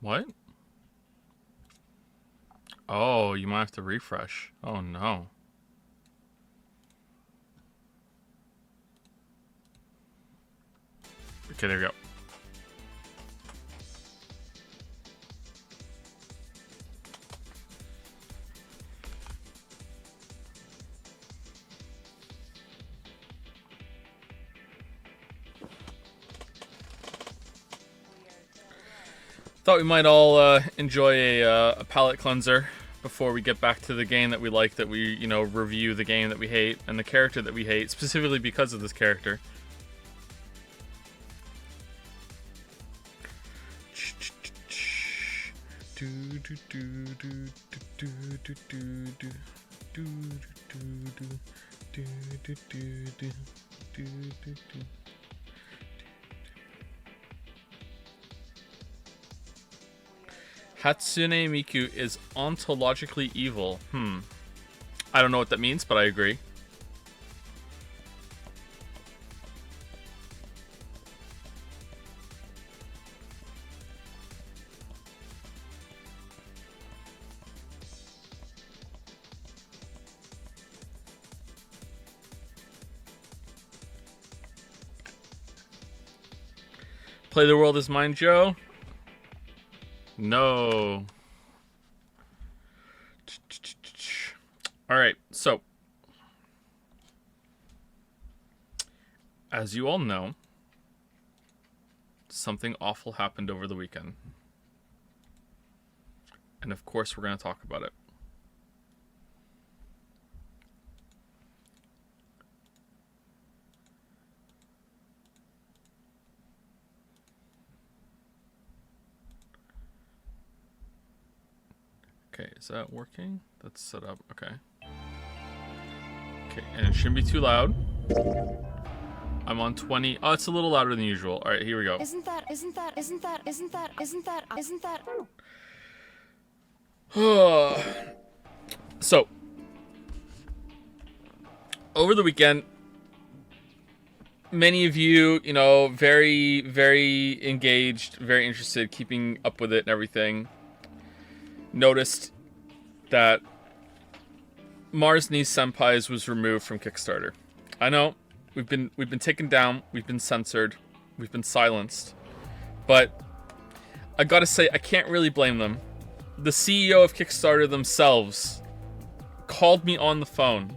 What? Oh, you might have to refresh. Oh no. Okay, there we go. Thought we might all enjoy a palate cleanser before we get back to the game that we like, that we, review the game that we hate, and the character that we hate, specifically because of this character. Hatsune Miku is ontologically evil. I don't know what that means, but I agree. Play the world as mine, Joe? No. Alright, so. As you all know, something awful happened over the weekend. And of course we're going to talk about it. Okay, is that working? That's set up. Okay. Okay, and it shouldn't be too loud. I'm on 20. Oh, it's a little louder than usual. All right, here we go. So, over the weekend, many of you, very, very engaged, very interested, keeping up with it and everything, noticed that Mars Needs Senpais was removed from Kickstarter. I know we've been taken down, we've been censored, we've been silenced, but I gotta say I can't really blame them. The CEO of Kickstarter themselves called me on the phone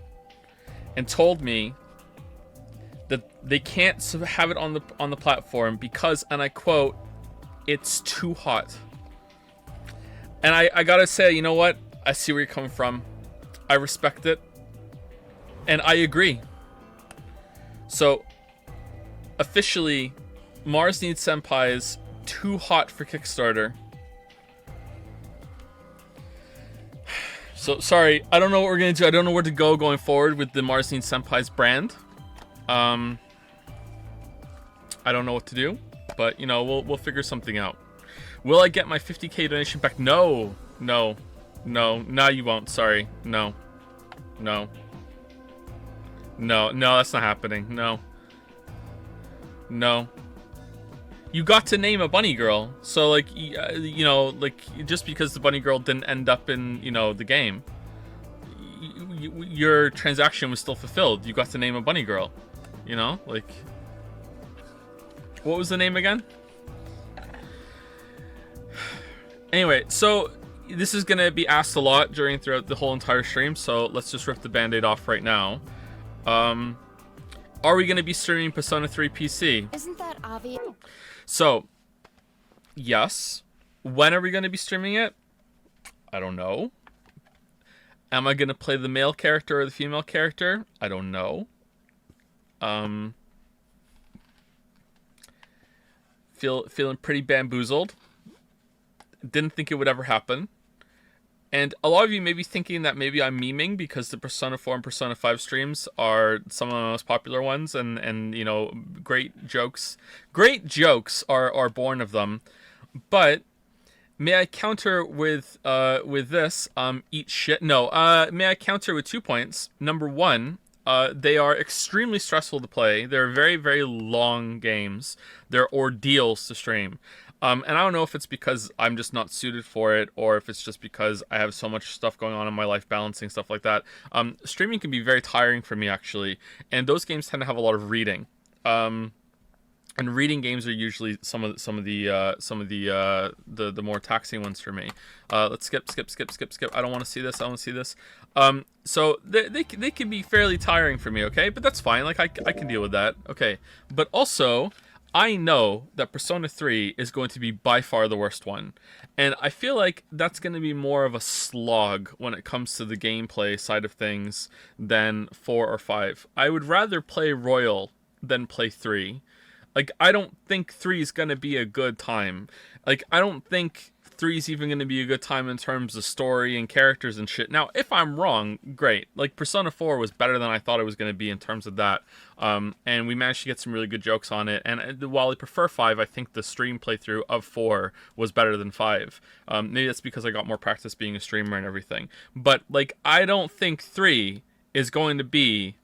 and told me that they can't have it on the platform because, and I quote, "It's too hot." And I gotta say, you know what? I see where you're coming from. I respect it. And I agree. So, officially, Mars Needs Senpai is too hot for Kickstarter. So, sorry. I don't know what we're going to do. I don't know where to go going forward with the Mars Needs Senpai's brand. I don't know what to do. But, we'll figure something out. Will I get my 50k donation back? No. No, you won't. Sorry. No, that's not happening. No. You got to name a bunny girl. So, just because the bunny girl didn't end up in, the game, your transaction was still fulfilled. You got to name a bunny girl. What was the name again? Anyway, so this is going to be asked a lot throughout the whole entire stream, so let's just rip the band-aid off right now. Are we going to be streaming Persona 3 PC? Isn't that obvious? So, yes. When are we going to be streaming it? I don't know. Am I going to play the male character or the female character? I don't know. Feeling pretty bamboozled. Didn't think it would ever happen. And a lot of you may be thinking that maybe I'm memeing because the Persona 4 and Persona 5 streams are some of the most popular ones, and great jokes are born of them. But may I counter with this? Eat shit. No. May I counter with 2 points? Number one, they are extremely stressful to play. They're very, very long games. They're ordeals to stream. And I don't know if it's because I'm just not suited for it, or if it's just because I have so much stuff going on in my life, balancing stuff like that. Streaming can be very tiring for me, actually, and those games tend to have a lot of reading. And reading games are usually some of the more taxing ones for me. Let's skip. I don't want to see this. I want to see this. So they can be fairly tiring for me. Okay, but that's fine. Like I can deal with that. Okay, but also I know that Persona 3 is going to be by far the worst one. And I feel like that's going to be more of a slog when it comes to the gameplay side of things than 4 or 5. I would rather play Royal than play 3. Like, I don't think 3 is going to be a good time. Like, I don't think 3 is even going to be a good time in terms of story and characters and shit. Now, if I'm wrong, great. Like, Persona 4 was better than I thought it was going to be in terms of that. And we managed to get some really good jokes on it. And while I prefer 5, I think the stream playthrough of 4 was better than 5. Maybe that's because I got more practice being a streamer and everything. But, like, I don't think 3 is going to be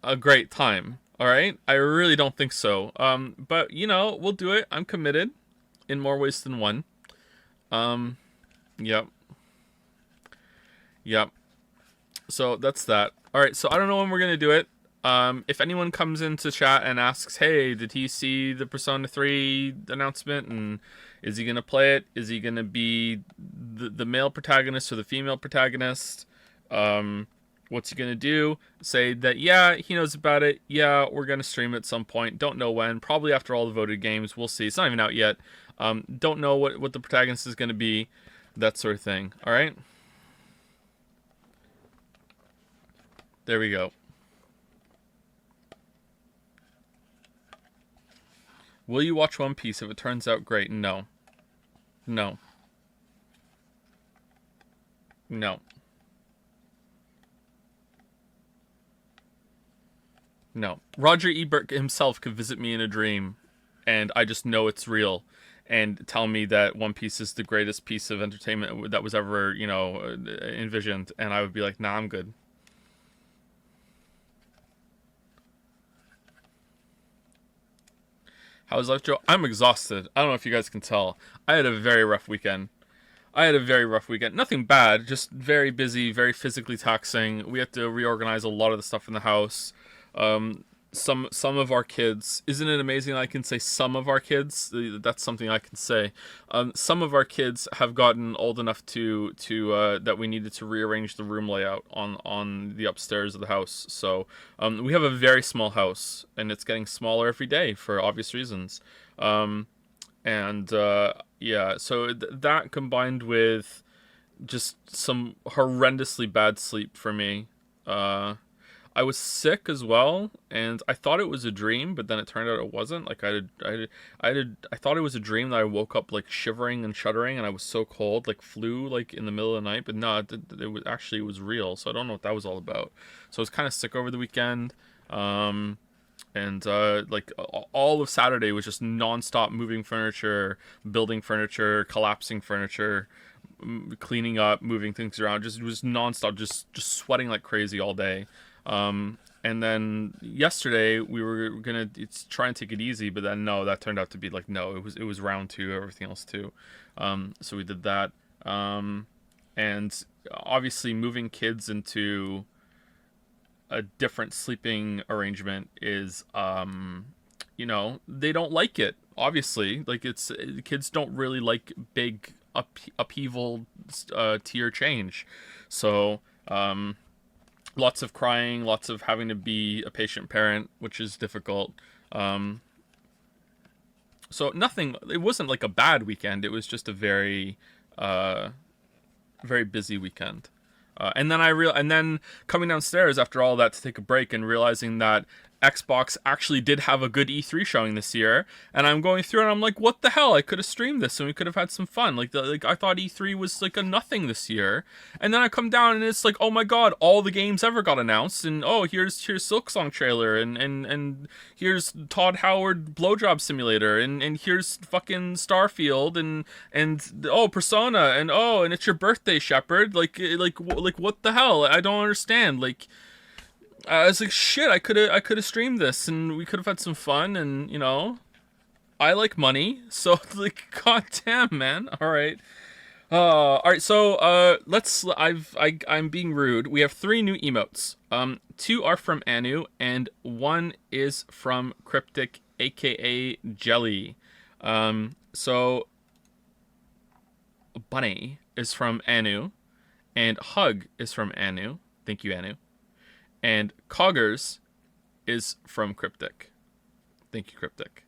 a great time. All right? I really don't think so. But, you know, we'll do it. I'm committed in more ways than one. Yep. So that's that. All right, so I don't know when we're going to do it. If anyone comes into chat and asks, hey, did he see the Persona 3 announcement? And is he going to play it? Is he going to be the male protagonist or the female protagonist? What's he going to do? Say that, yeah, he knows about it. Yeah, we're going to stream it at some point. Don't know when. Probably after all the voted games. We'll see. It's not even out yet. Don't know what the protagonist is going to be. That sort of thing. All right? There we go. Will you watch One Piece if it turns out great? No. No. No. No. Roger Ebert himself could visit me in a dream, and I just know it's real, and tell me that One Piece is the greatest piece of entertainment that was ever, you know, envisioned, and I would be like, nah, I'm good. How's life, Joe? I'm exhausted. I don't know if you guys can tell. I had a very rough weekend. Nothing bad, just very busy, very physically taxing. We had to reorganize a lot of the stuff in the house. Some of our kids, isn't it amazing I can say some of our kids? That's something I can say. Some of our kids have gotten old enough to that we needed to rearrange the room layout on the upstairs of the house. So we have a very small house, and it's getting smaller every day for obvious reasons. Yeah, so that combined with just some horrendously bad sleep for me. I was sick as well, and I thought it was a dream, but then it turned out it wasn't. Like I thought it was a dream that I woke up like shivering and shuddering, and I was so cold, like flu, like in the middle of the night. But no, it was real. So I don't know what that was all about. So I was kind of sick over the weekend, and like all of Saturday was just nonstop moving furniture, building furniture, collapsing furniture, cleaning up, moving things around. Just it was nonstop, just sweating like crazy all day. And then yesterday we were gonna try and take it easy, but then no, that turned out to be like no, it was round 2, everything else too. So we did that. And obviously moving kids into a different sleeping arrangement is you know, they don't like it, obviously. Like kids don't really like big upheaval tier change. So lots of crying, lots of having to be a patient parent, which is difficult. So nothing, it wasn't like a bad weekend. It was just a very, very busy weekend. And then coming downstairs after all that to take a break and realizing that Xbox actually did have a good E3 showing this year, and I'm going through and I'm like, what the hell? I could have streamed this and we could have had some fun. Like I thought E3 was like a nothing this year, and then I come down and it's like, oh my god, all the games ever got announced, and oh here's Silksong trailer, and here's Todd Howard Blowjob Simulator, and here's fucking Starfield, and oh Persona, and oh and it's your birthday, Shepard. Like what the hell? I don't understand. Like. I was like, shit, I could have streamed this, and we could have had some fun, and, you know, I like money, so like, goddamn, man. All right. All right. So, I'm being rude. We have 3 new emotes. Two are from Anu, and one is from Cryptic, aka Jelly. So Bunny is from Anu, and Hug is from Anu. Thank you, Anu. And Coggers is from Cryptic. Thank you, Cryptic.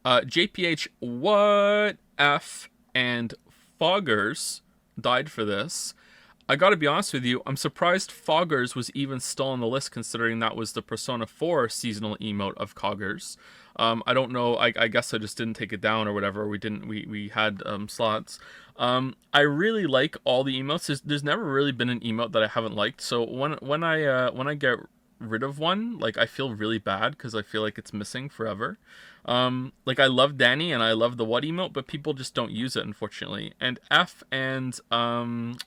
JPH, what F and Foggers died for this. I gotta be honest with you, I'm surprised Foggers was even still on the list, considering that was the Persona 4 seasonal emote of Coggers. I don't know, I guess I just didn't take it down or whatever. We had slots. I really like all the emotes. There's never really been an emote that I haven't liked. So when I get rid of one, like, I feel really bad because I feel like it's missing forever. Like, I love Danny and I love the what emote, but people just don't use it, unfortunately. And F and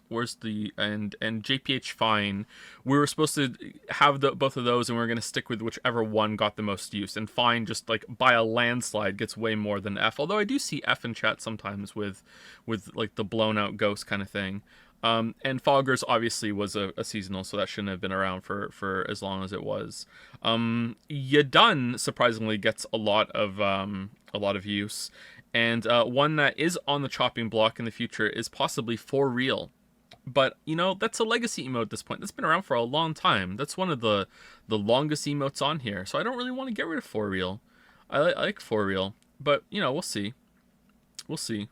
where's the and JPH Fine, we were supposed to have both of those, and we are gonna stick with whichever one got the most use. And Fine, just like by a landslide, gets way more than F. Although I do see F in chat sometimes with like the blown out ghost kind of thing. And Foggers obviously was a seasonal, so that shouldn't have been around for as long as it was. Yadun surprisingly gets a lot of use, and one that is on the chopping block in the future is possibly For Real. But that's a legacy emote at this point. That's been around for a long time. That's one of the longest emotes on here, so I don't really want to get rid of For Real. I like For Real, but we'll see. We'll see.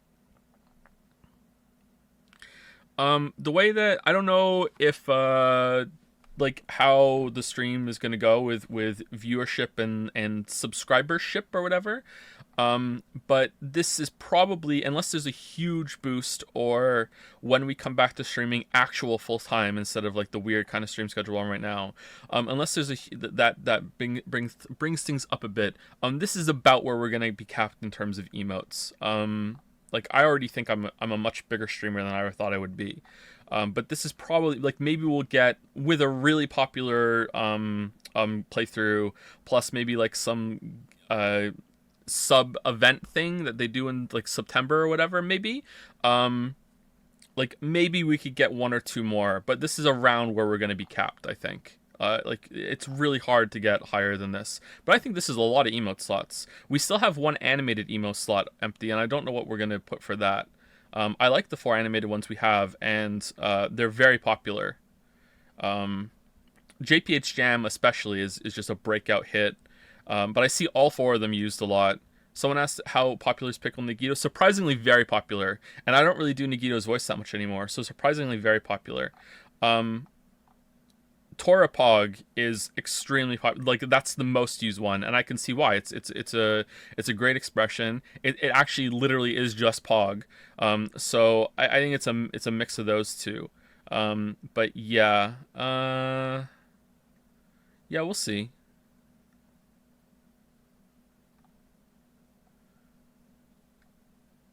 The way that I don't know if like how the stream is gonna go with viewership and subscribership or whatever. But this is probably, unless there's a huge boost, or when we come back to streaming actual full time instead of like the weird kind of stream schedule on right now, unless there's that brings things up a bit. This is about where we're gonna be capped in terms of emotes. Like, I already think I'm a much bigger streamer than I ever thought I would be. But this is probably, like, maybe we'll get, with a really popular playthrough, plus maybe like some sub event thing that they do in like September or whatever, maybe. Like, maybe we could get 1 or 2 more, but this is around where we're going to be capped, I think. Like, it's really hard to get higher than this. But I think this is a lot of emote slots. We still have 1 animated emote slot empty, and I don't know what we're going to put for that. I like the 4 animated ones we have, and they're very popular. JPH Jam especially is just a breakout hit. But I see all 4 of them used a lot. Someone asked how popular is Pickle Nagito. Surprisingly very popular. And I don't really do Nagito's voice that much anymore, so surprisingly very popular. Torapog is extremely popular. Like, that's the most used one, and I can see why. It's a great expression. It actually literally is just Pog. So I think it's a mix of those two. But yeah, yeah, we'll see.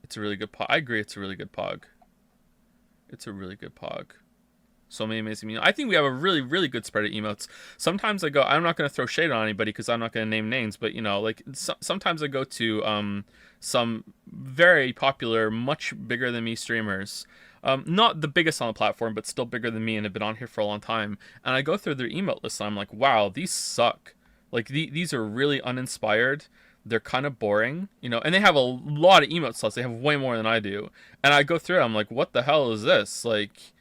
It's a really good Pog. I agree. It's a really good Pog. It's a really good Pog. So many amazing emotes. I think we have a really, really good spread of emotes. Sometimes I go, I'm not going to throw shade on anybody because I'm not going to name names, but like sometimes I go to some very popular, much bigger than me streamers. Not the biggest on the platform, but still bigger than me and have been on here for a long time. And I go through their emote list and I'm like, wow, these suck. Like, these are really uninspired. They're kind of boring, and they have a lot of emote slots. They have way more than I do. And I go through it, I'm like, what the hell is this? Like,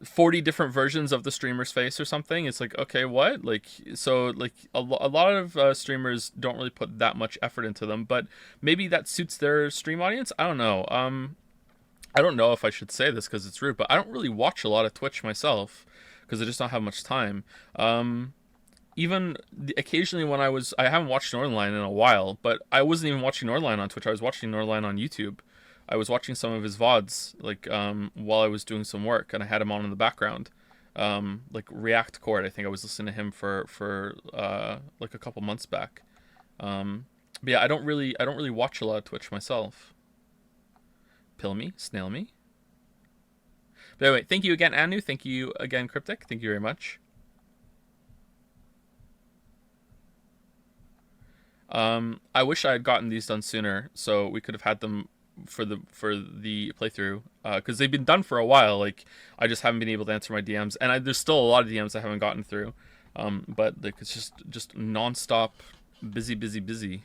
40 different versions of the streamer's face or something. It's like, okay, what? Like, so like a lot of streamers don't really put that much effort into them, but maybe that suits their stream audience. I don't know. I don't know if I should say this because it's rude, but I don't really watch a lot of Twitch myself because I just don't have much time. Even occasionally when I haven't watched Northernline in a while, but I wasn't even watching Northernline on Twitch. I was watching Northernline on YouTube. I was watching some of his VODs, like, while I was doing some work, and I had him on in the background. Like, React Chord, I think I was listening to him for like a couple months back. But yeah, I don't really watch a lot of Twitch myself. Pill me, snail me. But anyway, thank you again, Anu. Thank you again, Cryptic. Thank you very much. I wish I had gotten these done sooner, so we could have had them for the playthrough, because they've been done for a while. Like, I just haven't been able to answer my DMs, and there's still a lot of DMs I haven't gotten through. But like, it's just nonstop busy, busy, busy.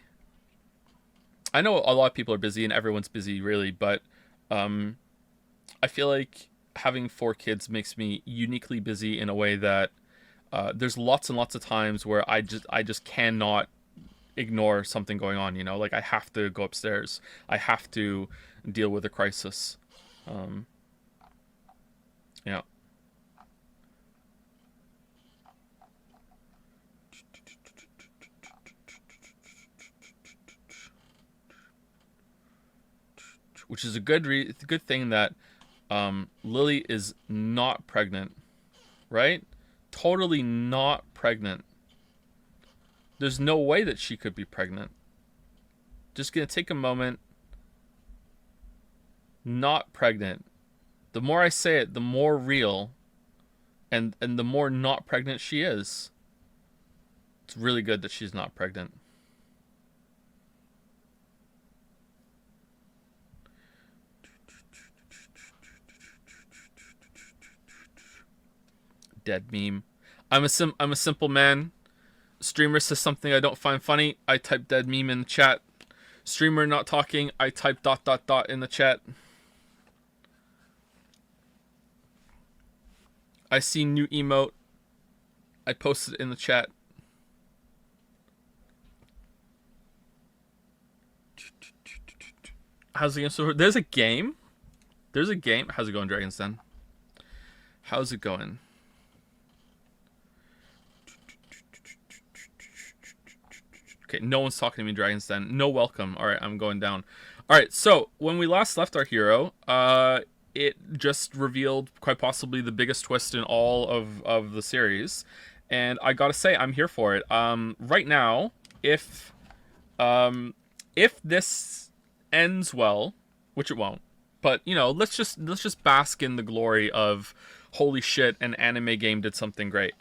I know a lot of people are busy, and everyone's busy, really, but I feel like having 4 kids makes me uniquely busy in a way that there's lots and lots of times where I just cannot ignore something going on. Like, I have to go upstairs. I have to deal with a crisis. Um, yeah. Which is a good thing that Lily is not pregnant, right? Totally not pregnant. There's no way that she could be pregnant. Just gonna take a moment. Not pregnant. The more I say it, the more real, and the more not pregnant she is. It's really good that she's not pregnant. Dead meme. I'm a simple man. Streamer says something I don't find funny, I type dead meme in the chat. Streamer not talking, I type ... in the chat. I see new emote, I posted it in the chat. How's it going so far? There's a game? There's a game? How's it going, Dragon's Den? How's it going? Okay, no one's talking to me, Dragon's Den. No welcome. Alright, I'm going down. Alright, so when we last left our hero, it just revealed quite possibly the biggest twist in all of the series. And I gotta say, I'm here for it. Right now, if this ends well, which it won't, but let's just bask in the glory of holy shit, an anime game did something great.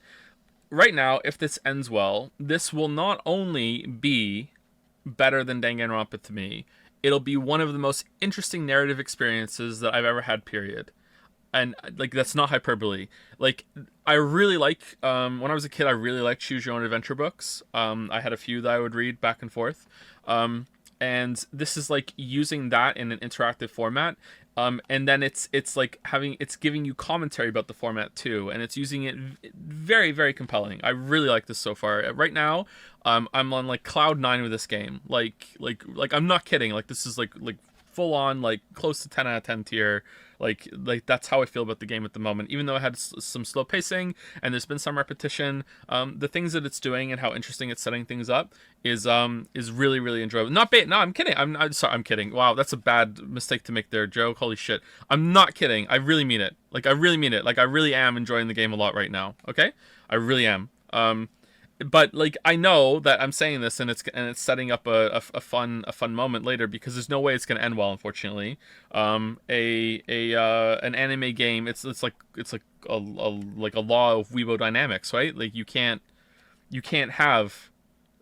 Right now, if this ends well, this will not only be better than Danganronpa to me, it'll be one of the most interesting narrative experiences that I've ever had, period. And like, that's not hyperbole. Like, I really like when I was a kid, I really liked choose your own adventure books. I had a few that I would read back and forth. And this is like using that in an interactive format. And then it's like it's giving you commentary about the format too, and it's using it very, very compelling. I really like this so far. Right now, I'm on like cloud 9 with this game. Like I'm not kidding. Like, this is like full on, like close to 10 out of 10 tier. Like that's how I feel about the game at the moment. Even though it had some slow pacing and there's been some repetition, the things that it's doing and how interesting it's setting things up is really, really enjoyable. Not bait. No, I'm kidding. I'm sorry. I'm kidding. Wow, that's a bad mistake to make there, Joe. Holy shit. I'm not kidding. I really mean it. Like, I really mean it. Like, I really am enjoying the game a lot right now. Okay, I really am. But like, I know that I'm saying this and it's setting up a fun moment later, because there's no way it's gonna end well, unfortunately. An anime game, it's like a law of Weibo dynamics, right? Like, you can't have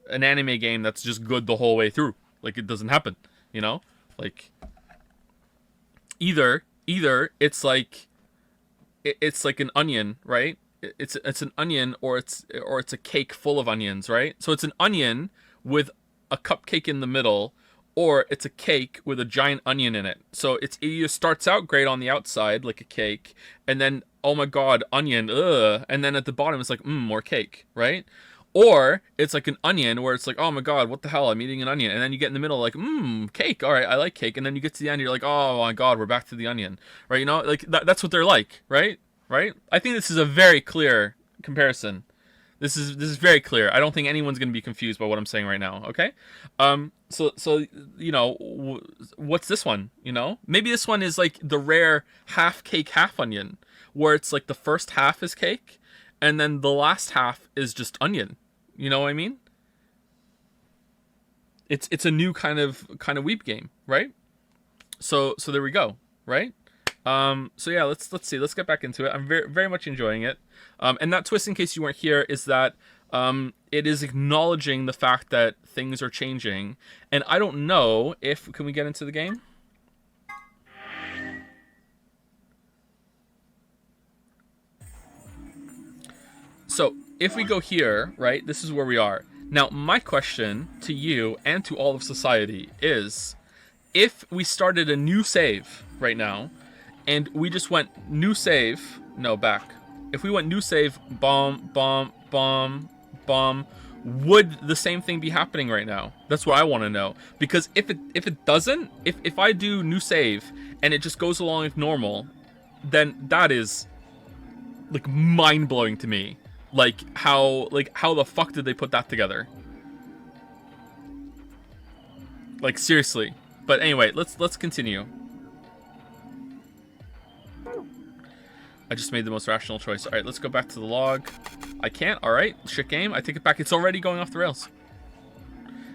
an anime game that's just good the whole way through. Like, it doesn't happen, like, either it's like an onion, right? It's an onion, or it's a cake full of onions, right? So it's an onion with a cupcake in the middle, or it's a cake with a giant onion in it. So it either starts out great on the outside like a cake, and then, oh my god, onion, ugh, and then at the bottom it's like, more cake, right? Or it's like an onion where it's like, oh my god, what the hell, I'm eating an onion. And then you get in the middle like, cake, all right, I like cake. And then you get to the end, you're like, oh my god, we're back to the onion, right? Like, that's what they're like, right? I think this is a very clear comparison. This is very clear. I don't think anyone's going to be confused by what I'm saying right now, okay? So what's this one, Maybe this one is like the rare half cake, half onion, where it's like the first half is cake, and then the last half is just onion. You know what I mean? It's a new kind of weeb game, right? So there we go, right? So yeah, let's see. Let's get back into it. I'm very, very much enjoying it. And that twist, in case you weren't here, is that It is acknowledging the fact that things are changing, and I don't know if... Can we get into the game? So, if we go here, right, this is where we are. Now, my question to you and to all of society is, if we started a new save right now, and we just went new save... No, back. If we went new save, bomb, bomb, bomb, bomb, would the same thing be happening right now? That's what I want to know. Because if it doesn't, if I do new save and it just goes along like normal, then that is like mind-blowing to me. Like how the fuck did they put that together? Like seriously. But anyway, let's continue. I just made the most rational choice. All right, let's go back to the log. I can't. All right, shit game. I take it back. It's already going off the rails.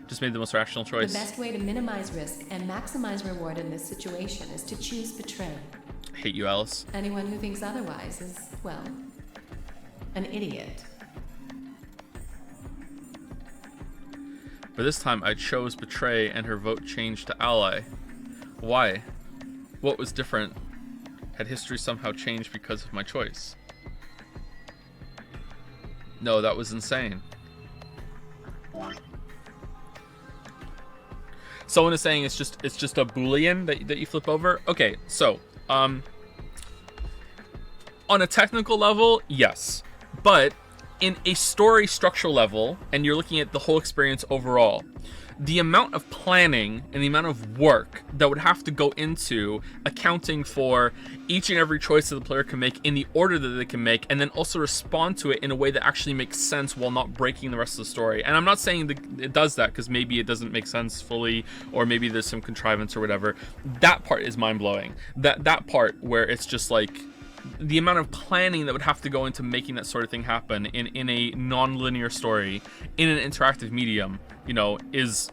Just made the most rational choice. The best way to minimize risk and maximize reward in this situation is to choose betray. Hate you, Alice. Anyone who thinks otherwise is, well, an idiot. But this time I chose betray and her vote changed to ally. Why? What was different? Had history somehow changed because of my choice? No, that was insane. Someone is saying it's just a Boolean that you flip over. Okay, so on a technical level, yes, but in a story structural level, and you're looking at the whole experience overall, the amount of planning and the amount of work that would have to go into accounting for each and every choice that the player can make in the order that they can make, and then also respond to it in a way that actually makes sense while not breaking the rest of the story. And I'm not saying that it does that, because maybe it doesn't make sense fully, or maybe there's some contrivance or whatever. That part is mind-blowing. That part where it's just like the amount of planning that would have to go into making that sort of thing happen in a non-linear story in an interactive medium, you know, is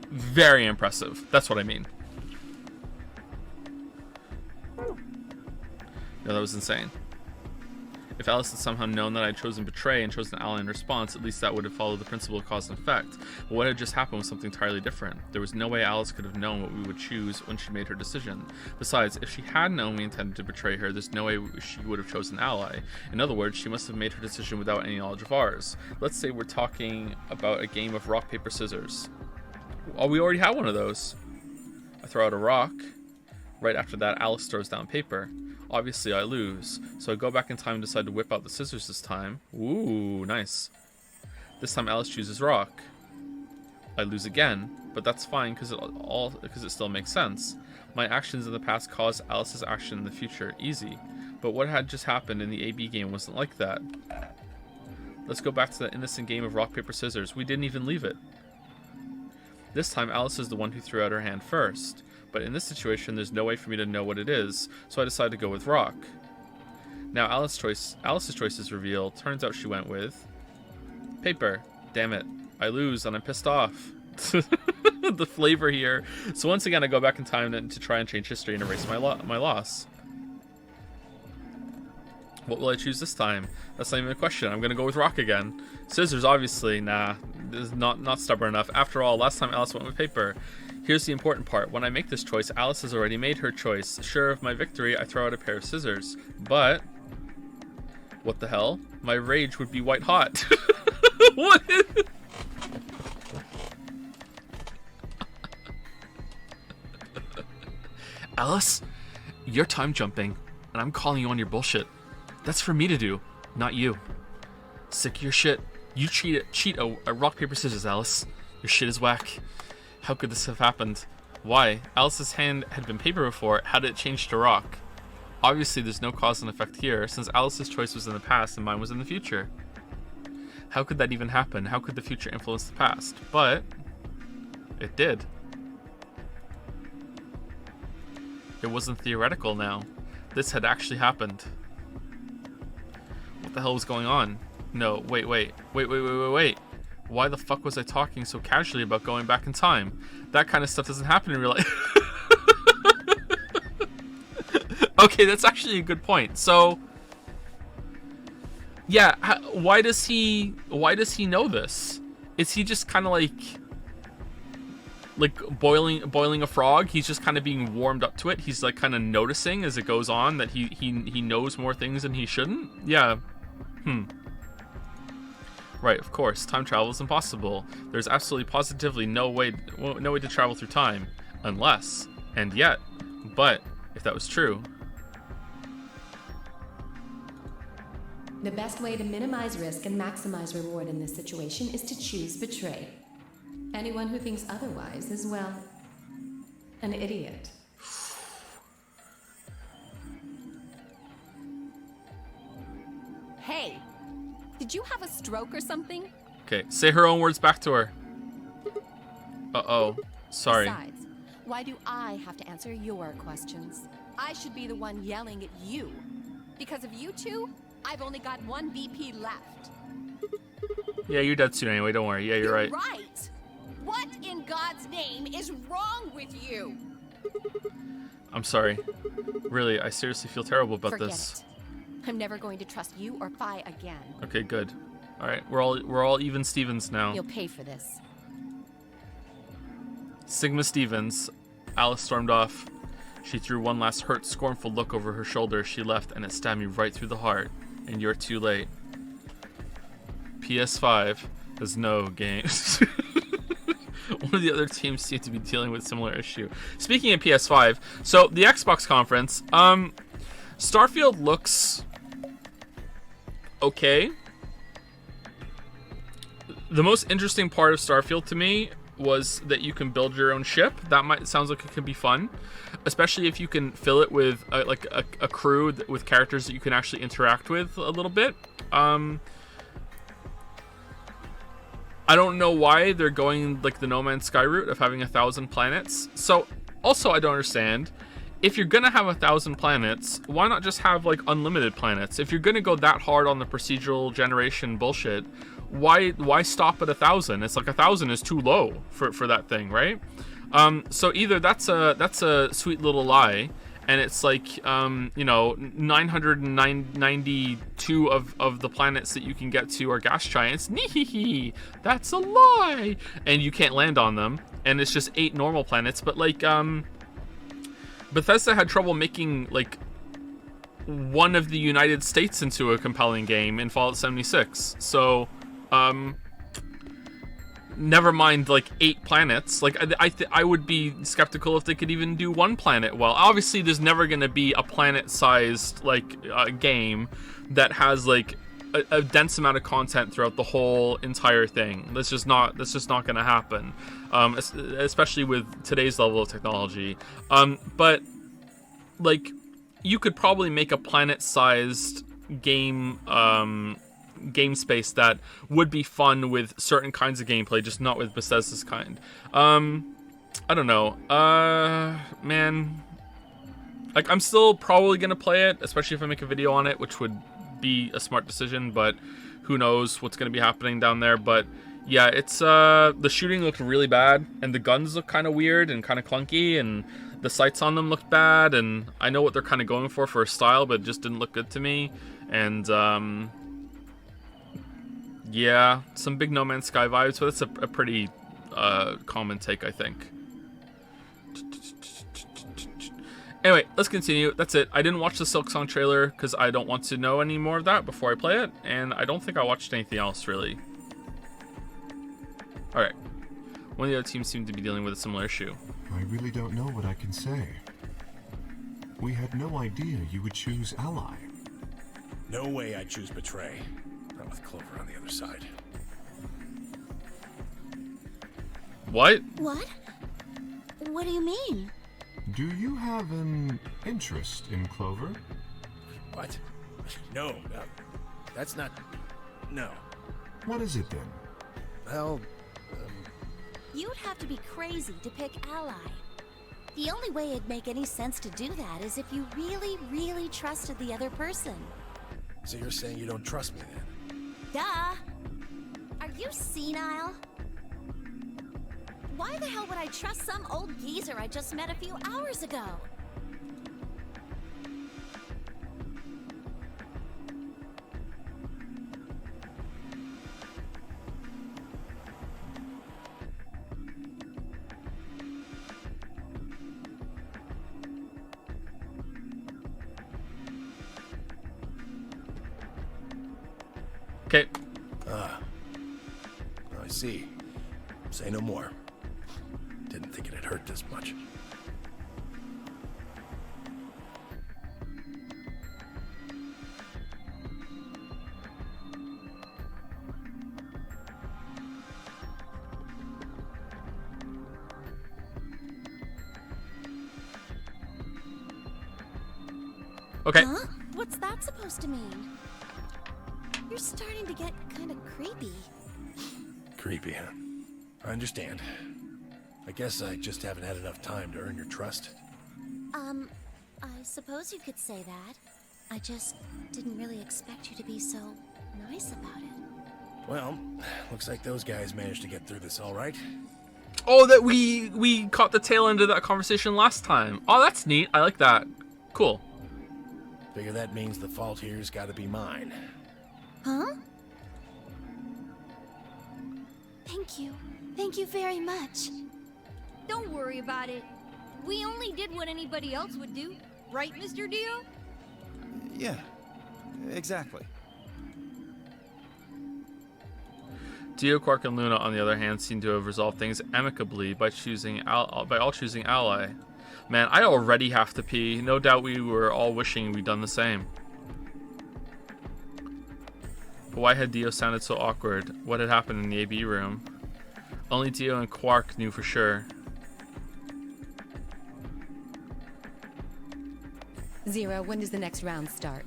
very impressive. That's what I mean. Yeah, that was insane. If Alice had somehow known that I'd chosen betray and chosen ally in response, at least that would have followed the principle of cause and effect. But what had just happened was something entirely different. There was no way Alice could have known what we would choose when she made her decision. Besides, if she had known we intended to betray her, there's no way she would have chosen ally. In other words, she must have made her decision without any knowledge of ours. Let's say we're talking about a game of rock, paper, scissors. Oh, we already have one of those. I throw out a rock. Right after that, Alice throws down paper. Obviously, I lose, so I go back in time and decide to whip out the scissors this time. Ooh, nice. This time, Alice chooses rock. I lose again, but that's fine because it still makes sense. My actions in the past caused Alice's action in the future. Easy. But what had just happened in the AB game wasn't like that. Let's go back to that innocent game of rock, paper, scissors. We didn't even leave it. This time, Alice is the one who threw out her hand first. But in this situation, there's no way for me to know what it is, so I decide to go with rock. Now Alice's choice is revealed. Turns out she went with paper. Damn it. I lose and I'm pissed off. The flavor here. So once again, I go back in time to try and change history and erase my loss. What will I choose this time? That's not even a question. I'm going to go with rock again. Scissors, obviously. Nah, this is not stubborn enough. After all, last time Alice went with paper. Here's the important part. When I make this choice, Alice has already made her choice. Sure of my victory, I throw out a pair of scissors. But what the hell? My rage would be white hot. What is... Alice, you're time jumping, and I'm calling you on your bullshit. That's for me to do, not you. Sick of your shit. You cheat a rock, paper, scissors, Alice. Your shit is whack. How could this have happened? Why? Alice's hand had been paper before. How did it change to rock? Obviously, there's no cause and effect here, since Alice's choice was in the past and mine was in the future. How could that even happen? How could the future influence the past? But it did. It wasn't theoretical now. This had actually happened. What the hell was going on? No, wait. Why the fuck was I talking so casually about going back in time? That kind of stuff doesn't happen in real life. Okay, that's actually a good point. So, Yeah, why does he know this? Is he just kind of like boiling a frog? He's just kind of being warmed up to it. He's like kind of noticing as it goes on that he knows more things than he shouldn't. Yeah. Right, of course. Time travel is impossible. There's absolutely positively no way to travel through time unless and yet. But if that was true, The best way to minimize risk and maximize reward in this situation is to choose betray. Anyone who thinks otherwise is, well, an idiot. Hey, did you have a stroke or something? okay, say her own words back to her. Uh-oh. Sorry. Besides, why do I have to answer your questions? I should be the one yelling at you. Because of you two, I've only got one BP left. Yeah, you're dead soon anyway, don't worry. Yeah, you're right. Right! What in God's name is wrong with you? I'm sorry. Really, I seriously feel terrible about Forget this. it. I'm never going to trust you or Phi again. Okay, good. All right, we're all even Stevens now. You'll pay for this. Sigma Stevens. Alice stormed off. She threw one last hurt, scornful look over her shoulder. She left, and it stabbed me right through the heart. And you're too late. PS5 has no games. One of the other teams seem to be dealing with a similar issue. Speaking of PS5, so the Xbox conference, Starfield looks okay. The most interesting part of Starfield to me was that you can build your own ship. That sounds like it could be fun, especially if you can fill it with a crew with characters that you can actually interact with a little bit. I don't know why they're going like the No Man's Sky route of having 1,000 planets. So also I don't understand, if you're gonna have 1,000 planets, why not just have like unlimited planets? If you're gonna go that hard on the procedural generation bullshit, why stop at 1,000? It's like 1,000 is too low for that thing, right? So either that's a sweet little lie, and it's like 992 of the planets that you can get to are gas giants. Nee, that's a lie, and you can't land on them, and it's just 8 normal planets. But like Bethesda had trouble making like one of the United States into a compelling game in Fallout 76. So never mind like 8 planets. Like I would be skeptical if they could even do 1 planet well. Obviously there's never going to be a planet-sized like game that has like a dense amount of content throughout the whole entire thing. That's just not going to happen, especially with today's level of technology. But like you could probably make a planet-sized game space that would be fun with certain kinds of gameplay, just not with Bethesda's kind. I don't know. Man, like I'm still probably gonna play it, especially if I make a video on it, which would be a smart decision, but who knows what's gonna be happening down there. But yeah, it's the shooting looked really bad, and the guns look kind of weird and kind of clunky, and the sights on them looked bad, and I know what they're kind of going for a style, but it just didn't look good to me. And yeah, some big No Man's Sky vibes, but it's a pretty common take, I think. Anyway, let's continue. That's it. I didn't watch the Silk Song trailer because I don't want to know any more of that before I play it, and I don't think I watched anything else, really. Alright. One of the other teams seemed to be dealing with a similar issue. I really don't know what I can say. We had no idea you would choose ally. No way I'd choose betray. Not with Clover on the other side. What? What? What do you mean? Do you have an interest in Clover? What? No, that's not... No. What is it then? Well, You'd have to be crazy to pick ally. The only way it'd make any sense to do that is if you really, really trusted the other person. so you're saying you don't trust me then? Duh! Are you senile? Why the hell would I trust some old geezer I just met a few hours ago? Okay. I see. Say no more. Didn't think it'd hurt this much. Okay. Huh? What's that supposed to mean? You're starting to get kind of creepy. Creepy, huh? I understand. I guess I just haven't had enough time to earn your trust. I suppose you could say that. I just didn't really expect you to be so nice about it. Well, looks like those guys managed to get through this all right. Oh, that we caught the tail end of that conversation last time. Oh, that's neat. I like that. Cool. Figure that means the fault here's got to be mine. Huh? Thank you. Thank you very much. Don't worry about it. We only did what anybody else would do. Right, Mr. Dio? Yeah, exactly. Dio, Quark, and Luna, on the other hand, seem to have resolved things amicably by all choosing ally. Man, I already have to pee. No doubt we were all wishing we'd done the same. But why had Dio sounded so awkward? What had happened in the AB room? Only Dio and Quark knew for sure. Zero, when does the next round start?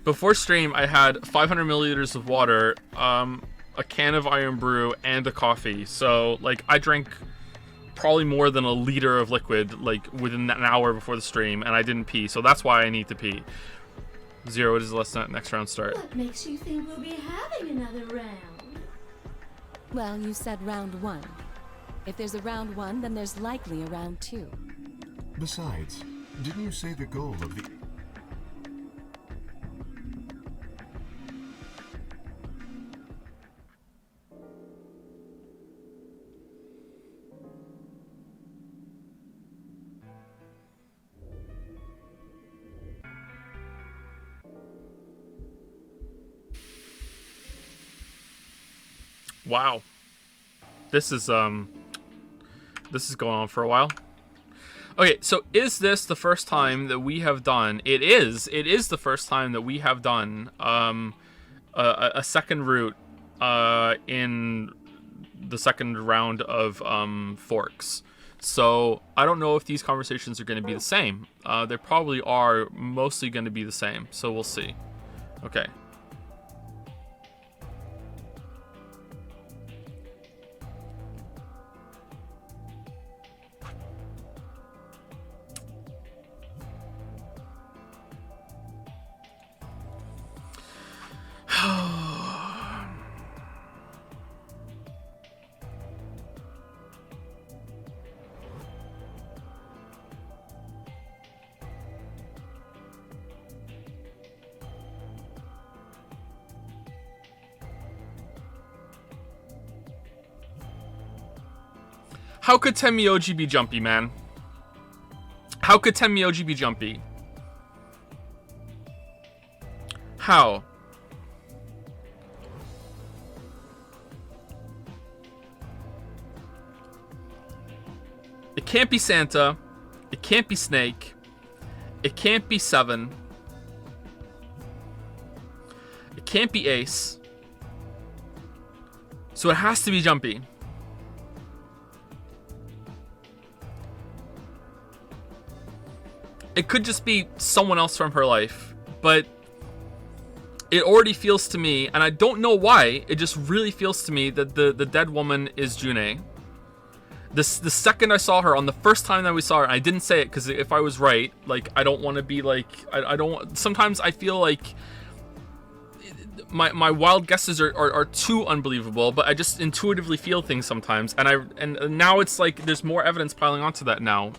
Before stream, I had 500 milliliters of water, a can of Iron Brew, and a coffee. So, like, I drank probably more than a liter of liquid, like, within an hour before the stream, and I didn't pee. So that's why I need to pee. Zero, when does the next round start? What makes you think we'll be having another round? Well, you said round one. If there's a round one, then there's likely a round two. Besides, didn't you say the goal of the... Wow. This is going on for a while. Okay, so is this the first time that we have done... It is the first time that we have done a second route in the second round of Forks. So I don't know if these conversations are going to be the same. They probably are mostly going to be the same, so we'll see. Okay. How could Tenmyoji be jumpy, man? How could Tenmyoji be jumpy? How? It can't be Santa. It can't be Snake. It can't be Seven. It can't be Ace. So it has to be Jumpy. It could just be someone else from her life, but it already feels to me, and I don't know why, it just really feels to me that the dead woman is June. The second I saw her, on the first time that we saw her, and I didn't say it because if I was right, like, I don't want to be like, I don't, sometimes I feel like my wild guesses are too unbelievable, but I just intuitively feel things sometimes, and now it's like there's more evidence piling onto that now.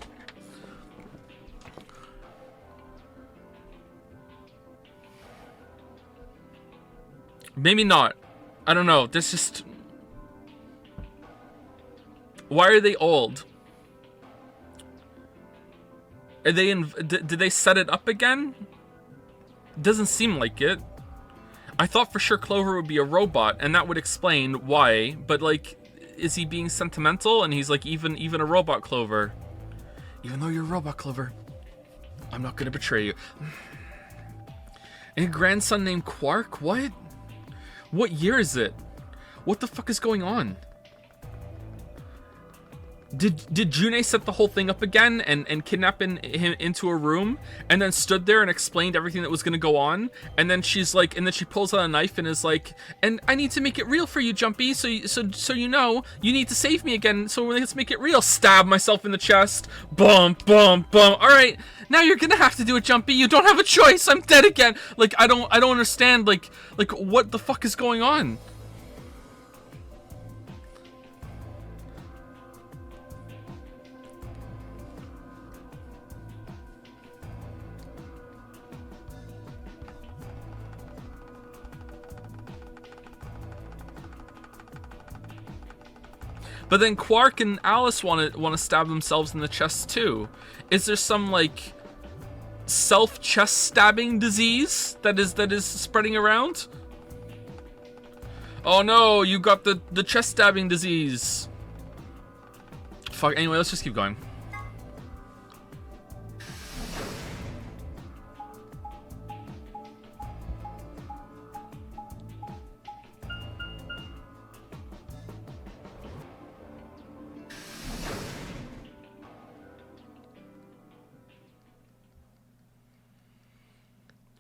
Maybe not. I don't know. This just... Why are they old? Are they in... Did they set it up again? Doesn't seem like it. I thought for sure Clover would be a robot, and that would explain why, but, like, is he being sentimental? And he's like, even a robot Clover. Even though you're a robot Clover, I'm not gonna betray you. And a grandson named Quark? What? What year is it? What the fuck is going on? Did June set the whole thing up again and kidnap him into a room and then stood there and explained everything that was gonna go on? And then she's like, and then she pulls out a knife and is like, and I need to make it real for you, Jumpy. So you know you need to save me again. So let's make it real. Stab myself in the chest. Bum bum bum. All right, now you're gonna have to do it, Jumpy. You don't have a choice. I'm dead again. Like I don't understand. Like what the fuck is going on? But then Quark and Alice want to stab themselves in the chest too. Is there some like self-chest stabbing disease that is spreading around? Oh no, you got the chest stabbing disease. Fuck. Anyway, let's just keep going.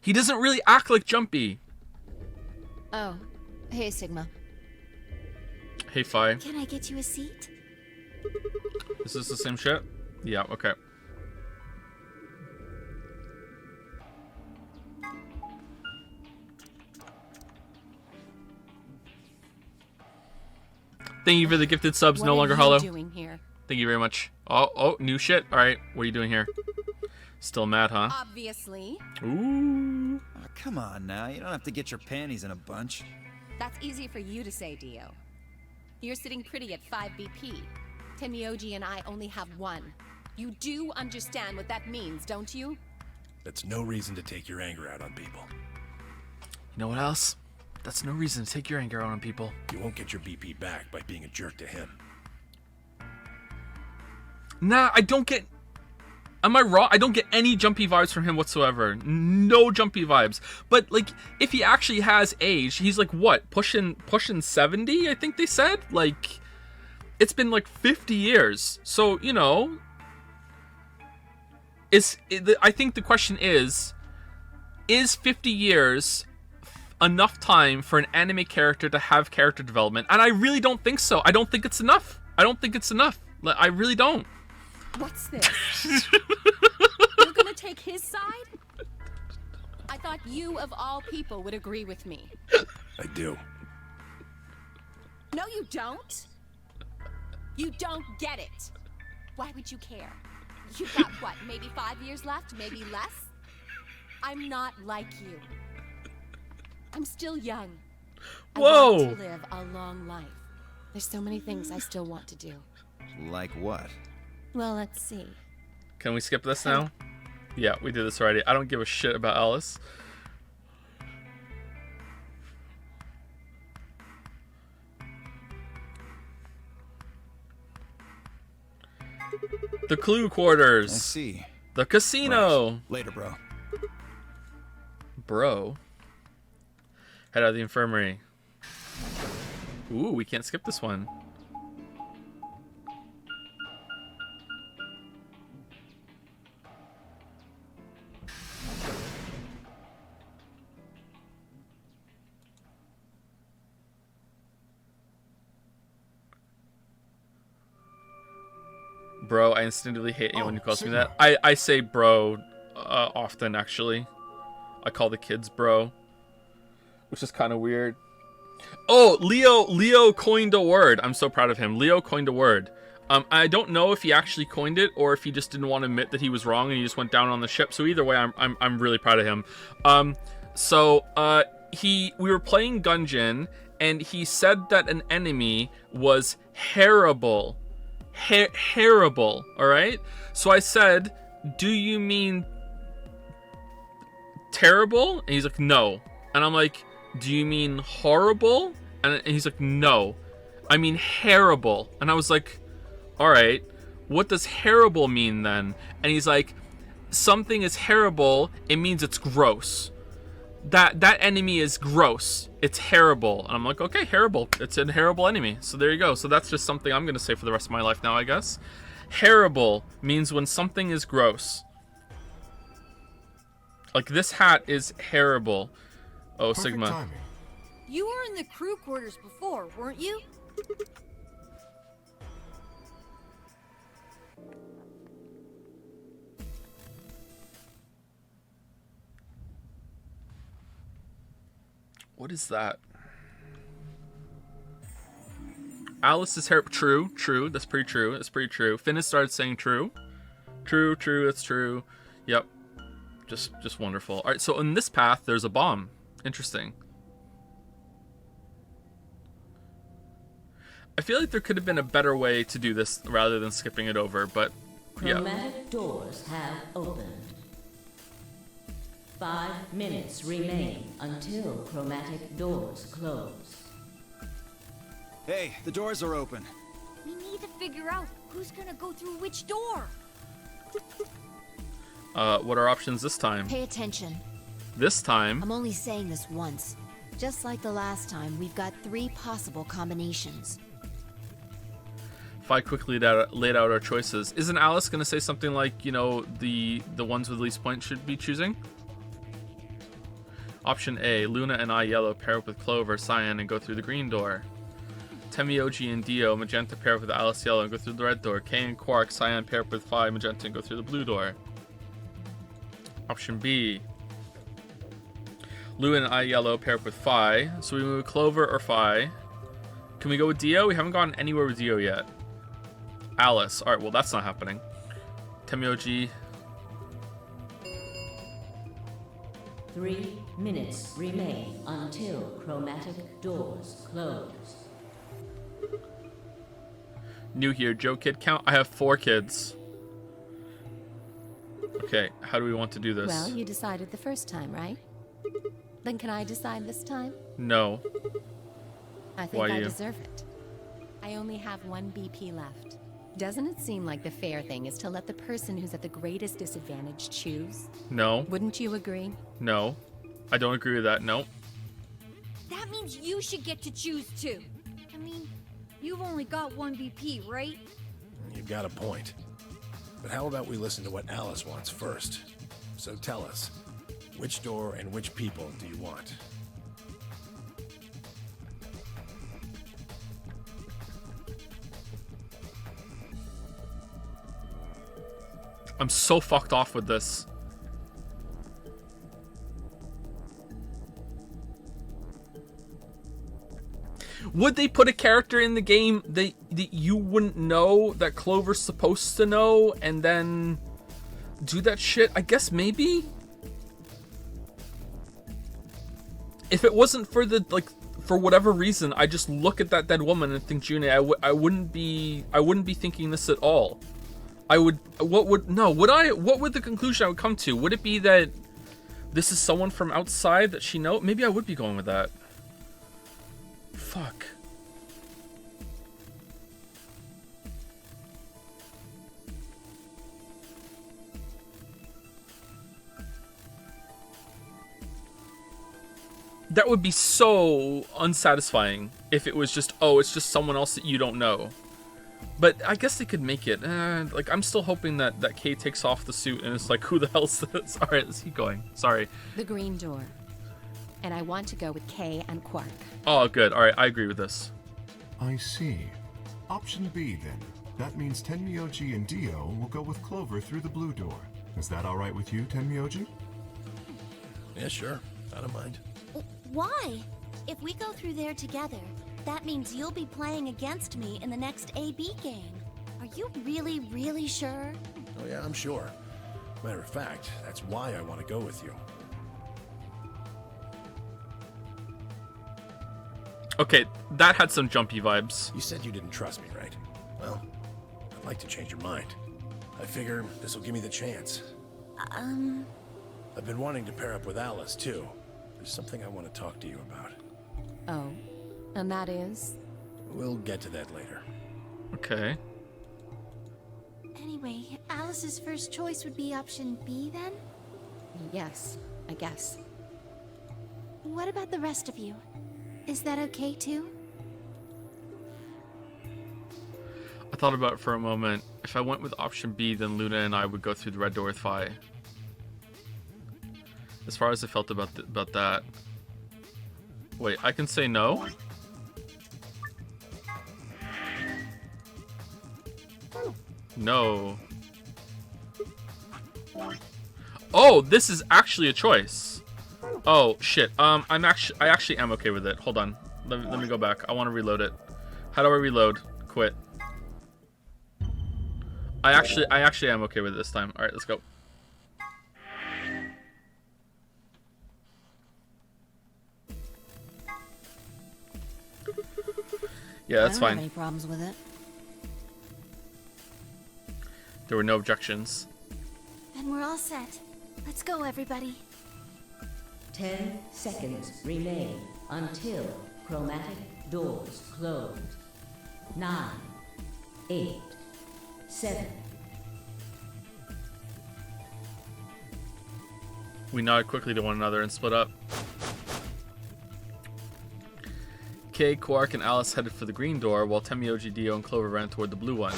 He doesn't really act like Jumpy. Oh, hey, Sigma. Hey, Phi. Can I get you a seat? Is this the same shit? Yeah, okay. Thank you for the gifted subs, no longer hollow. What are you doing here? Thank you very much. Oh, new shit. All right, what are you doing here? Still mad, huh? Obviously. Ooh. Oh, come on now. You don't have to get your panties in a bunch. That's easy for you to say, Dio. You're sitting pretty at 5 BP. Tenmyoji and I only have 1. You do understand what that means, don't you? That's no reason to take your anger out on people. You know what else? That's no reason to take your anger out on people. You won't get your BP back by being a jerk to him. Nah, I don't get... Am I wrong? I don't get any Jumpy vibes from him whatsoever. No Jumpy vibes. But, like, if he actually has age, he's, like, what? Pushing 70, I think they said? Like, it's been, like, 50 years. So, you know... I think the question is 50 years enough time for an anime character to have character development? And I really don't think so. I don't think it's enough. I I really don't. What's this? You're gonna take his side? I thought you, of all people, would agree with me. I do. No, you don't. You don't get it. Why would you care? You've got, what, maybe 5 years left? Maybe less? I'm not like you. I'm still young. Whoa! I want to live a long life. There's so many things I still want to do. Like what? Well, let's see. Can we skip this now? Yeah, we did this already. I don't give a shit about Alice. The Clue Quarters. I see. The casino. Right. Later, bro. Bro. Head out of the infirmary. Ooh, we can't skip this one. Bro, I instinctively hate anyone who calls me that. I say bro often, actually. I call the kids bro, which is kind of weird. Oh, Leo coined a word. I'm so proud of him. Leo coined a word. I don't know if he actually coined it or if he just didn't want to admit that he was wrong and he just went down on the ship. So either way, I'm really proud of him. We were playing Gungeon and he said that an enemy was terrible. Terrible, all right? So I said, do you mean terrible? And he's like, no. And I'm like, do you mean horrible? And he's like, no, I mean terrible. And I was like, all right, what does terrible mean then? And he's like, something is terrible, it means it's gross. That enemy is gross. It's terrible. And I'm like, okay, terrible. It's a terrible enemy. So there you go. So that's just something I'm going to say for the rest of my life now, I guess. Terrible means when something is gross. Like, this hat is terrible. Oh, Perfect Sigma. timing. You were in the crew quarters before, weren't you? What is that? Alice is hair. True. That's pretty true. Finn has started saying true. True. That's true. Yep. Just wonderful. All right. So in this path, there's a bomb. Interesting. I feel like there could have been a better way to do this rather than skipping it over, but yeah. Chromatic doors have opened. 5 minutes remain until chromatic doors close. Hey, the doors are open. We need to figure out who's gonna go through which door. What are options this time? Pay attention. This time, I'm only saying this once. Just like the last time, we've got 3 possible combinations. if I quickly laid out our choices, isn't Alice going to say something like, you know, the ones with least points should be choosing? Option A, Luna and I yellow pair up with Clover, Cyan, and go through the green door. Temioji and Dio, magenta pair up with Alice yellow and go through the red door. Kay and Quark, Cyan pair up with Phi, magenta, and go through the blue door. Option B, Luna and I yellow pair up with Phi. So we move Clover or Phi. Can we go with Dio? We haven't gone anywhere with Dio yet. Alice. Alright, well that's not happening. Temioji. 3 minutes remain until chromatic doors close. New here. Joe kid count? I have 4 kids. Okay, how do we want to do this? Well, you decided the first time, right? Then can I decide this time? No. I think Why I you? deserve it. I only have 1 BP left. Doesn't it seem like the fair thing is to let the person who's at the greatest disadvantage choose? No. Wouldn't you agree? No. I don't agree with that. No. That means you should get to choose too. I mean, you've only got 1 BP, right? You've got a point. But how about we listen to what Alice wants first? So tell us, which door and which people do you want? I'm so fucked off with this. Would they put a character in the game that you wouldn't know that Clover's supposed to know and then do that shit? I guess maybe. If it wasn't for the, like, for whatever reason, I just look at that dead woman and think June, I wouldn't be thinking this at all. What would the conclusion I would come to? Would it be that this is someone from outside that she knows? Maybe I would be going with that. Fuck. That would be so unsatisfying if it was just, oh, it's just someone else that you don't know. But I guess they could make it. Like, I'm still hoping that Kay takes off the suit and it's like, who the hell's this? All right, let's keep going. Sorry. The green door. And I want to go with Kay and Quark. Oh, good. All right, I agree with this. I see. Option B, then. That means Tenmyoji and Dio will go with Clover through the blue door. Is that all right with you, Tenmyoji? Yeah, sure. I don't mind. Why? If we go through there together, that means you'll be playing against me in the next AB game. Are you really, really sure? Oh yeah, I'm sure. Matter of fact, that's why I want to go with you. Okay, that had some jumpy vibes. You said you didn't trust me, right? Well, I'd like to change your mind. I figure this will give me the chance. I've been wanting to pair up with Alice, too. There's something I want to talk to you about. Oh, and that is? We'll get to that later. Okay. Anyway, Alice's first choice would be option B then? Yes, I guess. What about the rest of you? Is that okay too? I thought about it for a moment. If I went with option B, then Luna and I would go through the red door with Fi. As far as I felt about that. Wait, I can say no? No. Oh, this is actually a choice. Oh shit. I actually am okay with it. Hold on. Let me go back. I want to reload it. How do I reload? Quit. I actually am okay with it this time. All right, let's go. Yeah, that's fine. I don't have any problems with it. There were no objections. Then we're all set. Let's go, everybody. 10 seconds remain until chromatic doors close. 9, 8, 7. We nod quickly to one another and split up. Kay, Quark, and Alice headed for the green door, while Temioji, Dio, and Clover ran toward the blue one.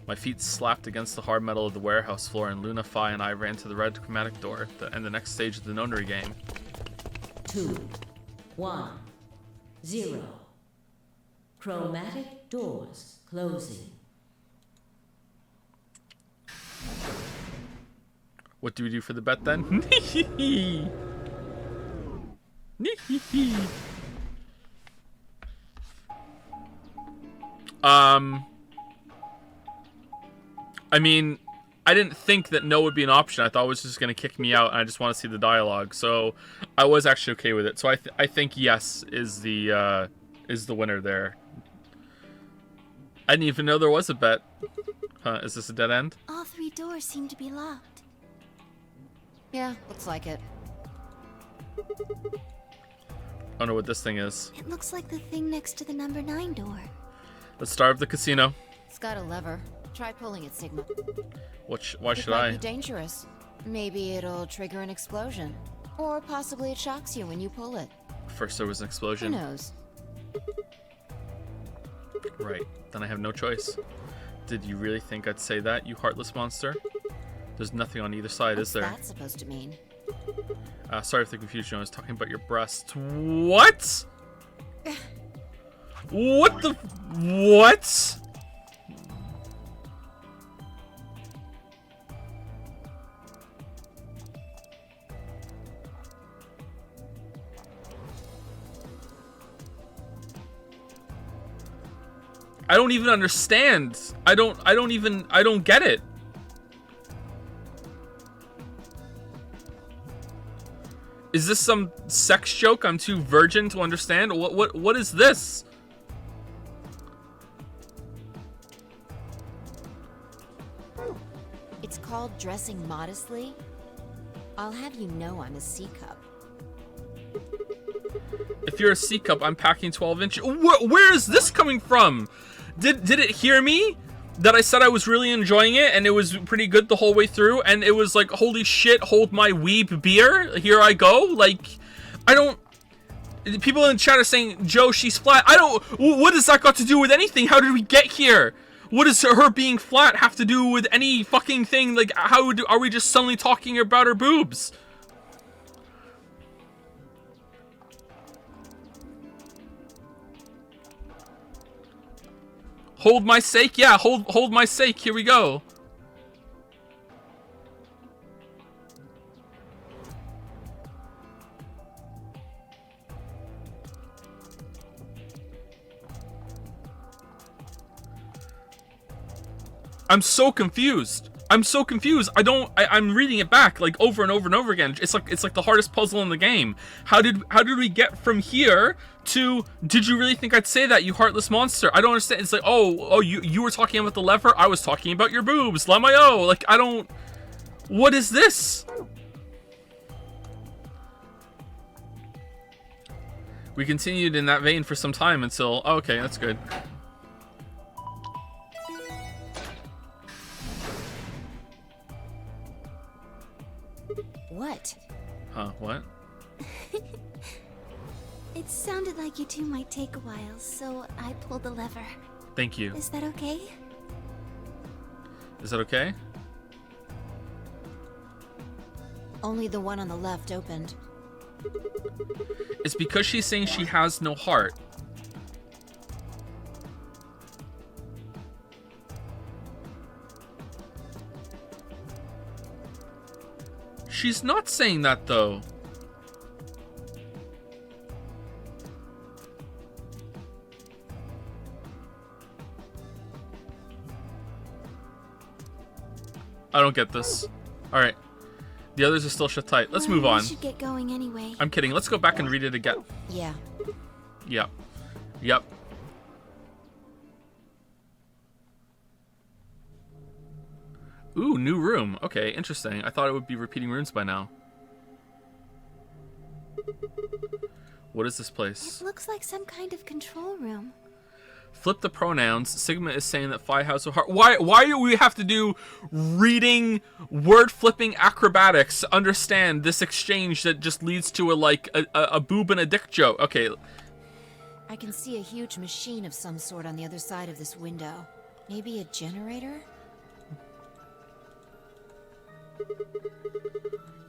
My feet slapped against the hard metal of the warehouse floor, and Luna, Fi, and I ran to the red chromatic door, and the next stage of the nonary game. 2, 1, 0. Chromatic doors closing. What do we do for the bet then? I mean, I didn't think that no would be an option. I thought it was just going to kick me out, and I just want to see the dialogue. So I was actually okay with it. So I think yes is the winner there. I didn't even know there was a bet. Huh, is this a dead end? All 3 doors seem to be locked. Yeah, looks like it. I don't know what this thing is. It looks like the thing next to the number 9 door. Let's start with the casino. It's got a lever. Try pulling it, Sigma. Why should It might I? be dangerous. Maybe it'll trigger an explosion. Or possibly it shocks you when you pull it. First there was an Who explosion. knows? Right. Then I have no choice. Did you really think I'd say that, you heartless monster? There's nothing on either side, What's is there? that supposed to mean? Sorry for the confusion. I was talking about your breasts. What? What the? What? I don't even understand. I don't get it. Is this some sex joke I'm too virgin to understand? What is this? It's called dressing modestly. I'll have you know I'm a C-cup. If you're a C-cup, I'm packing 12 inch. Where is this coming from? Did it hear me? That I said I was really enjoying it and it was pretty good the whole way through, and it was like, holy shit, hold my weeb beer, here I go. Like, I don't. People in the chat are saying, Joe, she's flat. I don't. What does that got to do with anything? How did we get here? What does her being flat have to do with any fucking thing? Like, are we just suddenly talking about her boobs? Hold my sake? Yeah, hold my sake. Here we go. I'm so confused. I'm reading it back like over and over and over again. It's like the hardest puzzle in the game. How did we get from here to, did you really think I'd say that, you heartless monster? I don't understand. It's like, oh, you were talking about the lever, I was talking about your boobs. Lamayo. Like, I don't. What is this? We continued in that vein for some time until... Oh, okay, that's good. What? Huh, what? It sounded like you two might take a while, so I pulled the lever. Thank you. Is that okay? Is that okay? Only the one on the left opened. It's because she's saying she has no heart. She's not saying that, though. I don't get this. Alright. The others are still shut tight. Let's move on. We should get going anyway. I'm kidding. Let's go back and read it again. Yeah. Yep. Yep. Ooh, new room. Okay, interesting. I thought it would be repeating rooms by now. What is this place? It looks like some kind of control room. Flip the pronouns. Sigma is saying that Phi has a heart. Why do we have to do reading, word flipping acrobatics? Understand this exchange that just leads to a boob and a dick joke. Okay. I can see a huge machine of some sort on the other side of this window. Maybe a generator?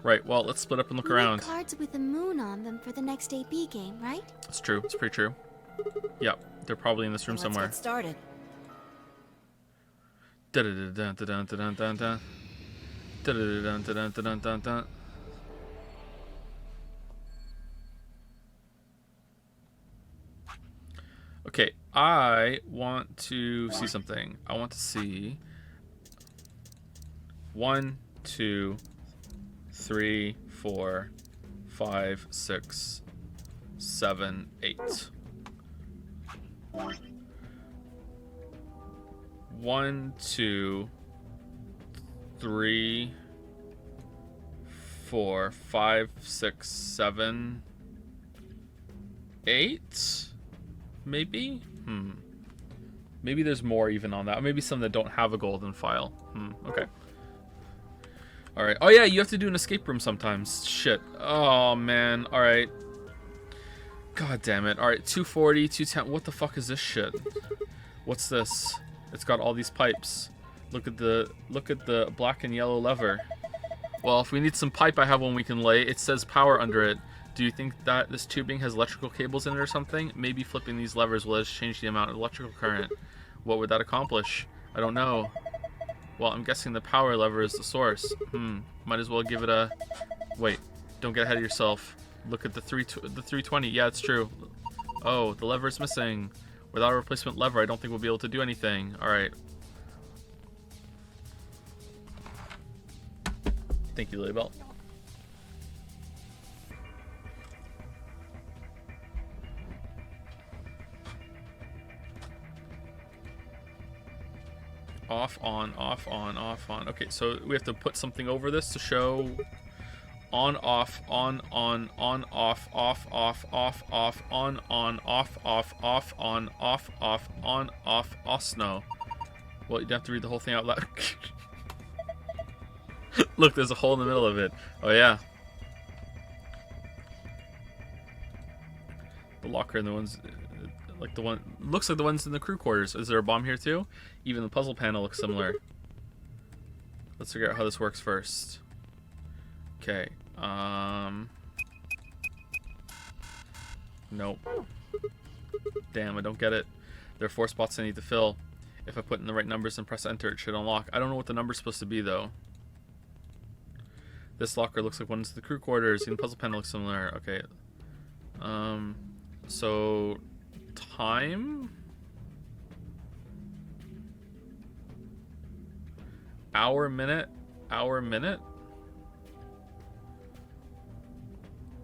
Right, well, let's split up and look around. Cards with the moon on them for the next AB game, right? It's true. It's pretty true. Yep, they're probably in this room somewhere. Let's get started. Da-da-da-dun-da-dun-da-dun-dun-dun. Da-da-da-dun-da-dun-da-dun-dun-dun. Okay, I want to see something. I want to see 1, 2, 3, 4, 5, 6, 7, 8. 1, 2, 3, 4, 5, 6, 7, 8. Maybe? Maybe there's more even on that. Maybe some that don't have a golden file. Okay. Alright. Oh yeah, you have to do an escape room sometimes. Shit. Oh man. Alright. God damn it. Alright, 240, 210. What the fuck is this shit? What's this? It's got all these pipes. Look at the black and yellow lever. Well, if we need some pipe, I have one we can lay. It says power under it. Do you think that this tubing has electrical cables in it or something? Maybe flipping these levers will just change the amount of electrical current. What would that accomplish? I don't know. Well, I'm guessing the power lever is the source. Might as well give it a... Wait, don't get ahead of yourself. Look at the 320. Yeah, it's true. Oh, the lever is missing. Without a replacement lever, I don't think we'll be able to do anything. Alright. Thank you, Lilybelt. Off, on, off, on, off, on. Okay, so we have to put something over this to show on, off, on, off, off, off, off, off, on, off, off, on, off, on, off, osno. Well, you'd have to read the whole thing out loud. Look, there's a hole in the middle of it. Oh, yeah. The locker and the ones... Like the one... Looks like the ones in the crew quarters. Is there a bomb here, too? Even the puzzle panel looks similar. Let's figure out how this works first. Okay. Nope. Damn, I don't get it. There are 4 spots I need to fill. If I put in the right numbers and press enter, it should unlock. I don't know what the number's supposed to be, though. This locker looks like one's the crew quarters. Even the puzzle panel looks similar. Okay. So... Time? Hour, minute? Hour, minute?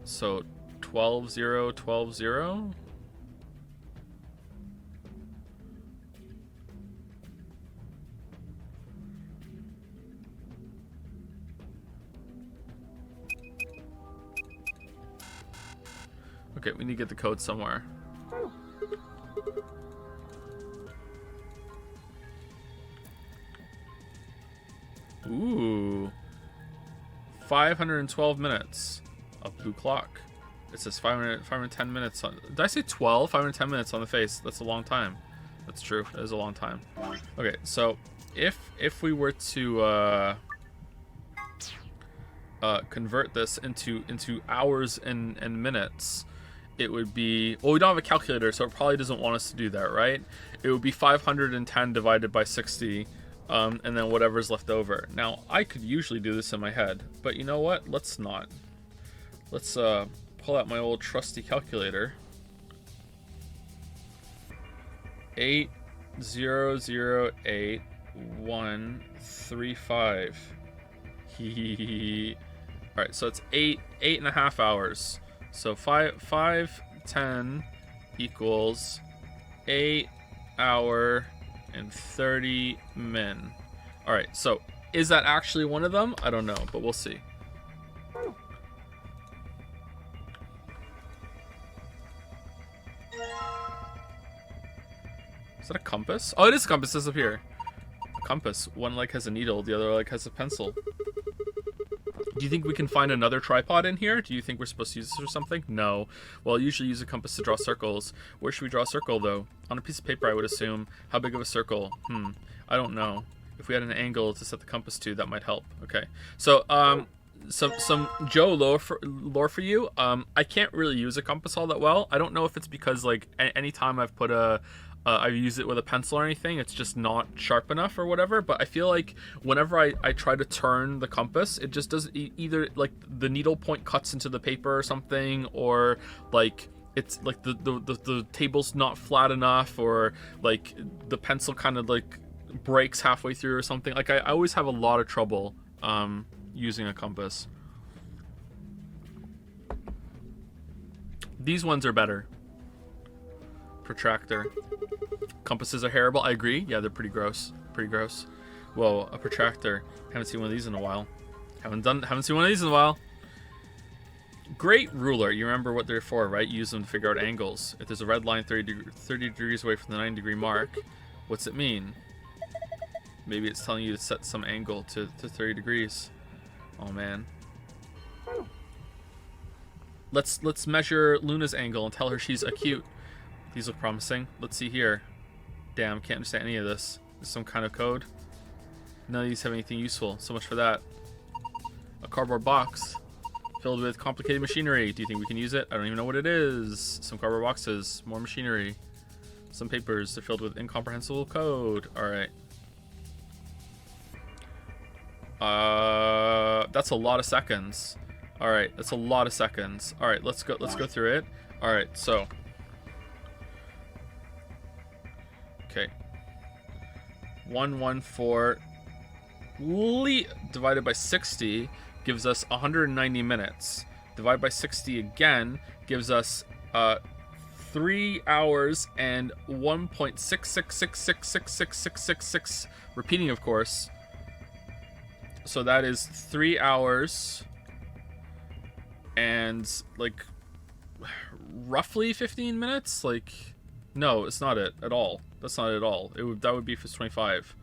So 12-0, 12-0? Okay, we need to get the code somewhere. Ooh. 512 minutes of blue clock. It says 510 minutes on... Did I say 12? 510 minutes on the face. That's a long time. That's true. That is a long time. Okay, so if we were to convert this into hours and minutes, it would be... Well, we don't have a calculator, so it probably doesn't want us to do that, right? It would be 510 divided by 60, and then whatever's left over. Now, I could usually do this in my head, but you know what? Let's not. Let's pull out my old trusty calculator. 8008135. All right, so it's 8.5 hours. So 510 equals 8 hour and 30 min. All right, so is that actually one of them? I don't know, but we'll see. Is that a compass? Oh, it is a compass. It's up here. A compass. One leg has a needle, the other leg has a pencil. Do you think we can find another tripod in here? Do you think we're supposed to use this for something? No. Well, I usually use a compass to draw circles. Where should we draw a circle, though? On a piece of paper, I would assume. How big of a circle? I don't know. If we had an angle to set the compass to, that might help. Okay. So, some Joe lore for you. I can't really use a compass all that well. I don't know if it's because, like, anytime I've put I use it with a pencil or anything, it's just not sharp enough or whatever, but I feel like whenever I try to turn the compass, it just doesn't, either like the needle point cuts into the paper or something, or like it's like the table's not flat enough, or like the pencil kind of like breaks halfway through or something. Like I always have a lot of trouble using a compass. These ones are better. Protractor. Compasses are hairable. I agree. Yeah, they're pretty gross. Pretty gross. Whoa, a protractor. Haven't seen one of these in a while. Haven't seen one of these in a while. Great ruler. You remember what they're for, right? You use them to figure out angles. If there's a red line 30 degrees away from the 9-degree mark, what's it mean? Maybe it's telling you to set some angle to 30 degrees. Oh man. Let's measure Luna's angle and tell her she's acute. These look promising. Let's see here. Damn, can't understand any of this. Is some kind of code? None of these have anything useful. So much for that. A cardboard box filled with complicated machinery. Do you think we can use it? I don't even know what it is. Some cardboard boxes. More machinery. Some papers. They're filled with incomprehensible code. Alright. That's a lot of seconds. Alright, that's a lot of seconds. Alright, let's go through it. Alright, so... Okay. 114 divided by 60 gives us 190 minutes. Divided by 60 again gives us 3 hours and 1.66666666, repeating of course. So that is 3 hours and like roughly 15 minutes. Like, no, it's not it at all. That's not it at all. That would be for 25.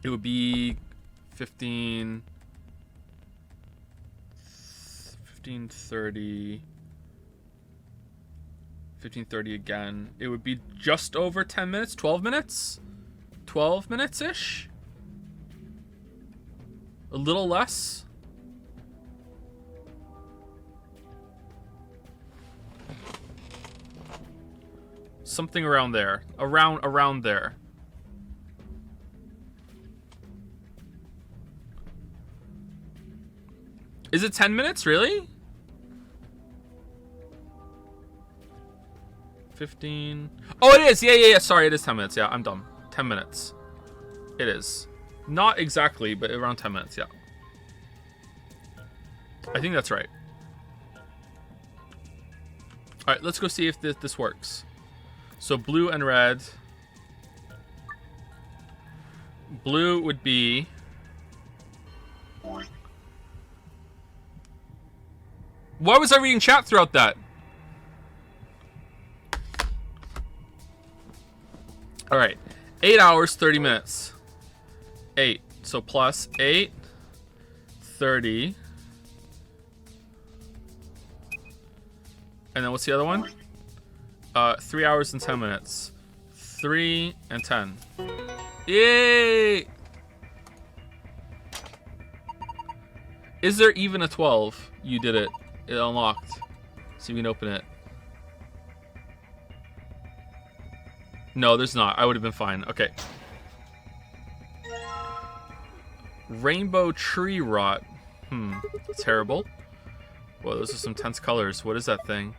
It would be 15, 30, 15:30 again. It would be just over 10 minutes, 12 minutes? 12 minutes-ish? A little less? Something around there. Around there. Is it 10 minutes, really? 15. Oh, it is. Yeah. Sorry, it is 10 minutes. Yeah, I'm dumb. 10 minutes. It is. Not exactly, but around 10 minutes, yeah. I think that's right. Alright, let's go see if this works. So blue and red. Blue would be Why was I reading chat throughout that? All right, 8 hours, 30 minutes. 8, so plus 8, 30. And then what's the other one? 3 hours and 10 minutes. 3 and 10. Yay! Is there even a 12? You did it. It unlocked. So you can open it. No, there's not. I would have been fine. Okay. Rainbow tree rot. Terrible. Well, those are some tense colors. What is that thing?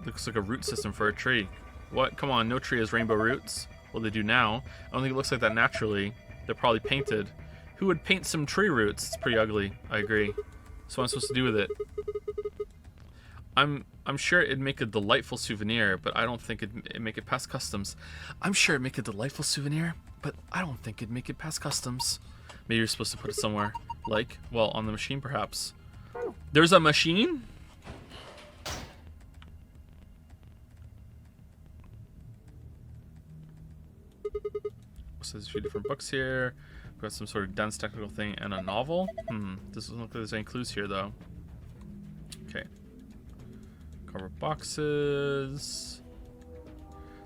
Looks like a root system for a tree. What? Come on, no tree has rainbow roots. Well, they do now. I don't think it looks like that naturally. They're probably painted. Who would paint some tree roots? It's pretty ugly. I agree. So what am I supposed to do with it? I'm sure it'd make a delightful souvenir, but I don't think it'd make it past customs. I'm sure it'd make a delightful souvenir, but I don't think it'd make it past customs. Maybe you're supposed to put it somewhere. Like, well, on the machine perhaps. There's a machine? So there's a few different books here. We've got some sort of dense technical thing and a novel. Doesn't look like there's any clues here though. Okay. Cover boxes.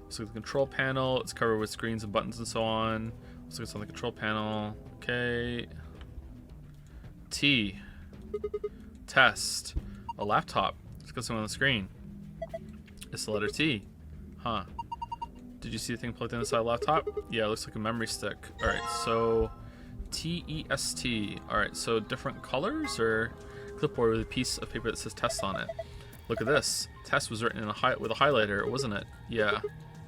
Looks like the control panel. It's covered with screens and buttons and so on. Looks like it's on the control panel. Okay. T. Test. A laptop. It's got something on the screen. It's the letter T. Huh. Did you see the thing plugged in inside the laptop? Yeah, it looks like a memory stick. Alright, so T-E-S-T. Alright, so different colors or clipboard with a piece of paper that says test on it. Look at this. Test was written in with a highlighter, wasn't it? Yeah.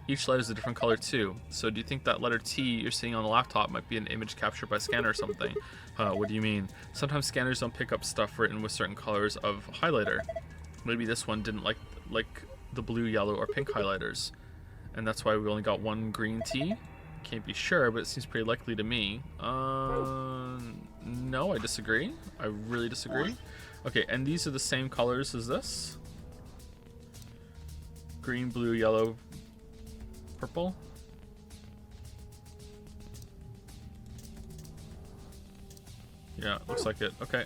Each letter is a different color too. So do you think that letter T you're seeing on the laptop might be an image captured by a scanner or something? What do you mean? Sometimes scanners don't pick up stuff written with certain colors of highlighter. Maybe this one didn't like the blue, yellow, or pink highlighters. And that's why we only got one green T? Can't be sure, but it seems pretty likely to me. No, I disagree. I really disagree. Okay, and these are the same colors as this? Green, blue, yellow, purple? Yeah, looks like it. Okay.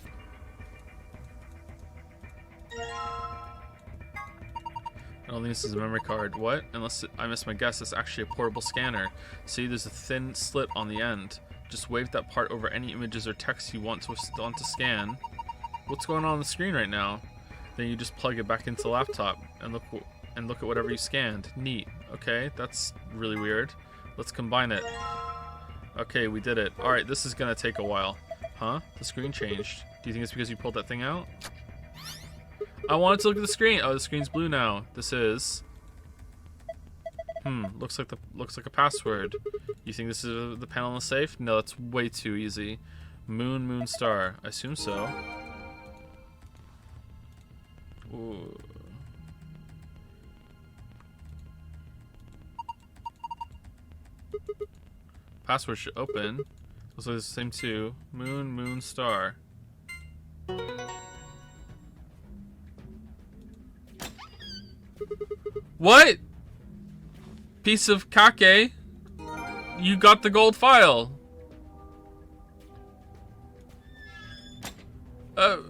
I don't think this is a memory card. What? Unless I missed my guess, it's actually a portable scanner. See, there's a thin slit on the end. Just wave that part over any images or text you want to scan. What's going on the screen right now? Then you just plug it back into the laptop and look at whatever you scanned. Neat. Okay, that's really weird. Let's combine it. Okay, we did it. Alright, this is gonna take a while. Huh? The screen changed. Do you think it's because you pulled that thing out? I wanted to look at the screen. Oh, the screen's blue now. This is... looks like a password. You think this is the panel in the safe? No, that's way too easy. Moon, star. I assume so. Ooh. Password should open. Looks like it's the same too. Moon, star. What? Piece of kake. You got the gold file. Oh,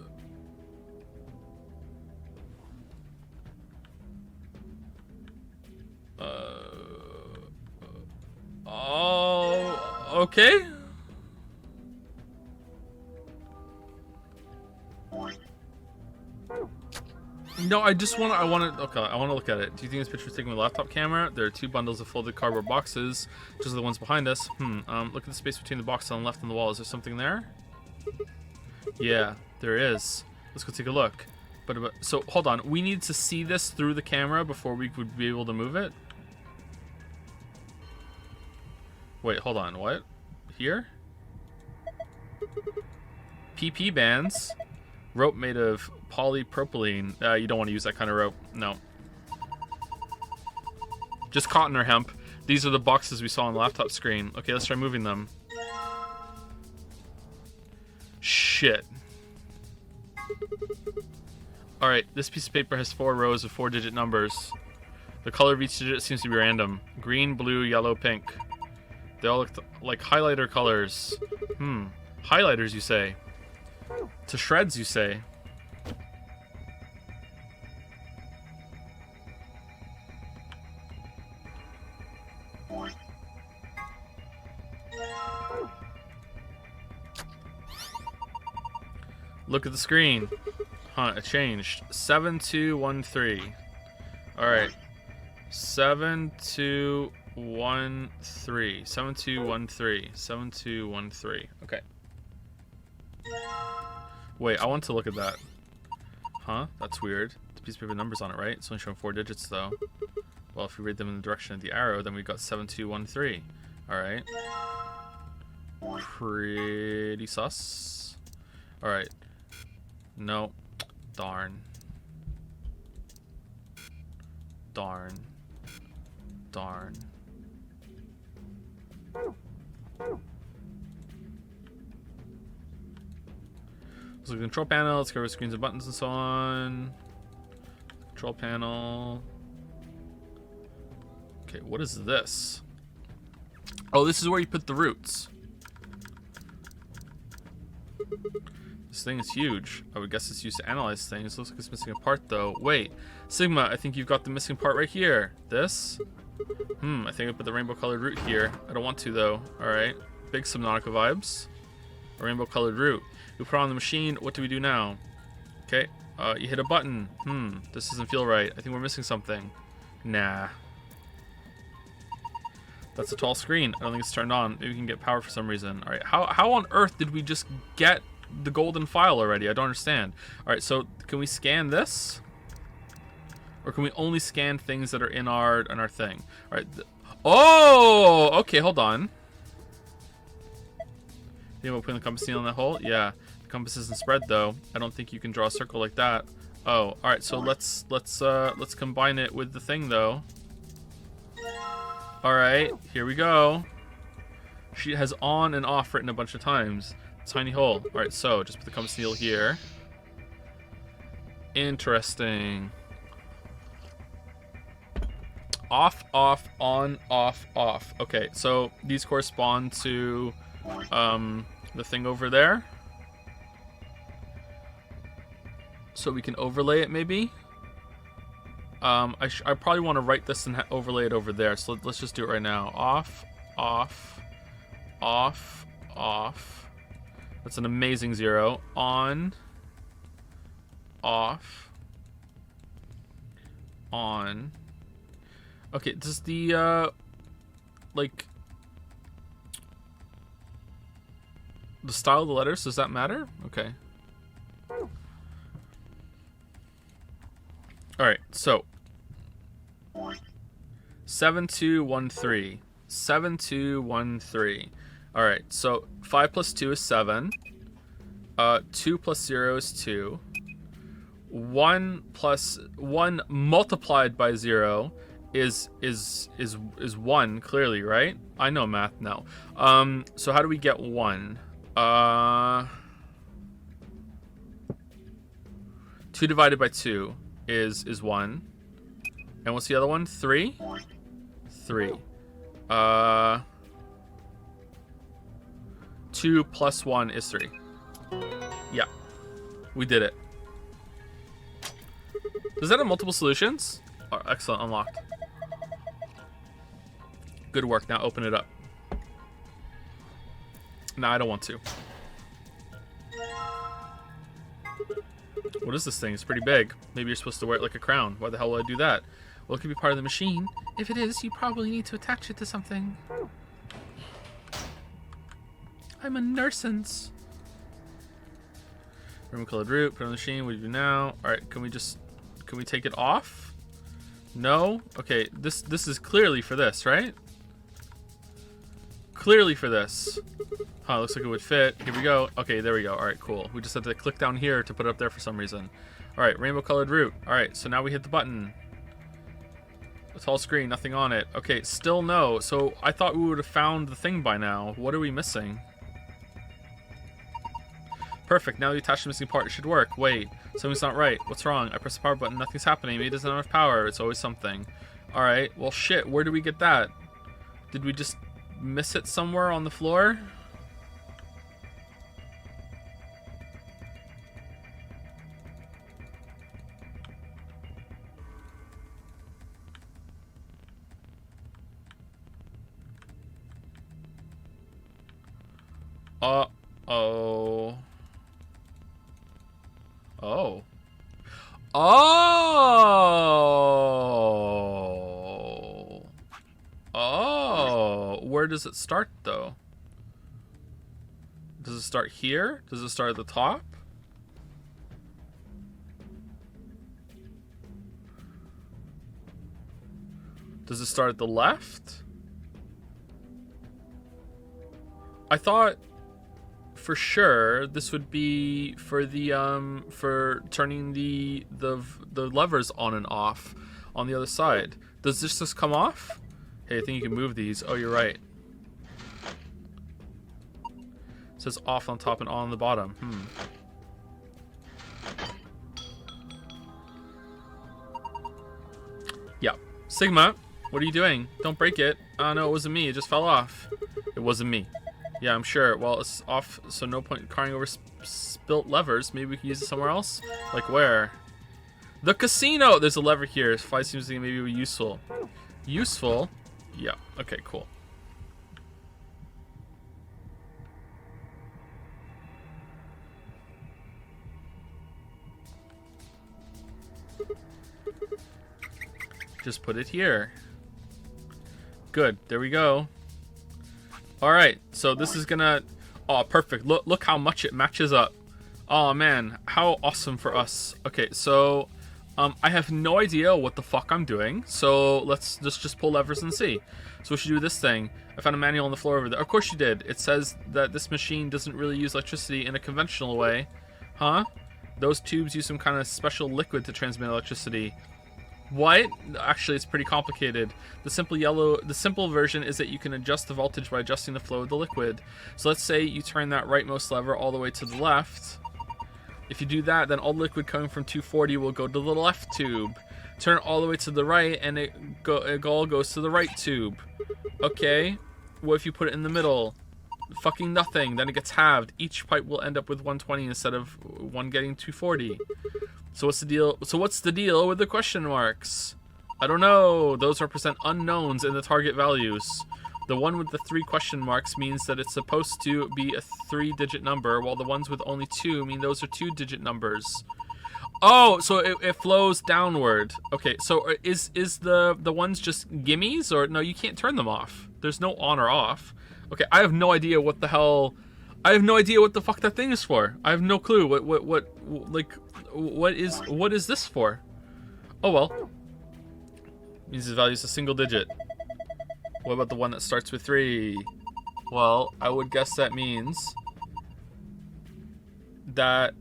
okay. No, I want to look at it. Do you think this picture was taken with a laptop camera? There are two bundles of folded cardboard boxes, just like the ones behind us. Look at the space between the box on the left and the wall. Is there something there? Yeah, there is. Let's go take a look. But so, hold on. We need to see this through the camera before we would be able to move it? Wait, hold on. What? Here? PP bands. Rope made of polypropylene. You don't want to use that kind of rope. No. Just cotton or hemp. These are the boxes we saw on the laptop screen. Okay, let's try moving them. Shit. Alright, this piece of paper has 4 rows of 4-digit numbers. The color of each digit seems to be random. Green, blue, yellow, pink. They all look like highlighter colors. Highlighters, you say? To shreds, you say? Look at the screen. Huh, it changed. 7213. Alright. 7213. 7213. 7213. Okay. Wait, I want to look at that. Huh? That's weird. It's a piece of paper with numbers on it, right? It's only showing 4 digits, though. Well, if we read them in the direction of the arrow, then we've got 7213. Alright. Pretty sus. Alright. No. Darn. Darn. Darn. So the control panel, let's cover screens and buttons and so on. Control panel. Okay, what is this? Oh, this is where you put the roots. This thing is huge. I would guess it's used to analyze things. Looks like it's missing a part though. Wait, Sigma, I think you've got the missing part right here. This? I think I put the rainbow colored root here. I don't want to though. Alright. Big Subnautica vibes. A rainbow colored root. We put it on the machine. What do we do now? Okay. You hit a button. This doesn't feel right. I think we're missing something. Nah. That's a tall screen. I don't think it's turned on. Maybe we can get power for some reason. Alright. How on earth did we just get the golden file already? I don't understand. Alright, so can we scan this? Or can we only scan things that are in our thing? Alright. Oh! Okay, hold on. You know, putting the compass needle in that hole? Yeah. The compass isn't spread though. I don't think you can draw a circle like that. Oh, alright, so let's combine it with the thing though. Alright, here we go. She has on and off written a bunch of times. Tiny hole. Alright, so just put the compass needle here. Interesting. Off, off, on, off, off. Okay, so these correspond to the thing over there. So we can overlay it maybe. I probably want to write this and overlay it over there. So let's just do it right now. Off, off, off, off. That's an amazing 0. On, off, on. Okay, does the like the style of the letters, does that matter? Okay. Alright, so 7213. 7213. Alright, so 5 plus 2 is 7. 2 plus 0 is 2. 1 plus 1 multiplied by 0 is 1, clearly, right? I know math now. So how do we get 1? 2 divided by 2 is 1. And what's the other one? 3? 3. 2 plus 1 is 3. Yeah. We did it. Does that have multiple solutions? Oh, excellent, unlocked. Good work. Now open it up. No, I don't want to. What is this thing? It's pretty big. Maybe you're supposed to wear it like a crown. Why the hell would I do that? Well, it could be part of the machine. If it is, you probably need to attach it to something. I'm a nuisance. Rainbow colored root. Put it on the machine. What do you do now? All right. Can we take it off? No. Okay. This is clearly for this, right? Clearly for this. Huh, looks like it would fit. Here we go. Okay, there we go. All right, cool. We just have to click down here to put it up there for some reason. All right, rainbow colored root. All right, so now we hit the button. A tall screen, nothing on it. Okay, still no. So I thought we would have found the thing by now. What are we missing? Perfect. Now you attach the missing part. It should work. Wait. Something's not right. What's wrong? I press the power button. Nothing's happening. Maybe it doesn't have enough power. It's always something. Alright. Well, shit. Where do we get that? Did we just miss it somewhere on the floor? Uh-oh. Oh. Oh. Oh. Where does it start, though? Does it start here? Does it start at the top? Does it start at the left? I thought for sure this would be for the for turning the levers on and off on the other side. Does this just come off? Hey, I think you can move these. Oh, you're right. It says off on top and on the bottom. Yeah. Sigma, what are you doing? Don't break it. Oh no, it wasn't me. It just fell off. It wasn't me. Yeah, I'm sure. Well, it's off, so no point crying over spilt levers. Maybe we can use it somewhere else? Like where? The casino! There's a lever here. Fly seems to maybe be useful. Useful? Yeah. Okay, cool. Just put it here. Good. There we go. Alright, so this is gonna... Oh, perfect. Look how much it matches up. Oh, man. How awesome for us. Okay, so... I have no idea what the fuck I'm doing, so let's just pull levers and see. So we should do this thing. I found a manual on the floor over there. Of course you did. It says that this machine doesn't really use electricity in a conventional way. Huh? Those tubes use some kind of special liquid to transmit electricity. What? Actually, it's pretty complicated. The simple version is that you can adjust the voltage by adjusting the flow of the liquid. So let's say you turn that rightmost lever all the way to the left. If you do that, then all the liquid coming from 240 will go to the left tube. Turn it all the way to the right, and it all goes to the right tube. Okay. What if you put it in the middle? Fucking nothing. Then it gets halved. Each pipe will end up with 120 instead of one getting 240. So what's the deal? So what's the deal with the question marks? I don't know. Those represent unknowns in the target values. The one with the 3 question marks means that it's supposed to be a 3-digit number, while the ones with only 2 mean those are 2-digit numbers. Oh, so it flows downward. Okay, so is the ones just gimmies, or no? You can't turn them off. There's no on or off. Okay, I have no idea what the hell. I have no idea what the fuck that thing is for. I have no clue. What is this for? Oh well. Means the value is a single digit. What about the one that starts with 3? Well, I would guess that means the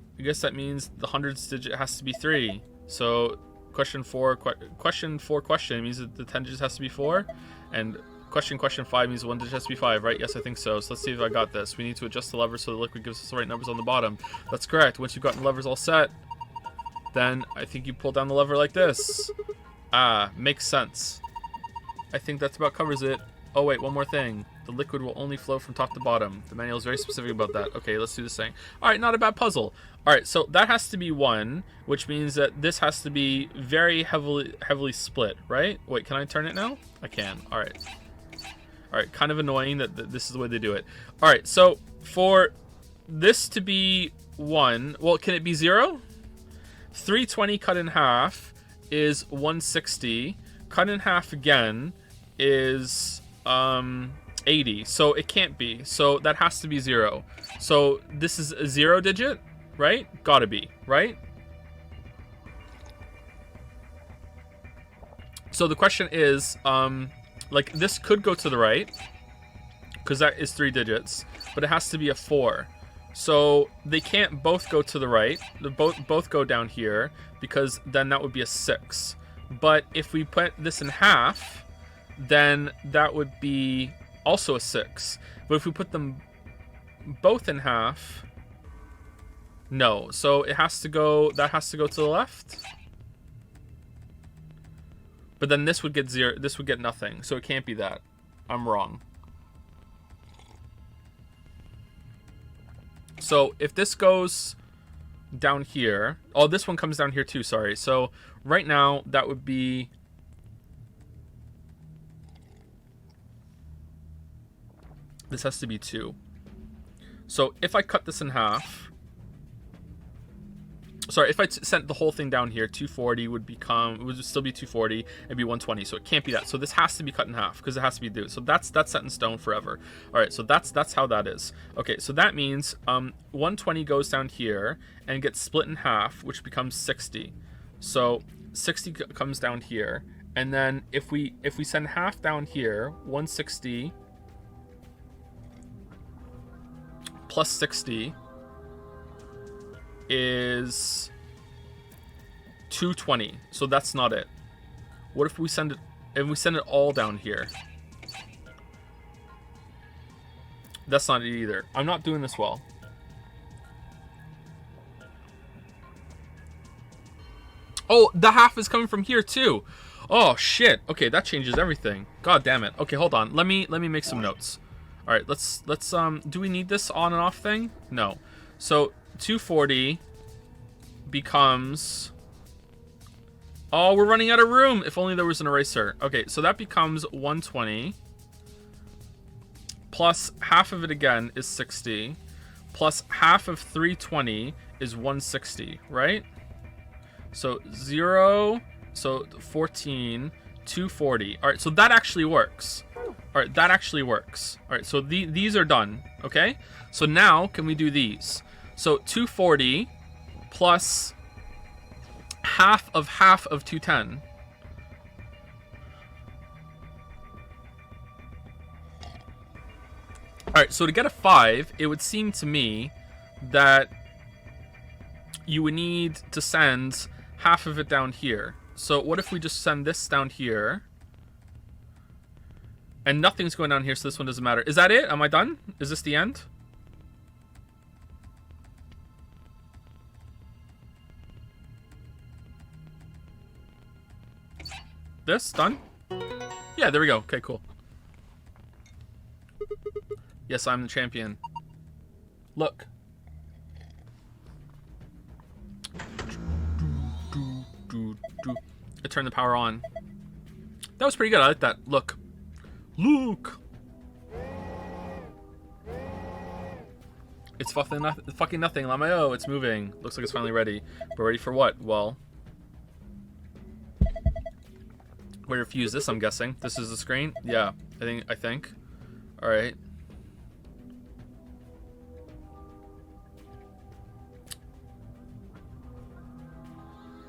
hundreds digit has to be 3. So question 4 means that the 10 digits has to be 4, and question 5 means 1 digit has to be 5, right? Yes, I think so. So let's see if I got this. We need to adjust the lever so the liquid gives us the right numbers on the bottom. That's correct. Once you've gotten the levers all set, then I think you pull down the lever like this. Ah, makes sense. I think that's about covers it. Oh wait, one more thing. The liquid will only flow from top to bottom. The manual is very specific about that. Okay, let's do this thing. Alright, not a bad puzzle. Alright, so that has to be 1, which means that this has to be very heavily split, right? Wait, can I turn it now? I can. Alright. Alright, kind of annoying that this is the way they do it. Alright, so for this to be 1, well, can it be 0? 320 cut in half is 160. Cut in half again is 80, so it can't be, so that has to be 0. So this is a 0 digit, right? Gotta be, right? So the question is, like, this could go to the right because that is 3 digits, but it has to be a 4. So they can't both go to the right. They both go down here, because then that would be a 6. But if we put this in half, then that would be also a 6. But if we put them both in half, No. So it has to go, that has to go to the left. But then this would get 0, this would get nothing. So it can't be that. I'm wrong. So if this goes down here, oh, this one comes down here too, sorry. So right now that would be, this has to be 2. So if I cut this in half, sorry, if I sent the whole thing down here, 240 would become, it would still be 240, it'd be 120, so it can't be that. So this has to be cut in half, because it has to be due. So that's set in stone forever. All right, so that's how that is. Okay, so that means 120 goes down here and gets split in half, which becomes 60. So 60 comes down here, and then if we send half down here, 160 plus 60 is 220. So that's not it. What if we send it, and we send it all down here? That's not it either. I'm not doing this well. Oh, the half is coming from here too. Oh shit. Okay, that changes everything. God damn it. Okay, hold on. Let me make some notes. All right, let's do we need this on and off thing? No. So 240 becomes, oh, we're running out of room. If only there was an eraser. Okay, so that becomes 120 plus half of it again is 60 plus half of 320 is 160, right? So 0, so 14, 240. All right, so that actually works. All right, that actually works. All right, so these are done, okay? So now, can we do these? So 240 plus half of 210. All right, so to get a 5, it would seem to me that you would need to send half of it down here. So what if we just send this down here? And nothing's going down here, so this one doesn't matter. Is that it? Am I done? Is this the end? This? Done? Yeah, there we go. Okay, cool. Yes, I'm the champion. Look. I turned the power on. That was pretty good. I like that. Look. Look! It's fucking nothing. Lamayo, it's moving. Looks like it's finally ready. But ready for what? Well, we refuse this, I'm guessing. This is the screen? Yeah, I think. Alright.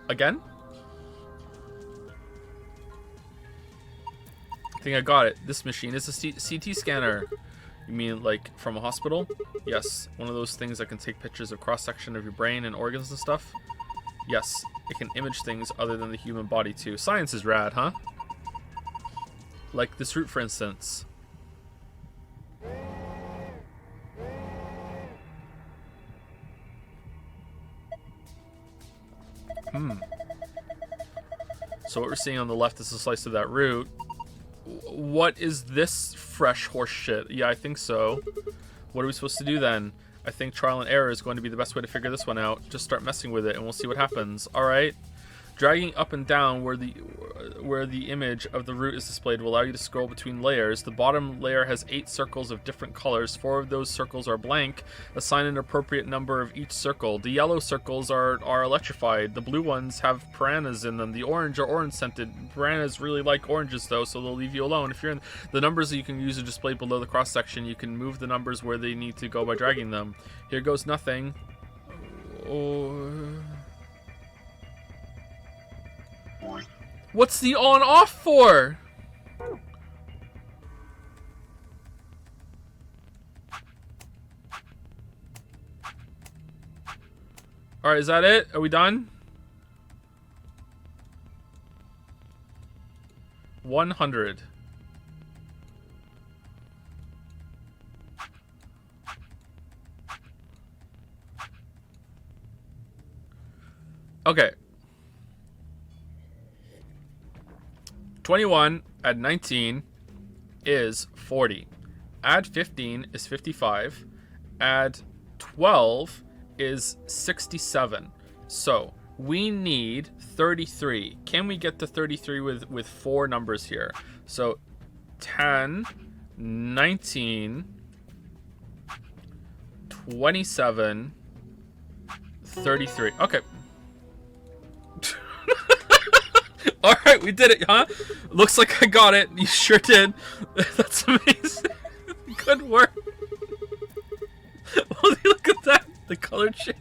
Again? I think I got it. This machine is a CT scanner. You mean like from a hospital? Yes. One of those things that can take pictures of cross-section of your brain and organs and stuff? Yes. It can image things other than the human body too. Science is rad, huh? Like this root, for instance. So what we're seeing on the left is a slice of that root. What is this fresh horse shit? Yeah, I think so. What are we supposed to do then? I think trial and error is going to be the best way to figure this one out. Just start messing with it and we'll see what happens. Alright. Dragging up and down where the image of the root is displayed will allow you to scroll between layers. The bottom layer has 8 circles of different colors. 4 of those circles are blank. Assign an appropriate number of each circle. The yellow circles are electrified. The blue ones have piranhas in them. The orange are orange scented. Piranhas really like oranges though, so they'll leave you alone. If you're in the numbers that you can use are displayed below the cross section, you can move the numbers where they need to go by dragging them. Here goes nothing. What's the on-off for? Alright, is that it? Are we done? 100. Okay. 21 add 19 is 40. Add 15 is 55. Add 12 is 67. So we need 33. Can we get to 33 with 4 numbers here? So 10, 19, 27, 33. Okay. Alright, we did it, huh? Looks like I got it. You sure did. That's amazing. Good work. Oh, look at that. The color change.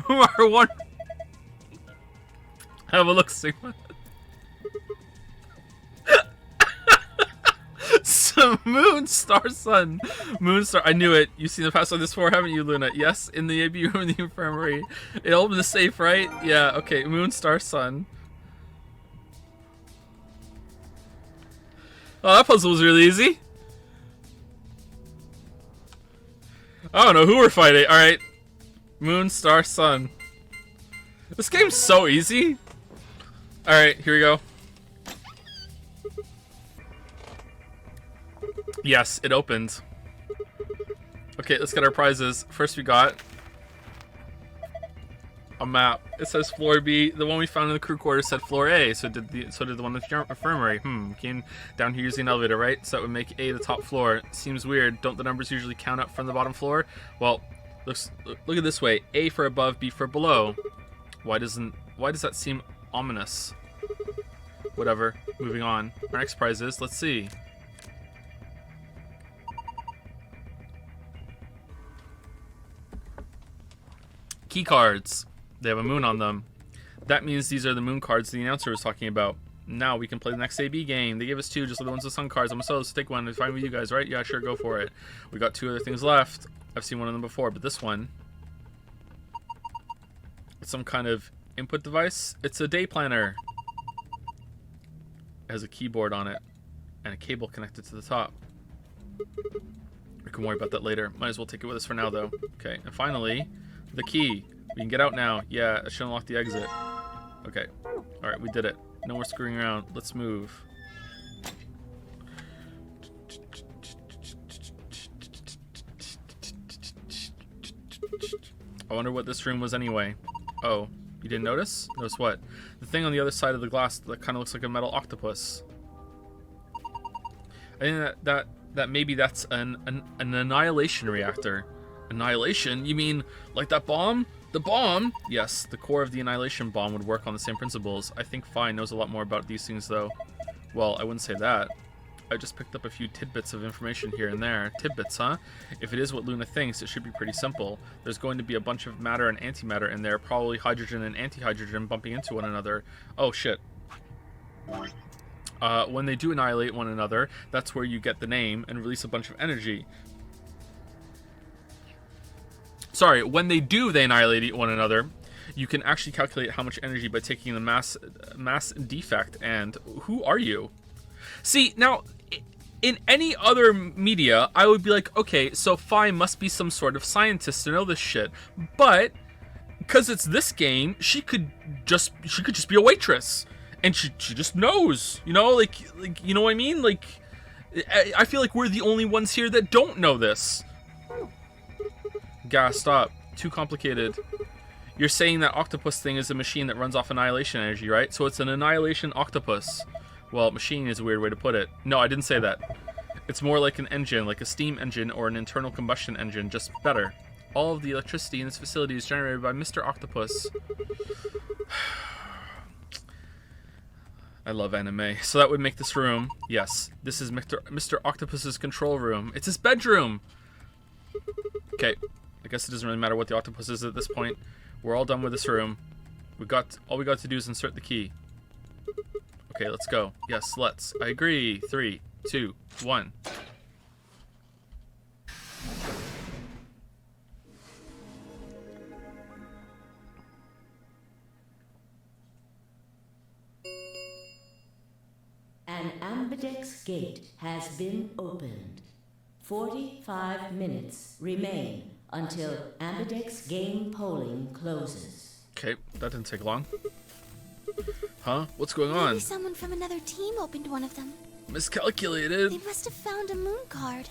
One. Have a look, Sigma. So, moon, star, sun. Moon, star. I knew it. You've seen the past on this before, haven't you, Luna? Yes, in the AB room in the infirmary. It opened the safe, right? Yeah, okay. Moon, star, sun. Oh, that puzzle was really easy. I don't know who we're fighting. Alright. Moon, star, sun. This game's so easy. Alright, here we go. Yes, it opened. Okay, let's get our prizes. First we got a map. It says floor B. The one we found in the crew quarters said floor A, so did the one in the infirmary. Came down here using an elevator, right? So that would make A the top floor. Seems weird. Don't the numbers usually count up from the bottom floor? Well, look at this way. A for above, B for below. Why does that seem ominous? Whatever. Moving on. Our next prize is, let's see. Key cards. They have a moon on them. That means these are the moon cards the announcer was talking about. Now we can play the next AB game. They gave us 2, just like the ones with sun cards. I'm supposed to take one. It's fine with you guys, right? Yeah, sure, go for it. We got 2 other things left. I've seen one of them before, but this one, it's some kind of input device. It's a day planner. It has a keyboard on it and a cable connected to the top. We can worry about that later. Might as well take it with us for now, though. Okay, and finally, the key. We can get out now. Yeah, it should unlock the exit. Okay. Alright, we did it. No more screwing around. Let's move. I wonder what this room was anyway. Oh, you didn't notice? Notice what? The thing on the other side of the glass that kind of looks like a metal octopus. I think that maybe that's an annihilation reactor. Annihilation? You mean like that bomb? The bomb? Yes, the core of the annihilation bomb would work on the same principles. I think Fine knows a lot more about these things, though. Well, I wouldn't say that. I just picked up a few tidbits of information here and there. Tidbits, huh? If it is what Luna thinks, it should be pretty simple. There's going to be a bunch of matter and antimatter in there, probably hydrogen and antihydrogen bumping into one another. Oh, shit. When they do annihilate one another, that's where you get the name and release a bunch of energy. Sorry, when they annihilate one another, you can actually calculate how much energy by taking the mass defect. And who are you? See, now, in any other media, I would be like, okay, so Phi must be some sort of scientist to know this shit. But because it's this game, she could just be a waitress, and she just knows, you know, like you know what I mean? Like, I feel like we're the only ones here that don't know this. Gas, stop. Too complicated. You're saying that octopus thing is a machine that runs off annihilation energy, right? So it's an annihilation octopus. Well, machine is a weird way to put it. No, I didn't say that. It's more like an engine, like a steam engine or an internal combustion engine, just better. All of the electricity in this facility is generated by Mr. Octopus. I love anime. So that would make this room. Yes, this is Mr. Octopus's control room. It's his bedroom. Okay, I guess it doesn't really matter what the octopus is at this point. We're all done with this room. All we got to do is insert the key. Okay, let's go. Yes, let's. I agree. 3, 2, 1. An ambidex gate has been opened. 45 minutes remain until ambidex game polling closes. Okay, that didn't take long. Huh? What's going Maybe on? someone from another team opened one of them. Miscalculated. They must have found a moon card.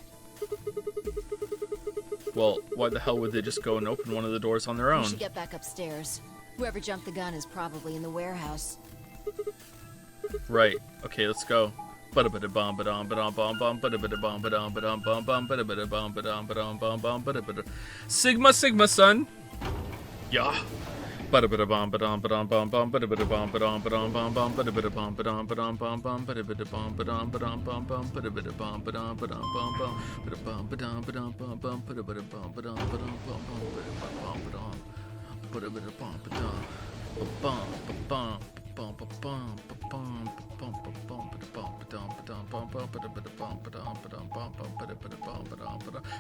Well, why the hell would they just go and open one of the doors on their We own? should get back upstairs. Whoever jumped the gun is probably in the warehouse. Right. Okay, let's go. Sigma, Sigma, son. Yeah.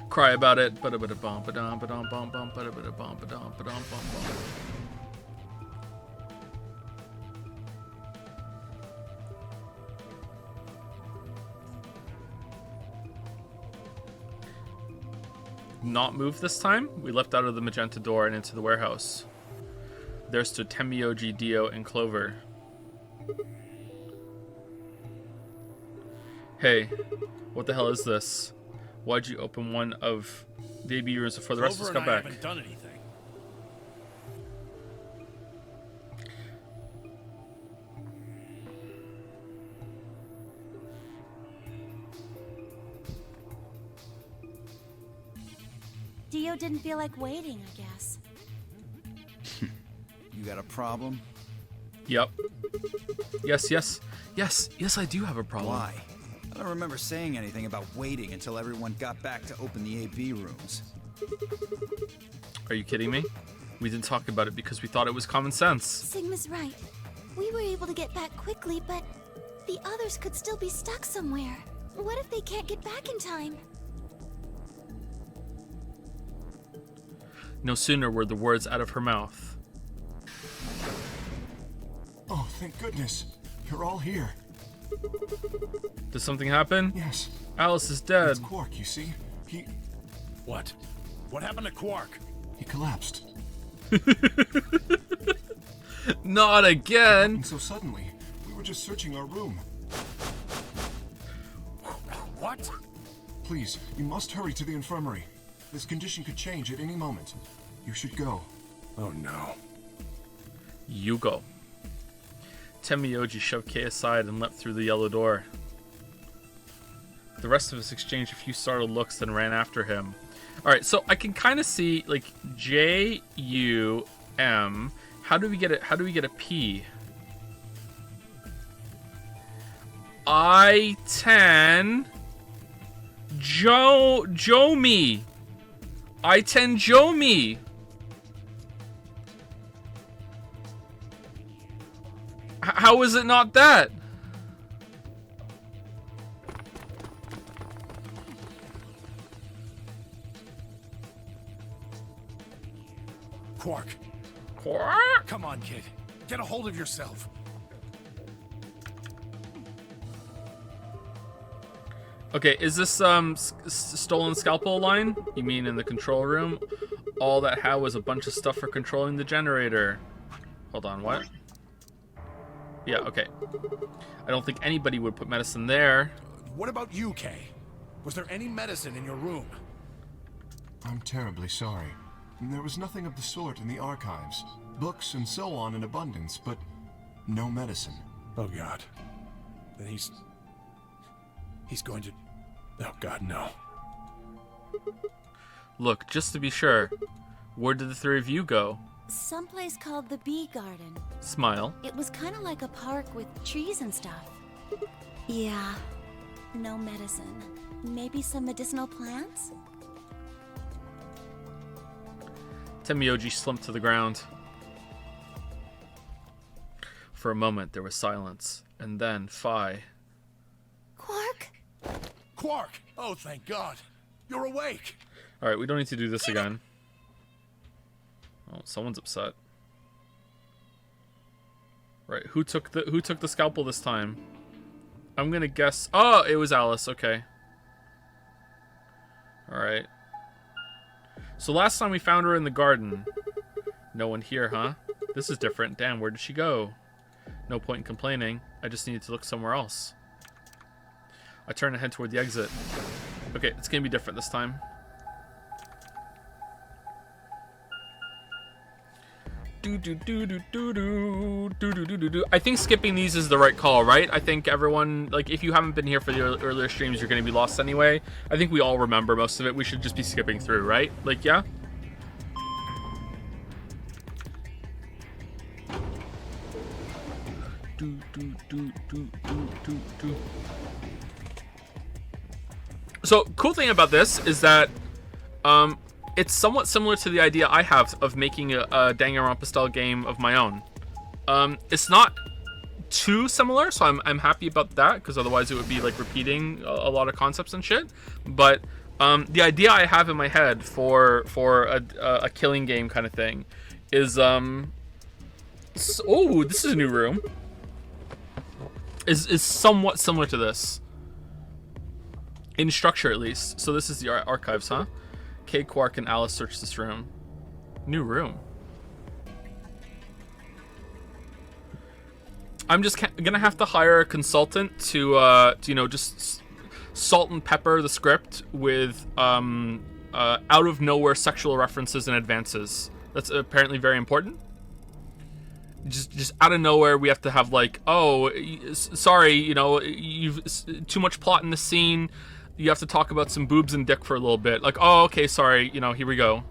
Cry about it. Not move this time. We left out of the magenta door and into the warehouse. There stood Temioji, Dio, and Clover. Hey, what the hell is this? Why'd you open one of the AB rooms before the rest of us got back? I haven't done anything. Dio didn't feel like waiting, I guess. You got a problem? Yep. Yes, I do have a problem. Why? I don't remember saying anything about waiting until everyone got back to open the AB rooms. Are you kidding me? We didn't talk about it because we thought it was common sense. Sigma's right. We were able to get back quickly, but the others could still be stuck somewhere. What if they can't get back in time? No sooner were the words out of her mouth. Oh, thank goodness. You're all here. Did something happen? Yes. Alice is dead. It's Quark, you see? What? What happened to Quark? He collapsed. Not again! And so suddenly, we were just searching our room. What? Please, you must hurry to the infirmary. This condition could change at any moment. You should go. Oh no. You go. Temioji shoved Kay aside and leapt through the yellow door. The rest of us exchanged a few startled looks, then ran after him. Alright, so I can kind of see, like, J-U-M. How do we get a P? I-10. Jomi. I-10 Jomi. How is it not that? Quark. Quark? Come on, kid. Get a hold of yourself. Okay, is this stolen scalpel line? You mean in the control room? All that had was a bunch of stuff for controlling the generator. Hold on, what? Yeah, okay. I don't think anybody would put medicine there. What about you, Kay? Was there any medicine in your room? I'm terribly sorry. There was nothing of the sort in the archives. Books and so on in abundance, but no medicine. Oh God. Then he's going to... Oh God, no. Look, just to be sure, where did the three of you go? Someplace called the Bee Garden. Smile. It was kind of like a park with trees and stuff. Yeah, no medicine. Maybe some medicinal plants? Temioji slumped to the ground. For a moment, there was silence, and then Phi. Quark? Quark! Oh, thank God. You're awake. All right, we don't need to do this again. Oh, someone's upset. Right, who took the scalpel this time? I'm gonna guess. Oh, it was Alice. Okay. All right. So last time we found her in the garden. No one here, huh? This is different. Damn, where did she go? No point in complaining. I just needed to look somewhere else. I turn and head toward the exit. Okay, it's gonna be different this time. I think skipping these is the right call, right? I think everyone, like, if you haven't been here for the earlier streams, you're gonna be lost anyway. I think we all remember most of it. We should just be skipping through, right? Like, yeah? So, cool thing about this is that it's somewhat similar to the idea I have of making a Danganronpa style game of my own. It's not too similar, so I'm happy about that, because otherwise it would be like repeating a lot of concepts and shit. But the idea I have in my head for a killing game kind of thing is oh, this is a new room. Is somewhat similar to this in structure, at least. So this is the archives, huh? Kay, Quark, and Alice search this room. New room. I'm just gonna have to hire a consultant to you know, just salt and pepper the script with out of nowhere sexual references and advances. That's apparently very important. Just out of nowhere, we have to have like, oh, sorry, you know, you've too much plot in the scene. You have to talk about some boobs and dick for a little bit. Like, oh, okay, sorry, you know, here we go.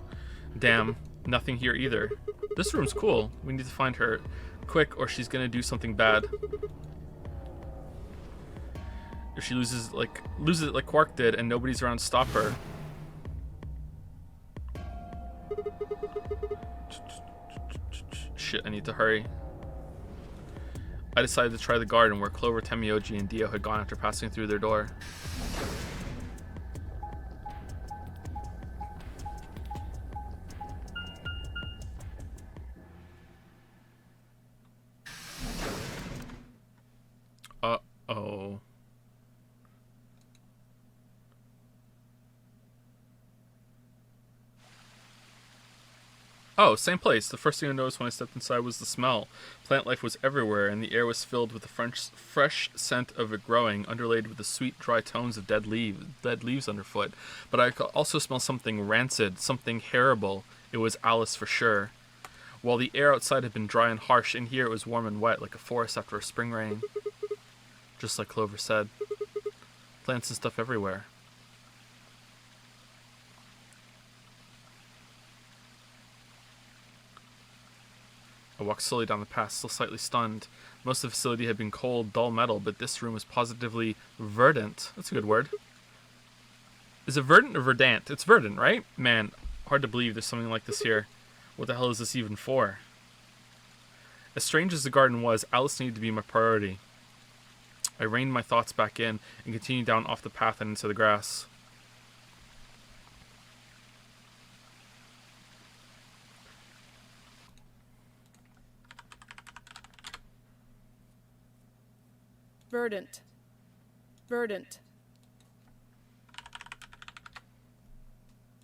Damn, nothing here either. This room's cool. We need to find her quick, or she's gonna do something bad. If she loses it like Quark did, and nobody's around to stop her. Shit, I need to hurry. I decided to try the garden where Clover, Temioji, and Dio had gone after passing through their door. Uh-oh. Oh, same place. The first thing I noticed when I stepped inside was the smell. Plant life was everywhere, and the air was filled with the fresh scent of it growing, underlaid with the sweet, dry tones of dead leaves underfoot. But I could also smell something rancid, something terrible. It was Alice for sure. While the air outside had been dry and harsh, in here it was warm and wet, like a forest after a spring rain. Just like Clover said. Plants and stuff everywhere. I walked slowly down the path, still slightly stunned. Most of the facility had been cold, dull metal, but this room was positively verdant. That's a good word. Is it verdant or verdant? It's verdant, right? Man, hard to believe there's something like this here. What the hell is this even for? As strange as the garden was, Alice needed to be my priority. I reined my thoughts back in and continued down off the path and into the grass. Verdant. Verdant.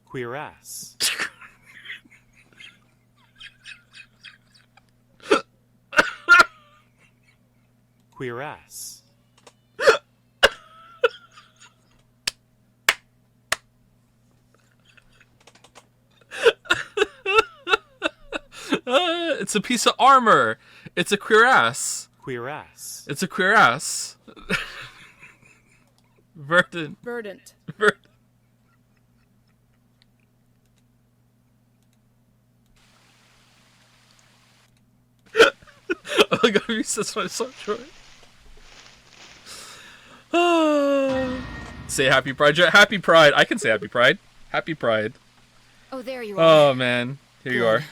Queer ass. Queer ass. It's a piece of armor. It's a queer ass. Queer ass. It's a queer ass. Verdant. Verdant. Verdant. Oh my god, you said so short. Say happy pride. Happy pride. I can say happy pride. Happy pride. Oh, there you are. Oh man. Here you are.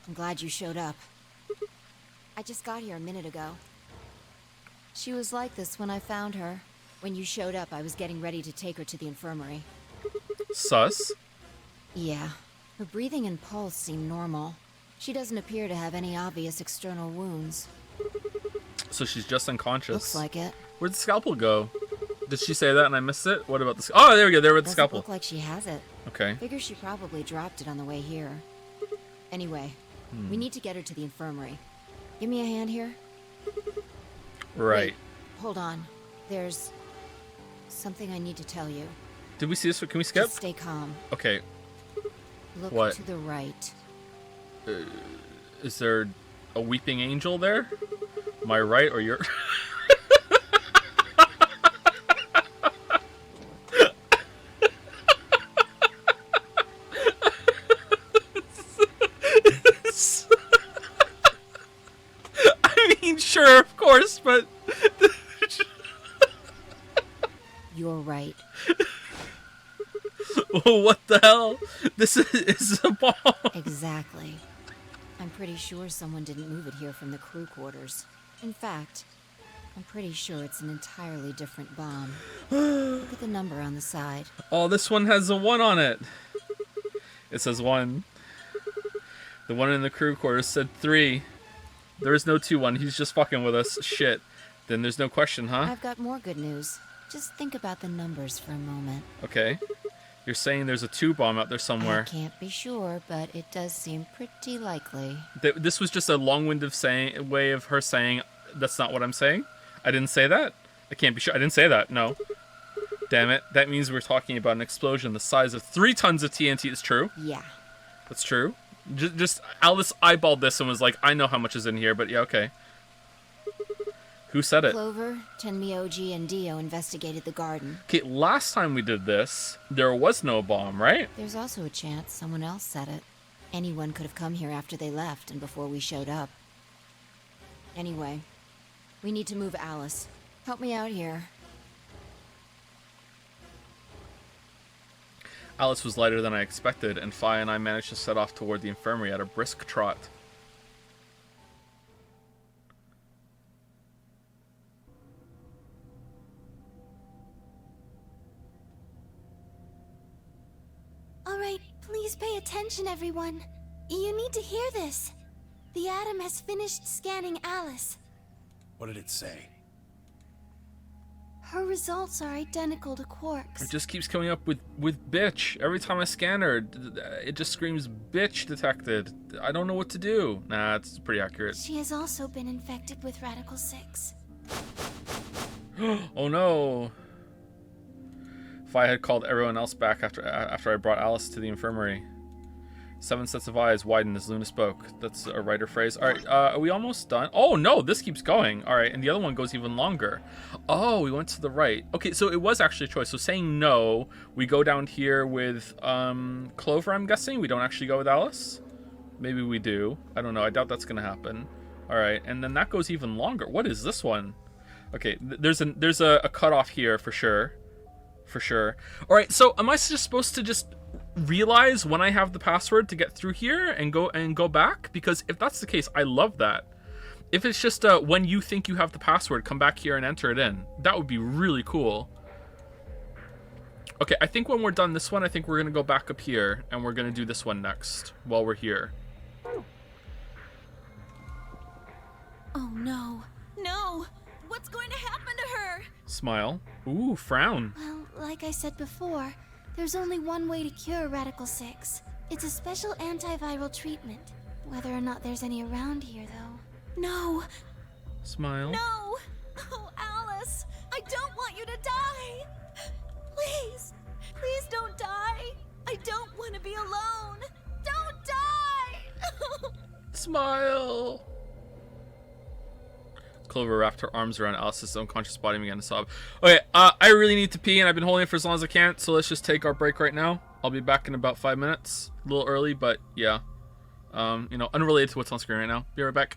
I'm glad you showed up. I just got here a minute ago. She was like this when I found her. When you showed up, I was getting ready to take her to the infirmary. Sus? Yeah. Her breathing and pulse seem normal. She doesn't appear to have any obvious external wounds. So she's just unconscious. Looks like it. Where'd the scalpel go? Did she say that and I missed it? What about the... Oh, there we go. There with the scalpel. Look like she has it. Okay. Figure she probably dropped it on the way here. Anyway, We need to get her to the infirmary. Give me a hand here. Right. Wait, hold on. There's something I need to tell you. Did we see this? Can we skip? Just stay calm. Okay. Look What? to the right. Is there a weeping angel there? My right or your? I mean, sure, of course, but You're right. what the hell? This is a bomb. Exactly. I'm pretty sure someone didn't move it here from the crew quarters. In fact, I'm pretty sure it's an entirely different bomb. Look at the number on the side. Oh, this one has a 1 on it. It says 1. The one in the crew quarters said 3. There is no 2-1. He's just fucking with us. Shit. Then there's no question, huh? I've got more good news. Just think about the numbers for a moment. Okay. You're saying there's a 2 bomb out there somewhere. I can't be sure, but it does seem pretty likely. This was just a long-winded way of her saying, that's not what I'm saying. I didn't say that. I can't be sure. I didn't say that. No. Damn it. That means we're talking about an explosion the size of 3 tons of TNT. It's true. Yeah. That's true. Just Alice eyeballed this and was like, I know how much is in here, but yeah, okay. Who said it? Clover, Tenmyoji, and Dio investigated the garden. Okay, last time we did this, there was no bomb, right? There's also a chance someone else said it. Anyone could have come here after they left and before we showed up. Anyway, we need to move Alice. Help me out here. Alice was lighter than I expected, and Fi and I managed to set off toward the infirmary at a brisk trot. Alright, please pay attention, everyone. You need to hear this. The Atom has finished scanning Alice. What did it say? Her results are identical to Quark's. It just keeps coming up with bitch. Every time I scan her, it just screams bitch detected. I don't know what to do. Nah, it's pretty accurate. She has also been infected with Radical 6. Oh no. Fi had called everyone else back after I brought Alice to the infirmary. 7 sets of eyes widened as Luna spoke. That's a writer phrase. Alright, are we almost done? Oh no, this keeps going. Alright, and the other one goes even longer. Oh, we went to the right. Okay, so it was actually a choice. So saying no, we go down here with Clover, I'm guessing. We don't actually go with Alice? Maybe we do. I don't know. I doubt that's going to happen. Alright, and then that goes even longer. What is this one? Okay, there's a cutoff here for sure. For sure. Alright, so am I just supposed to just realize when I have the password to get through here and go back? Because if that's the case, I love that. If it's just when you think you have the password, come back here and enter it in. That would be really cool. Okay, I think when we're done this one, I think we're gonna go back up here and we're gonna do this one next while we're here. Oh no. No! What's going to happen to her? Smile. Ooh, frown. Well, like I said before, there's only one way to cure Radical 6. It's a special antiviral treatment. Whether or not there's any around here, though. No! Smile. No! Oh, Alice! I don't want you to die! Please! Please don't die! I don't want to be alone! Don't die! Smile. Clover wrapped her arms around Alice's unconscious body and began to sob. Okay, I really need to pee, and I've been holding it for as long as I can, so let's just take our break right now. I'll be back in about 5 minutes. A little early, but yeah. You know, unrelated to what's on screen right now. Be right back.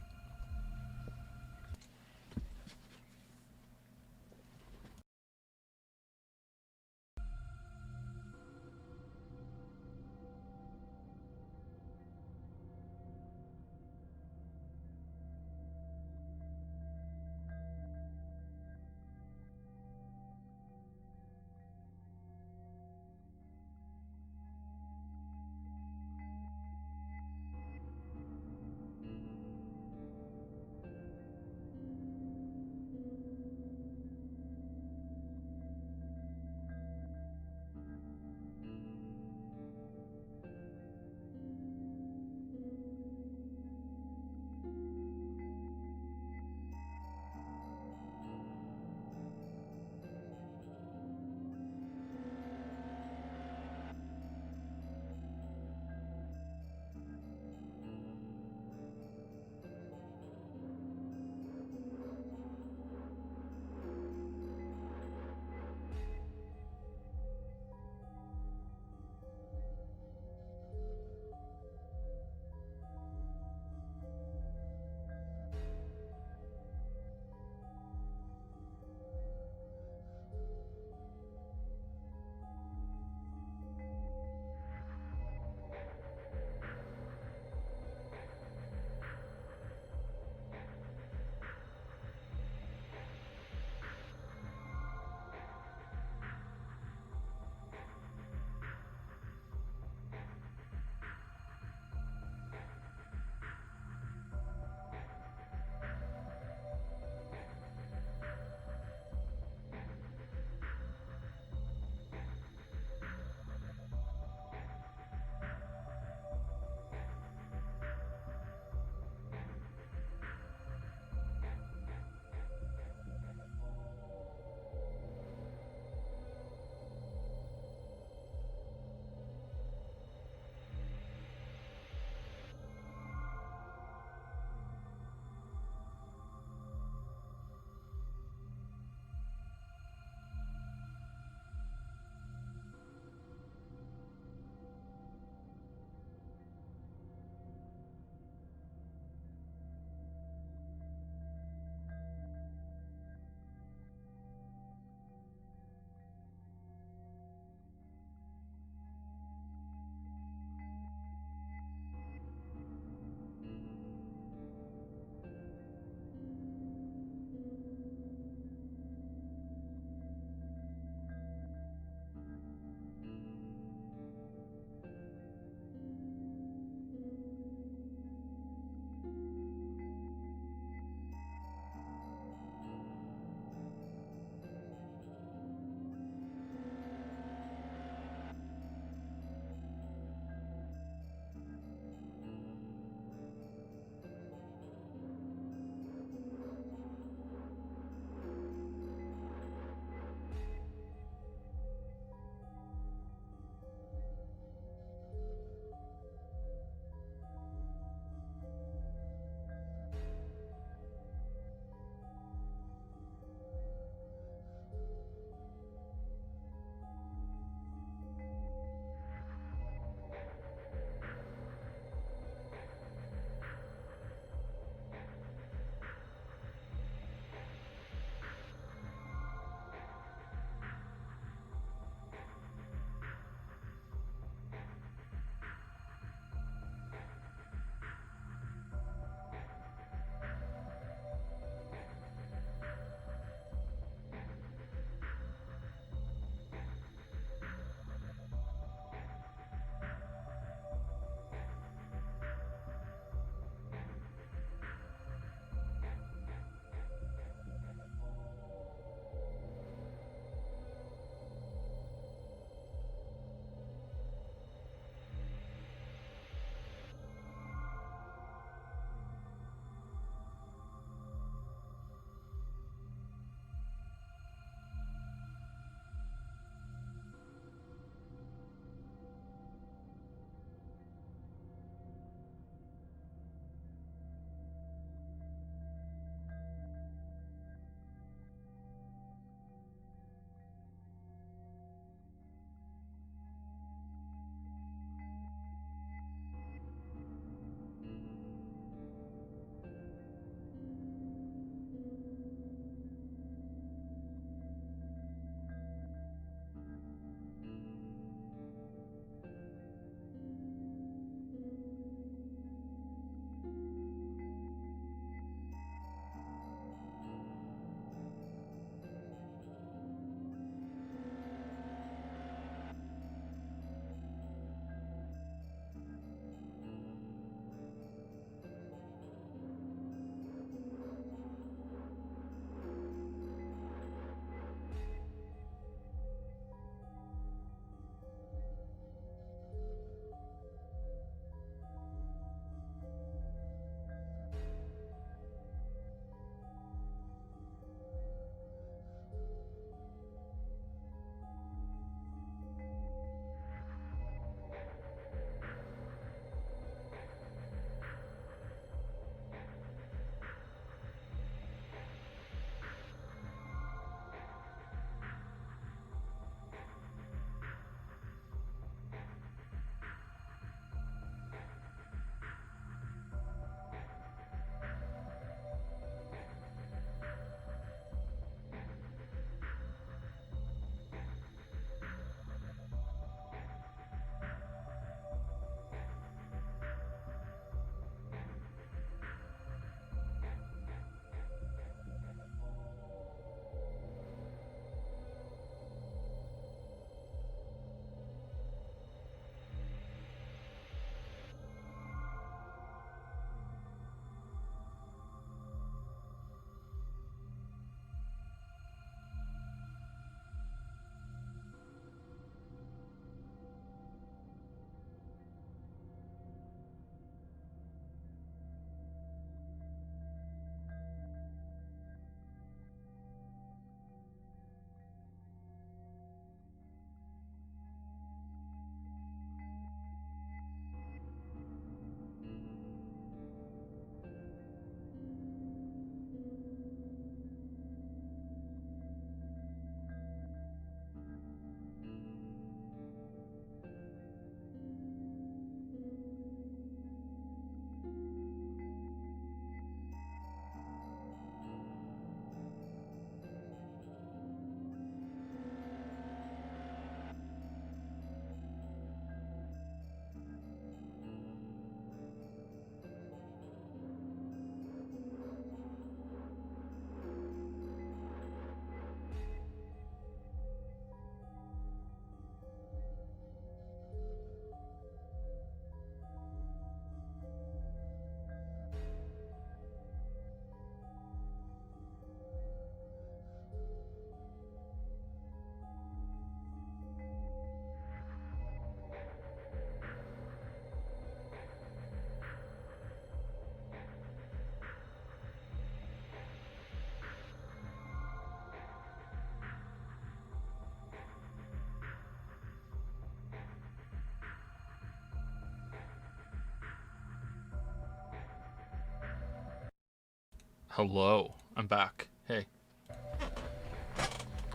Hello, I'm back. Hey.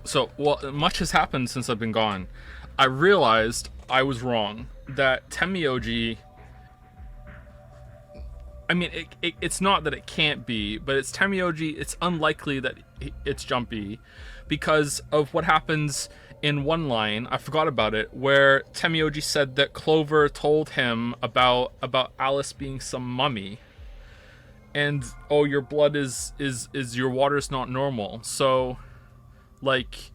So, well, much has happened since I've been gone. I realized I was wrong. That Tenmyoji... I mean, it's not that it can't be, but it's Tenmyoji. It's unlikely that it's Jumpy because of what happens in one line. I forgot about it, where Tenmyoji said that Clover told him about Alice being some mummy. And, oh, your blood is your water's not normal. So, like,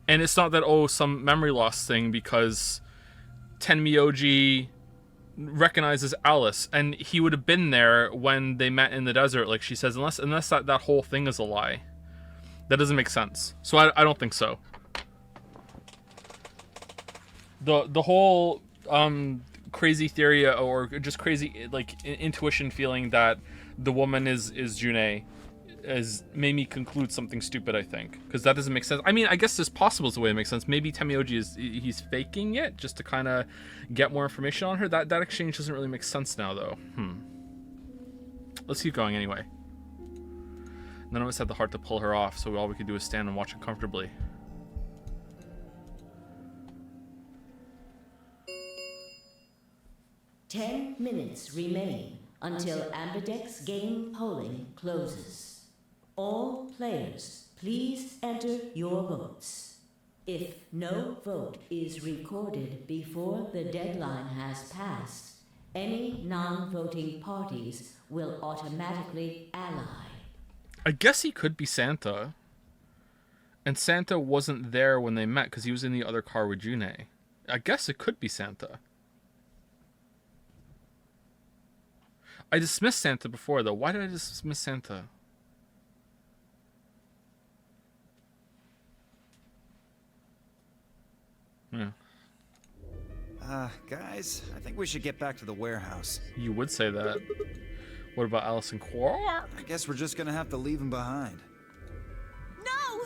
and it's not that, oh, some memory loss thing, because Tenmyoji recognizes Alice, and he would have been there when they met in the desert, like she says, unless that whole thing is a lie. That doesn't make sense. So I don't think so. The whole crazy theory, or just crazy like intuition feeling that the woman is Junei has made me conclude something stupid, I think, because that doesn't make sense. I mean, I guess this possible is the way it makes sense. Maybe Tenmyoji he's faking it just to kind of get more information on her. That exchange doesn't really make sense now, though. Let's keep going anyway. None of us had the heart to pull her off, so all we could do is stand and watch uncomfortably. Ten minutes remain until Ambidex game polling closes. All players, please enter your votes. If no vote is recorded before the deadline has passed, any non-voting parties will automatically ally. I guess he could be Santa. And Santa wasn't there when they met because he was in the other car with Junei. I guess it could be Santa. I dismissed Santa before, though. Why did I dismiss Santa? Yeah. Guys, I think we should get back to the warehouse. You would say that. What about Alice and Quark? I guess we're just gonna have to leave him behind. No!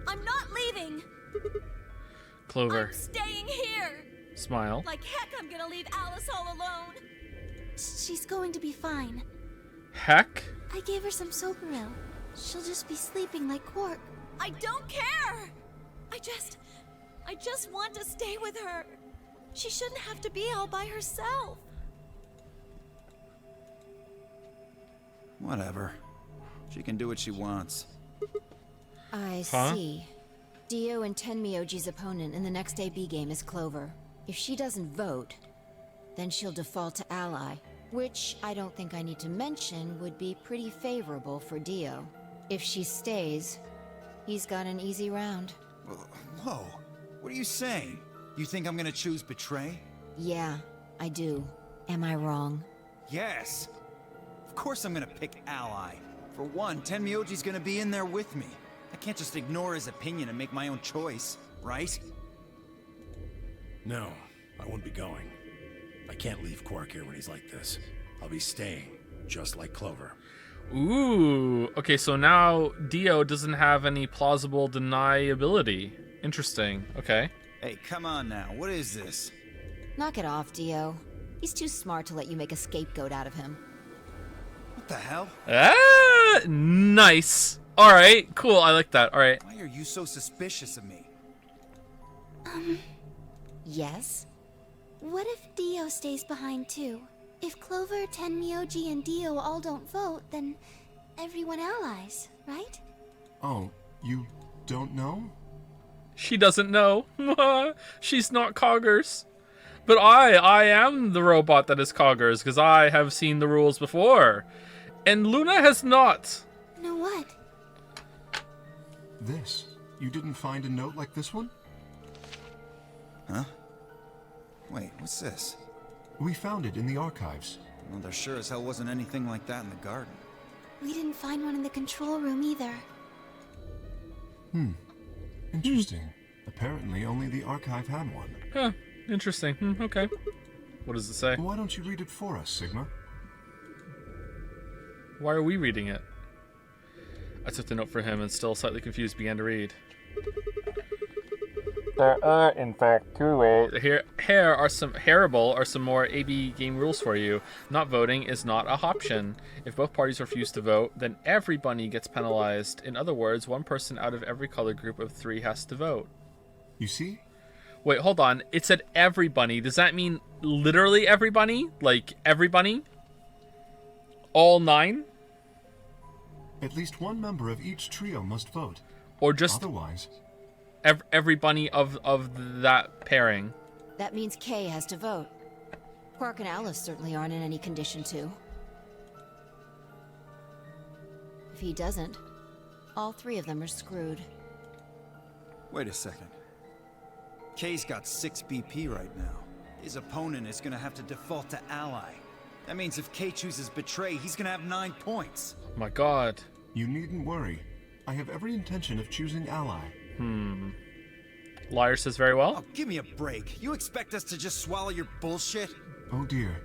I'm not leaving! Clover. I'm staying here! Smile. Like heck, I'm gonna leave Alice all alone! She's going to be fine. Heck? I gave her some Soparil. She'll just be sleeping like Quark. I don't care! I just want to stay with her. She shouldn't have to be all by herself. Whatever. She can do what she wants. I see. Dio and Tenmyoji's opponent in the next AB game is Clover. If she doesn't vote, then she'll default to ally, which I don't think I need to mention would be pretty favorable for Dio. If she stays, he's got an easy round. Whoa, what are you saying? You think I'm gonna choose Betray? Yeah, I do. Am I wrong? Yes. Of course I'm gonna pick Ally. For one, Tenmyoji's gonna be in there with me. I can't just ignore his opinion and make my own choice, right? No, I wouldn't be going. I can't leave Quark here when he's like this. I'll be staying, just like Clover. Ooh, okay, so now Dio doesn't have any plausible deniability. Interesting, okay. Hey, come on now, what is this? Knock it off, Dio. He's too smart to let you make a scapegoat out of him. What the hell? Ah, nice. All right, cool, I like that, all right. Why are you so suspicious of me? Yes? What if Dio stays behind too? If Clover, Tenmyoji, and Dio all don't vote, then everyone allies, right? Oh, you don't know? She doesn't know. She's not Coggers. But I am the robot that is Coggers, because I have seen the rules before. And Luna has not. Know what? This. You didn't find a note like this one? Huh? Wait, what's this? We found it in the archives. Well, there sure as hell wasn't anything like that in the garden. We didn't find one in the control room either. Interesting. Apparently only the archive had one. Huh, interesting. Okay. What does it say? Why don't you read it for us, Sigma? Why are we reading it? I took the note for him and, still slightly confused, began to read. There are, in fact, 2 ways. Here are some more AB game rules for you. Not voting is not a option. If both parties refuse to vote, then every bunny gets penalized. In other words, one person out of every color group of 3 has to vote. You see? Wait, hold on. It said every bunny. Does that mean literally every bunny? Like every bunny? All 9? At least one member of each trio must vote. Or just otherwise, every bunny of that pairing. That means Kay has to vote. Quark and Alice certainly aren't in any condition to. If he doesn't, all 3 of them are screwed. Wait a second. Kay's got 6 BP right now. His opponent is gonna have to default to ally. That means if Kay chooses betray, he's gonna have 9 points. My god. You needn't worry. I have every intention of choosing ally. Liar says very well. Oh, give me a break. You expect us to just swallow your bullshit? Oh dear.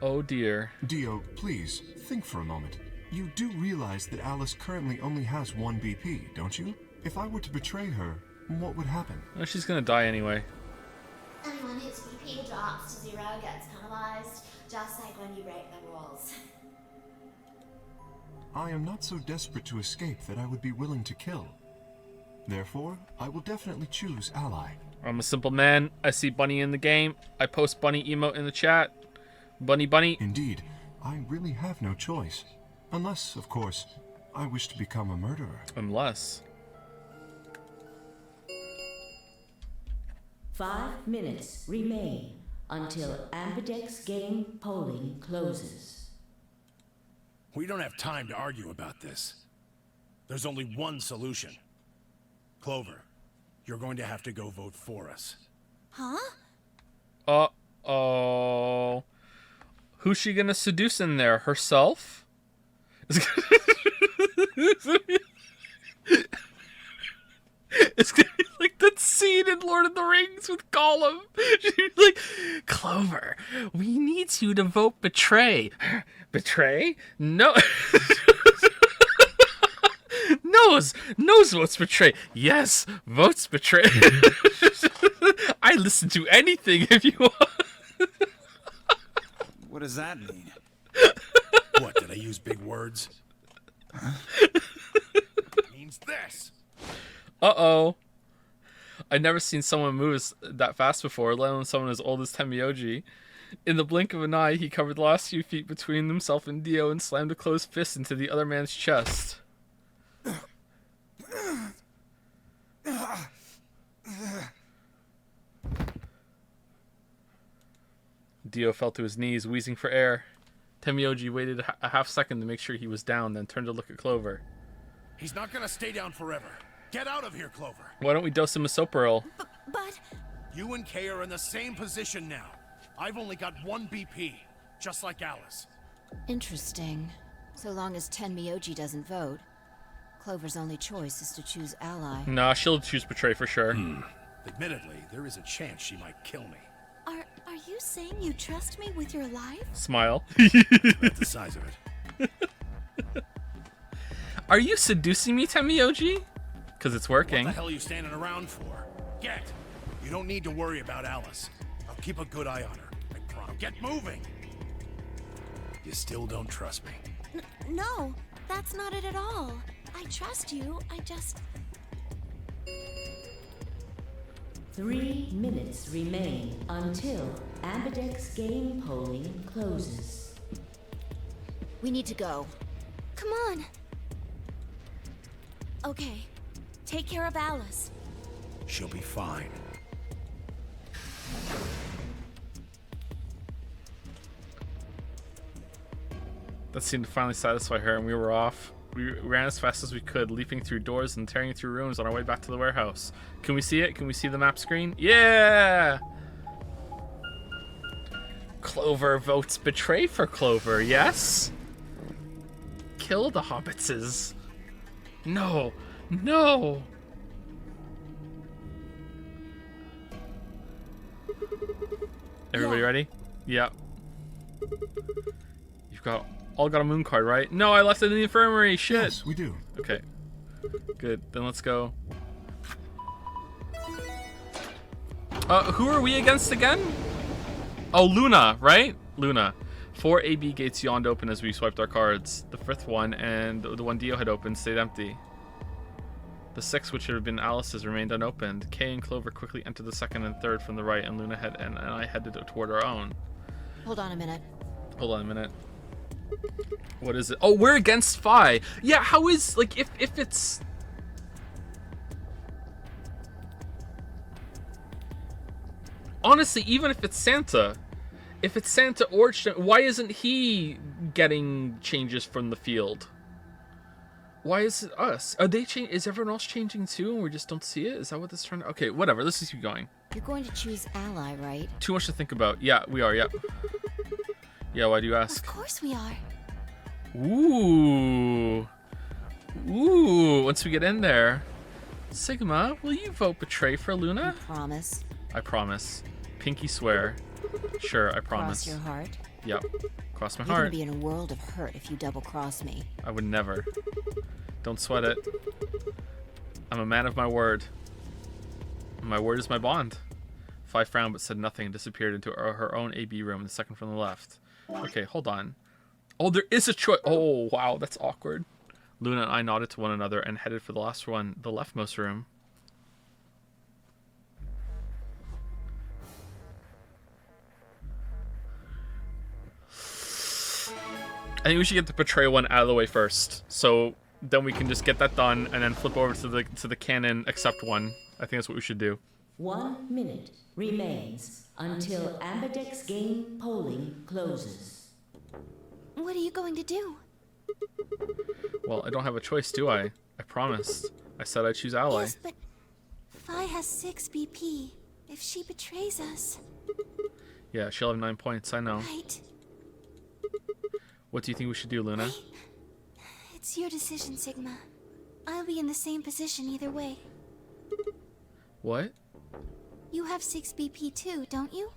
Oh dear. Dio, please, think for a moment. You do realize that Alice currently only has 1 BP, don't you? If I were to betray her, what would happen? Well, she's gonna die anyway. Anyone whose BP drops to 0 gets penalized, just like when you break the rules. I am not so desperate to escape that I would be willing to kill. Therefore, I will definitely choose ally. I'm a simple man. I see bunny in the game. I post bunny emote in the chat. Bunny bunny. Indeed, I really have no choice. Unless, of course, I wish to become a murderer. Unless. 5 minutes remain until Ambidex game polling closes. We don't have time to argue about this. There's only one solution. Clover, you're going to have to go vote for us. Huh? Uh-oh. Who's she gonna seduce in there? Herself? It's gonna be like that scene in Lord of the Rings with Gollum. She's like, Clover, we need you to vote betray. Betray? No. knows votes betray. Yes, votes betray. I listen to anything if you want. What does that mean? What, did I use big words? It means this. Uh-oh. I've never seen someone move that fast before, let alone someone as old as Temioji. In the blink of an eye, he covered the last few feet between himself and Dio and slammed a closed fist into the other man's chest. Dio fell to his knees, wheezing for air. Temioji waited a half second to make sure he was down, then turned to look at Clover. He's not gonna stay down forever. Get out of here, Clover. Why don't we dose him with Soperil? But... You and Kay are in the same position now. I've only got 1 BP, just like Alice. Interesting. So long as Tenmyoji doesn't vote, Clover's only choice is to choose ally. Nah, she'll choose betray for sure. Admittedly, there is a chance she might kill me. Are you saying you trust me with your life? Smile. That's the size of it. Are you seducing me, Temioji? Because it's working. What the hell are you standing around for? Get! You don't need to worry about Alice. I'll keep a good eye on her. I promise. Get moving! You still don't trust me. No, that's not it at all. I trust you, I just... 3 minutes remain until Ambidex game polling closes. We need to go. Come on. Okay, take care of Alice. She'll be fine. That seemed to finally satisfy her, and we were off. We ran as fast as we could, leaping through doors and tearing through rooms on our way back to the warehouse. Can we see it? Can we see the map screen? Yeah! Clover votes betray for Clover, yes? Kill the hobbitses. No. No! Everybody ready? Yeah. You've all got a moon card, right? No, I left it in the infirmary. Shit. Yes, we do. Okay. Good. Then let's go. Who are we against again? Oh, Luna, right? Luna. 4 AB gates yawned open as we swiped our cards. The fifth one and the one Dio had opened stayed empty. The sixth, which had been Alice's, remained unopened. Kay and Clover quickly entered the second and third from the right, and Luna and I headed toward our own. Hold on a minute. Hold on a minute. What is it? Oh, we're against Phi. Yeah, how is, like, if it's... Honestly, even if it's Santa or why isn't he getting changes from the field? Why is it us? Are they is everyone else changing too and we just don't see it? Is that what this is trying to... Okay, whatever. Let's just keep going. You're going to choose ally, right? Too much to think about. Yeah, we are. Yep. Yeah, why do you ask? Of course we are. Ooh. Ooh, once we get in there. Sigma, will you vote betray for Luna? You promise? I promise. Pinky swear. Sure, I promise. Cross your heart? Yep. Cross my You're heart. gonna be in a world of hurt if you double-cross me. I would never. Don't sweat it. I'm a man of my word. My word is my bond. Phi frowned but said nothing and disappeared into her own AB room, the second from the left. Okay, hold on. Oh, there is a choice. Oh, wow, that's awkward. Luna and I nodded to one another and headed for the last one, the leftmost room. I think we should get the betray one out of the way first, so then we can just get that done and then flip over to the canon accept one. I think that's what we should do. 1 minute remains until Ambidex game polling closes. What are you going to do? Well, I don't have a choice, do I? I promised. I said I'd choose ally. Yes, but Phi has 6 BP. If she betrays us... Yeah, she'll have 9 points, I know. Right. What do you think we should do, Luna? It's your decision, Sigma. I'll be in the same position either way. What? You have 6 BP too, don't you?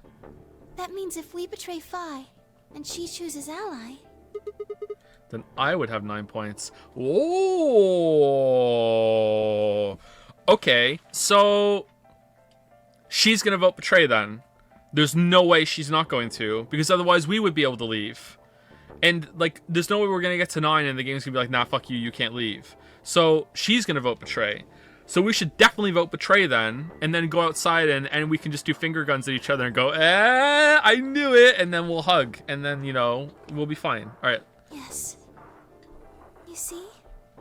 That means if we betray Phi, and she chooses ally... Then I would have 9 points. Oh. Okay, so... She's gonna vote betray then. There's no way she's not going to, because otherwise we would be able to leave. And, like, there's no way we're gonna get to 9 and the game's gonna be like, nah, fuck you, you can't leave. So, she's gonna vote betray. So we should definitely vote betray then, and then go outside and we can just do finger guns at each other and go, I knew it, and then we'll hug. And then, you know, we'll be fine. Alright. Yes. You see?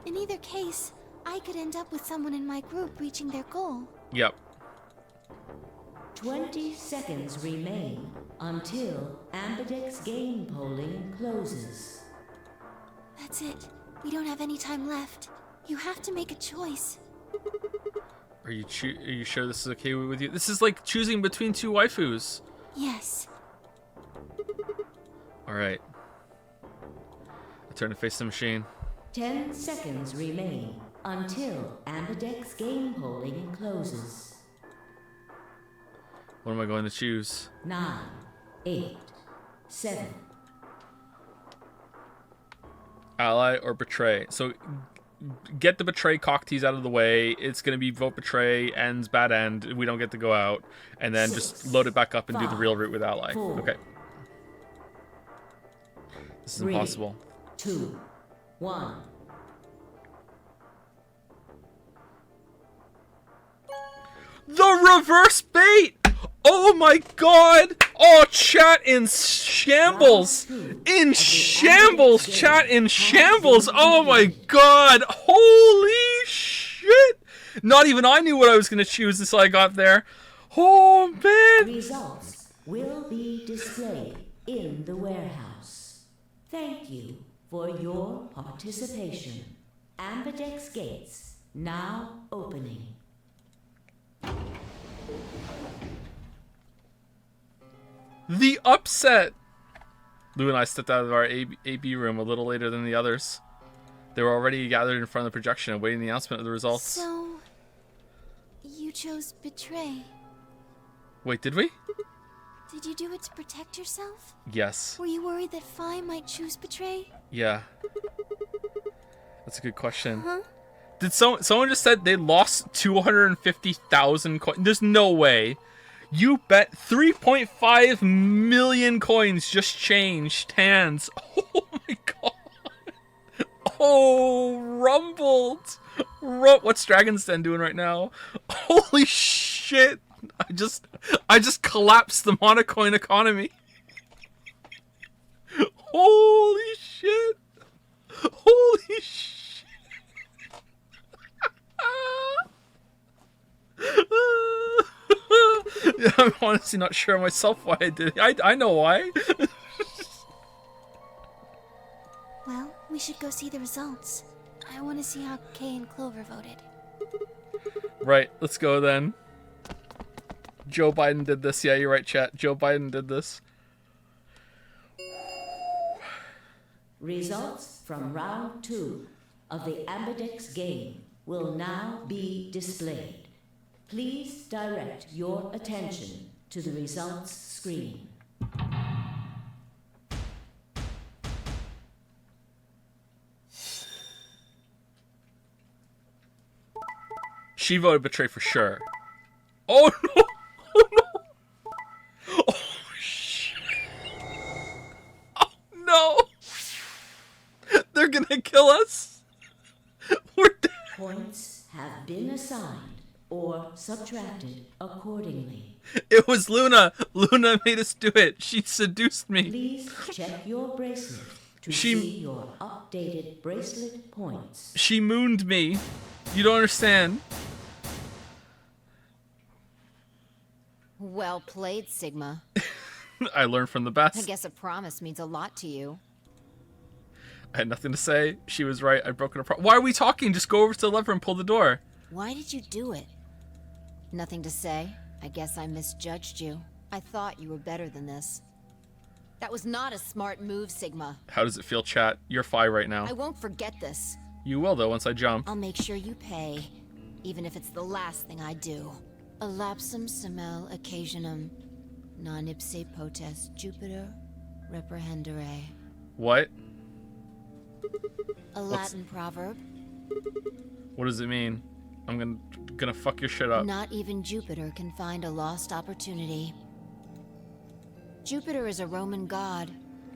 In either case, I could end up with someone in my group reaching their goal. Yep. 20 seconds remain until Ambidex game polling closes. That's it. We don't have any time left. You have to make a choice. Are you sure this is okay with you? This is like choosing between two waifus. Yes. Alright. I turn to face the machine. 10 seconds remain until Ambidex game polling closes. What am I going to choose? 9, 8, 7. Ally or betray. So get the betray cock tease out of the way. It's going to be vote betray, ends, bad end. We don't get to go out. And then 6, just load it back up and 5, do the real route with ally. 4, okay. This is 3, impossible. 2, 1. The reverse bait! Oh my god! Oh, chat in shambles! In shambles! Chat in shambles! Oh my god! Holy shit! Not even I knew what I was gonna choose until I got there. Oh man! Results will be displayed in the warehouse. Thank you for your participation. Ambidex gates now opening. The upset! Lou and I stepped out of our AB room a little later than the others. They were already gathered in front of the projection awaiting the announcement of the results. So, you chose betray. Wait, did we? Did you do it to protect yourself? Yes. Were you worried that Phi might choose betray? Yeah. That's a good question. Huh? Did someone just said they lost 250,000 coins? There's no way. You bet 3.5 million coins just changed hands. Oh my god. Oh, rumbled. What's Dragon's Den doing right now? Holy shit. I just collapsed the monocoin economy. Holy shit. Holy shit. I'm honestly not sure myself why I did it. I know why. Well, we should go see the results. I want to see how Kay and Clover voted. Right, let's go then. Joe Biden did this. Yeah, you're right, chat. Joe Biden did this. Results from round 2 of the Ambidex game will now be displayed. Please direct your attention to the results screen. She voted betray for sure. Oh no! Oh no! Oh shit! Oh no! They're gonna kill us! We're dead! Points have been assigned or subtracted accordingly. It was Luna! Luna made us do it! She seduced me! Please check your bracelet to see your updated bracelet points. She mooned me. You don't understand. Well played, Sigma. I learned from the I best. guess a promise means a lot to you. I had nothing to say. She was right. I broke it apart. Why are we talking? Just go over to the lever and pull the door. Why did you do it? Nothing to say. I guess I misjudged you. I thought you were better than this. That was not a smart move, Sigma. How does it feel, chat? You're 5 right now. I won't forget this. You will, though, once I jump. I'll make sure you pay, even if it's the last thing I do. A lapsum semel occasionum, non ipse potest Jupiter reprehendere. What? A Latin proverb. What does it mean? I'm gonna fuck your shit up. Not even Jupiter can find a lost opportunity. Jupiter is a Roman god.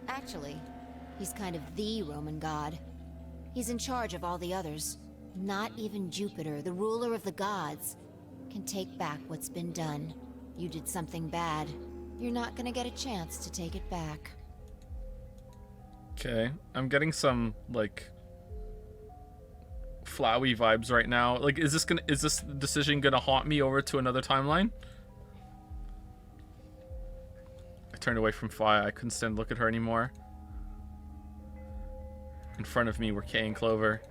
Actually, he's kind of the Roman god. He's in charge of all the others. Not even Jupiter, the ruler of the gods, can take back what's been done. You did something bad. You're not gonna get a chance to take it back. Okay, I'm getting some, like, flowy vibes right now. Like, is this decision gonna haunt me over to another timeline? I turned away from Fi. I couldn't stand to look at her anymore. In front of me were Kay and Clover.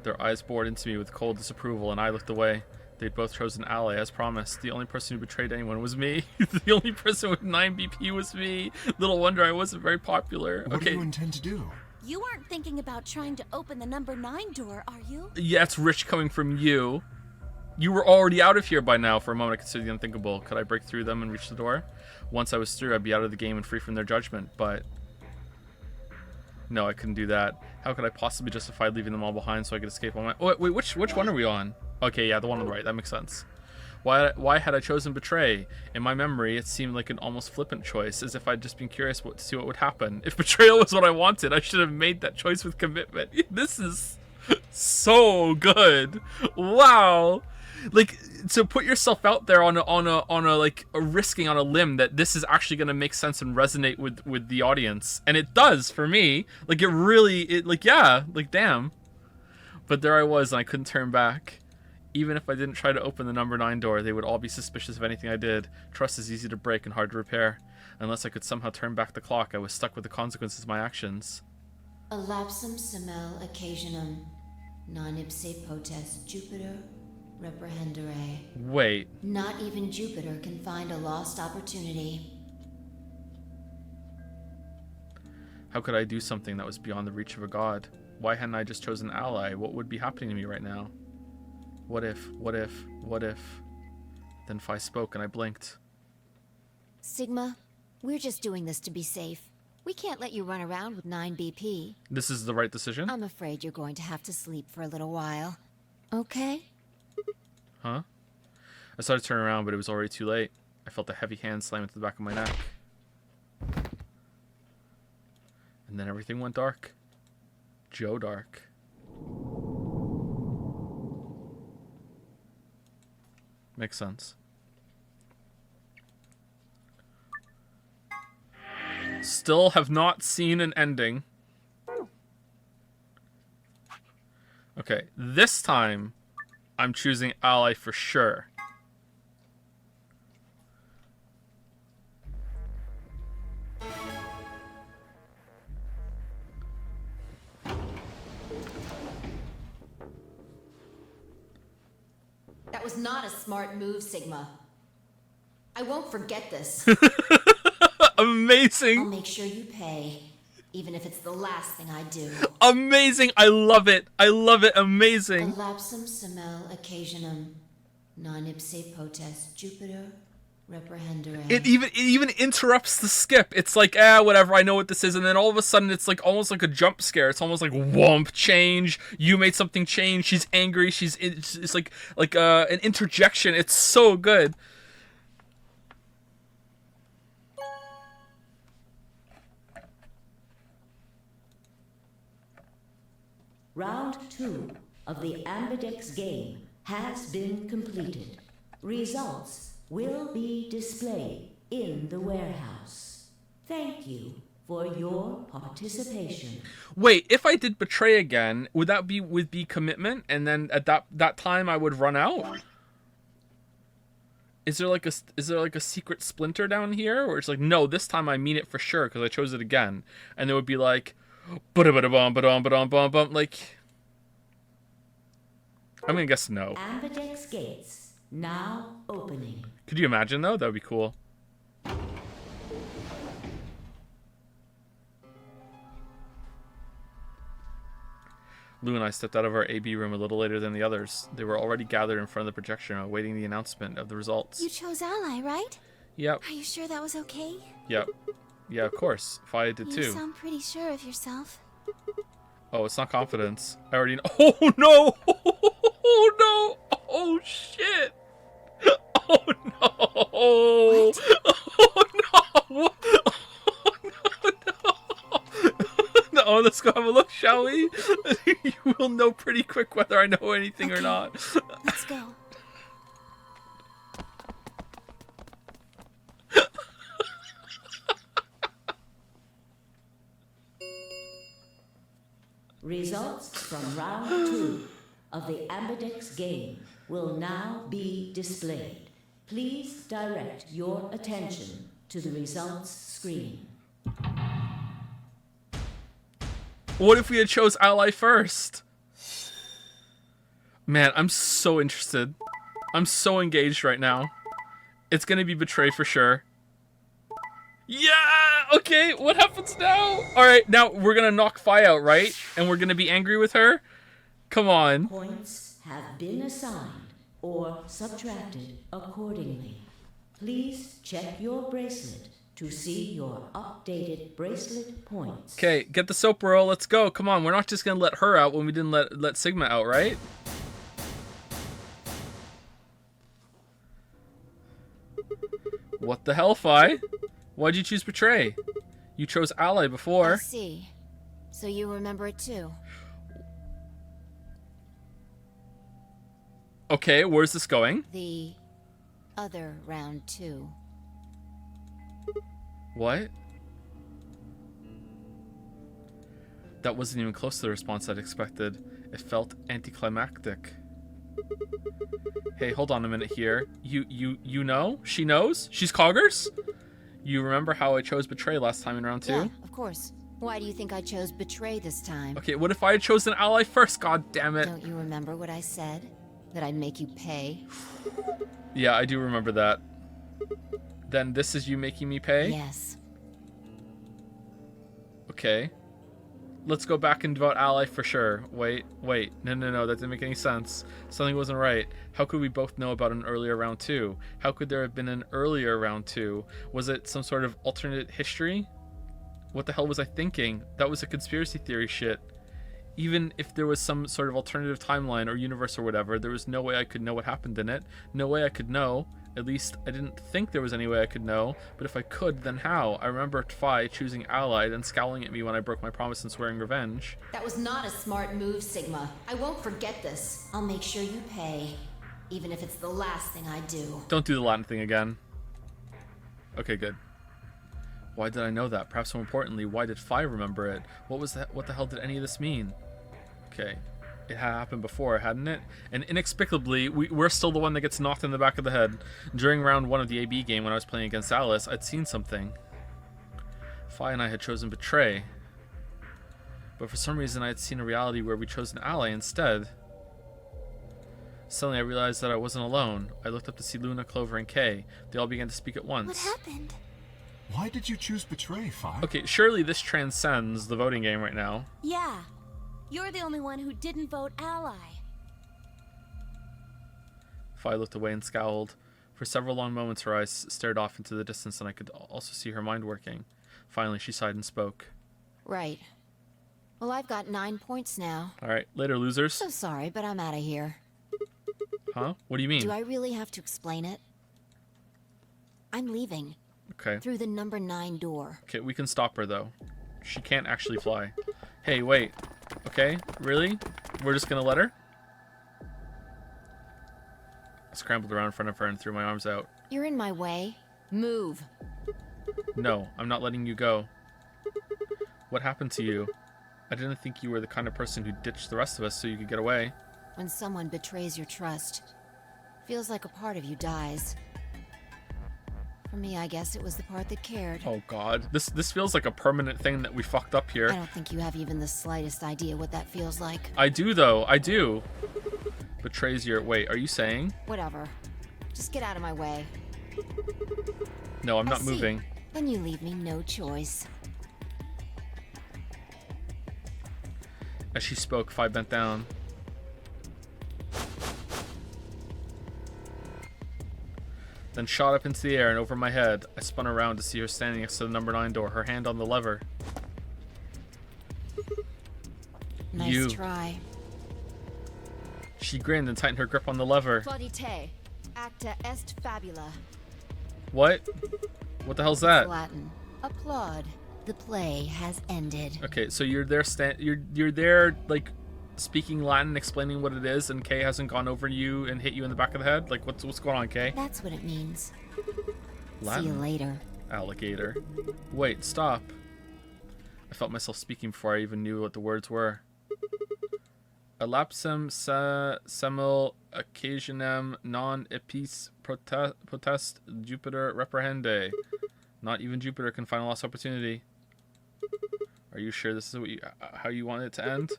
Their eyes bored into me with cold disapproval, and I looked away. They'd both chosen ally, as promised. The only person who betrayed anyone was me. The only person with 9 BP was me. Little wonder I wasn't very popular. What do you intend to do? You aren't thinking about trying to open the number 9 door, are you? Yeah, it's rich coming from you. You were already out of here by now. For a moment, I considered the unthinkable. Could I break through them and reach the door? Once I was through, I'd be out of the game and free from their judgment, but... No, I couldn't do that. How could I possibly justify leaving them all behind so I could escape on my... Oh, wait, which one are we on? Okay, yeah, the one on the right. That makes sense. Why had I chosen betray? In my memory, it seemed like an almost flippant choice, as if I'd just been curious to see what would happen. If betrayal was what I wanted, I should have made that choice with commitment. This is so good. Wow. Like, to put yourself out there on a like a risking on a limb that this is actually gonna make sense and resonate with the audience, and it does for me. Like, like damn. But there I was, and I couldn't turn back. Even if I didn't try to open the number 9 door, they would all be suspicious of anything I did. Trust is easy to break and hard to repair. Unless I could somehow turn back the clock, I was stuck with the consequences of my actions. A lapsum semel occasionum, non ipse potest Jupiter reprehendere. Wait. Not even Jupiter can find a lost opportunity. How could I do something that was beyond the reach of a god? Why hadn't I just chosen ally? What would be happening to me right now? What if? Then Fi spoke and I blinked. Sigma, we're just doing this to be safe. We can't let you run around with 9 BP. This is the right decision? I'm afraid you're going to have to sleep for a little while. Okay? Huh? I started to turn around, but it was already too late. I felt a heavy hand slam into the back of my neck. And then everything went dark. Joe dark. Makes sense. Still have not seen an ending. Okay, this time I'm choosing ally for sure. That was not a smart move, Sigma. I won't forget this. Amazing. I'll make sure you pay, even if it's the last thing I do. Amazing. I love it. I love it. Amazing. Lapsum semel occasionum non ipse potest Jupiter reprehendere. It even interrupts the skip. It's like, whatever, I know what this is, and then all of a sudden it's like almost like a jump scare. It's almost like whomp, change. You made something change. She's angry. It's like an interjection. It's so good. Round 2 of the Ambidex game has been completed. Results will be displayed in the warehouse. Thank you for your participation. Wait, if I did betray again, would be commitment, and then at that time I would run out? Is there like a secret splinter down here where it's like, no, this time I mean it for sure because I chose it again, and there would be like, like, I'm gonna guess no. Ambidex gates now opening. Could you imagine though? That would be cool. Lou and I stepped out of our AB room a little later than the others. They were already gathered in front of the projection, awaiting the announcement of the results. You chose ally, right? Yep. Are you sure that was okay? Yep. Yeah, of course. Faya did too. You sound pretty sure of yourself. Oh, it's not confidence. I already know. Oh no! Oh no! Oh shit! Oh no! What? Oh no! Oh no! No, let's go have a look, shall we? You will know pretty quick whether I know anything or not. Let's go. Results from round 2 of the Ambidex game will now be displayed. Please direct your attention to the results screen. What if we had chose ally first? Man, I'm so interested. I'm so engaged right now. It's gonna be betray for sure. Yeah! Okay, what happens now? Alright, now we're gonna knock Fi out, right? And we're gonna be angry with her? Come on. Points have been assigned or subtracted accordingly. Please check your bracelet to see your updated bracelet points. Okay, get the soap roll, let's go. Come on, we're not just gonna let her out when we didn't let Sigma out, right? What the hell, Fi? Why'd you choose betray? You chose ally before. I see. So you remember it too. Okay, where's this going? The other round 2. What? That wasn't even close to the response I'd expected. It felt anticlimactic. Hey, hold on a minute here. You know? She knows? She's Coggers? You remember how I chose betray last time in round 2? Yeah, of course. Why do you think I chose betray this time? Okay, what if I had chosen ally first? God damn it. Don't you remember what I said? That I'd make you pay? Yeah, I do remember that. Then this is you making me pay? Yes. Okay. Let's go back and vote ally for sure. Wait. No, that didn't make any sense. Something wasn't right. How could we both know about an earlier round 2? How could there have been an earlier round 2? Was it some sort of alternate history? What the hell was I thinking? That was a conspiracy theory shit. Even if there was some sort of alternative timeline or universe or whatever, there was no way I could know what happened in it. No way I could know. At least I didn't think there was any way I could know, but if I could, then how? I remember Phi choosing Ally, then scowling at me when I broke my promise and swearing revenge. That was not a smart move, Sigma. I won't forget this. I'll make sure you pay, even if it's the last thing I do. Don't do the Latin thing again. Okay, good. Why did I know that? Perhaps more importantly, why did Phi remember it? What was that? What the hell did any of this mean? Okay. It had happened before, hadn't it? And inexplicably, we're still the one that gets knocked in the back of the head. During round 1 of the AB game when I was playing against Alice, I'd seen something. Phi and I had chosen Betray. But for some reason I had seen a reality where we chose an ally instead. Suddenly I realized that I wasn't alone. I looked up to see Luna, Clover, and Kay. They all began to speak at once. What happened? Why did you choose Betray, Phi? Okay, surely this transcends the voting game right now. Yeah. You're the only one who didn't vote Ally. Phi looked away and scowled. For several long moments her eyes stared off into the distance and I could also see her mind working. Finally she sighed and spoke. Right. Well, I've got 9 points now. Alright, later losers. So sorry, but I'm out of here. Huh? What do you mean? Do I really have to explain it? I'm leaving. Okay. Through the number 9 door. Okay, we can stop her though. She can't actually fly. Hey, wait. Okay, really? We're just gonna let her? I scrambled around in front of her and threw my arms out. You're in my way. Move. No, I'm not letting you go. What happened to you? I didn't think you were the kind of person who ditched the rest of us so you could get away. When someone betrays your trust, feels like a part of you dies. For me, I guess it was the part that cared. Oh god. This feels like a permanent thing that we fucked up here. I don't think you have even the slightest idea what that feels like. I do though, I do. Betrays your... Wait, are you saying? Whatever. Just get out of my way. No, I'm I not see. moving. Then you leave me no choice. As she spoke, Phi bent down. Then shot up into the air and over my head. I spun around to see her standing next to the number 9 door, her hand on the lever. Nice try. She grinned and tightened her grip on the lever. Plaudite, acta est fabula. What? What the hell's that? It's Latin. Applaud. The play has ended. Okay, so you're there you're there like speaking Latin, explaining what it is, and Kay hasn't gone over you and hit you in the back of the head? Like what's going on, Kay? That's what it means. Latin? See you later. Alligator. Wait, stop. I felt myself speaking before I even knew what the words were. Elapsum semel occasionem non epis potest Jupiter reprehende. Not even Jupiter can find a lost opportunity. Are you sure this is what how you want it to end?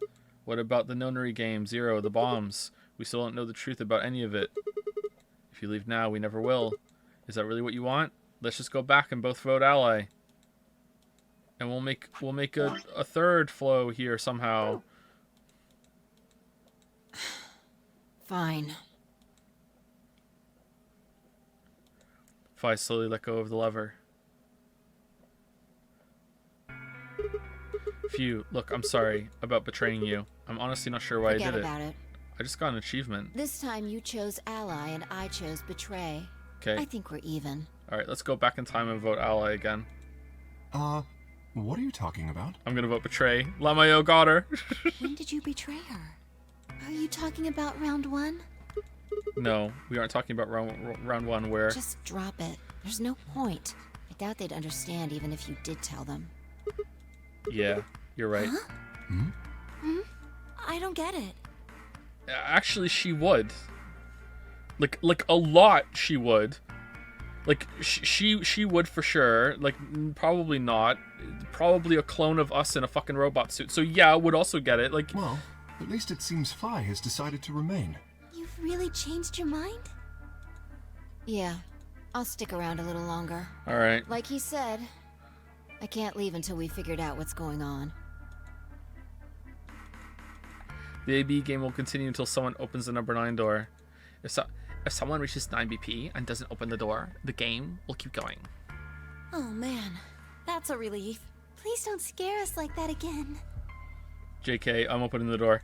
What about the nonary game, 0, the bombs? We still don't know the truth about any of it. If you leave now, we never will. Is that really what you want? Let's just go back and both vote ally. And we'll make a third flow here somehow. Fine. Phi slowly let go of the lever. Phew, look, I'm sorry about betraying you. I'm honestly not sure why Forget I did about it. I just got an achievement. This time you chose ally and I chose betray. Okay. I think we're even. Alright, let's go back in time and vote ally again. What are you talking about? I'm gonna vote betray. Lamayo got her. When did you betray her? Are you talking about round 1? No, we aren't talking about round 1 where... Just drop it. There's no point. I doubt they'd understand even if you did tell them. Yeah, you're right. Huh? I don't get it. Actually, she would. Like a lot she would. Like, she would for sure. Like, probably not. Probably a clone of us in a fucking robot suit. So yeah, would also get it. Like, well, at least it seems Phi has decided to remain. You've really changed your mind? Yeah, I'll stick around a little longer. Alright. Like he said, I can't leave until we figured out what's going on. The AB game will continue until someone opens the number 9 door. If someone reaches 9 BP and doesn't open the door, the game will keep going. Oh man, that's a relief. Please don't scare us like that again. JK, I'm opening the door.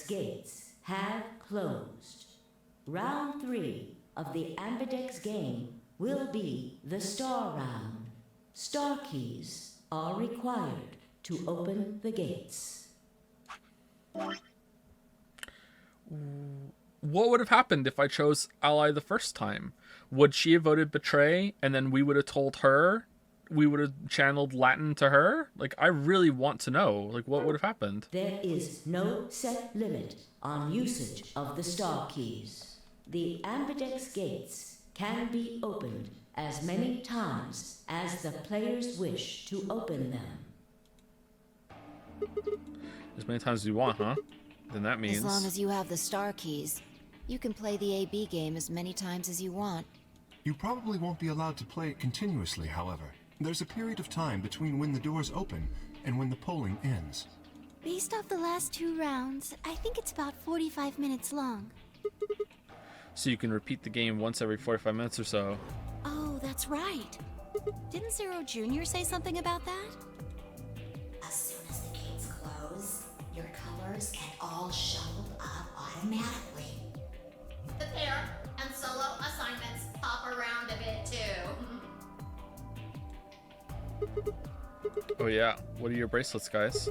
gates have closed. Round 3 of the Ambidex game will be the Star Round. Star keys are required to open the gates. What would have happened if I chose ally the first time? Would she have voted betray, and then we would have told her? We would have channeled Latin to her? Like, I really want to know. Like, what would have happened? There is no set limit on usage of the star keys. The Ambidex gates can be opened as many times as the players wish to open them. As many times as you want, huh? Then that means... As long as you have the star keys, you can play the AB game as many times as you want. You probably won't be allowed to play it continuously, however. There's a period of time between when the doors open and when the polling ends. Based off the last 2 rounds, I think it's about 45 minutes long. So you can repeat the game once every 45 minutes or so. Oh, that's right. Didn't Zero Jr. say something about that? As soon as the gates close, your colors get all shuffled up automatically. The pair and solo assignments hop around a bit too. Oh yeah, what are your bracelets, guys?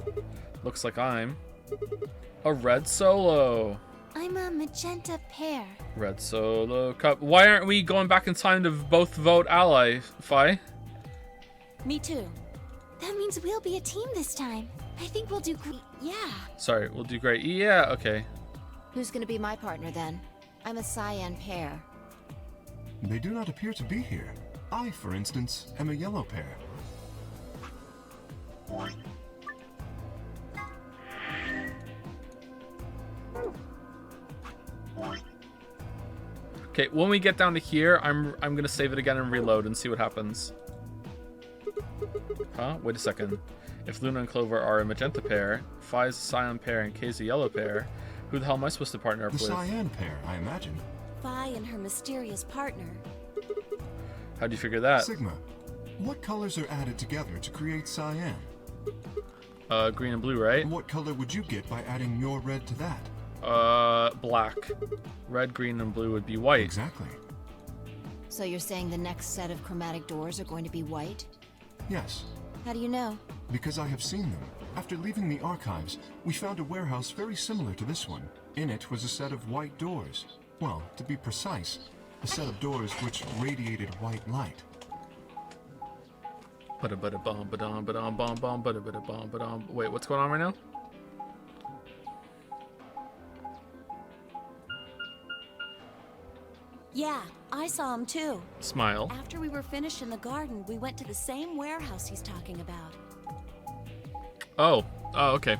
Looks like I'm a red solo. I'm a magenta pair. Red solo cup. Why aren't we going back in time to both vote ally, Fi? Me too. That means we'll be a team this time. I think we'll do great. Yeah. Sorry, we'll do great. Yeah, okay. Who's gonna be my partner then? I'm a cyan pair. They do not appear to be here. I, for instance, am a yellow pair. Okay, when we get down to here, I'm gonna save it again and reload and see what happens. Huh? Wait a second. If Luna and Clover are a magenta pair, Fi is a cyan pair, and Kay's a yellow pair, who the hell am I supposed to partner up The with? cyan pair, I imagine. Vi and her mysterious partner. How do you figure that? Sigma, what colors are added together to create cyan? Green and blue, right? What color would you get by adding your red to that? Black. Red, green, and blue would be white. Exactly. So you're saying the next set of chromatic doors are going to be white? Yes. How do you know? Because I have seen them. After leaving the archives, we found a warehouse very similar to this one. In it was a set of white doors. Well, to be precise, a set of doors which radiated white light. Wait, what's going on right now? Yeah, I saw him too. Smile. After we were finished in the garden, we went to the same warehouse he's talking about. Oh, okay.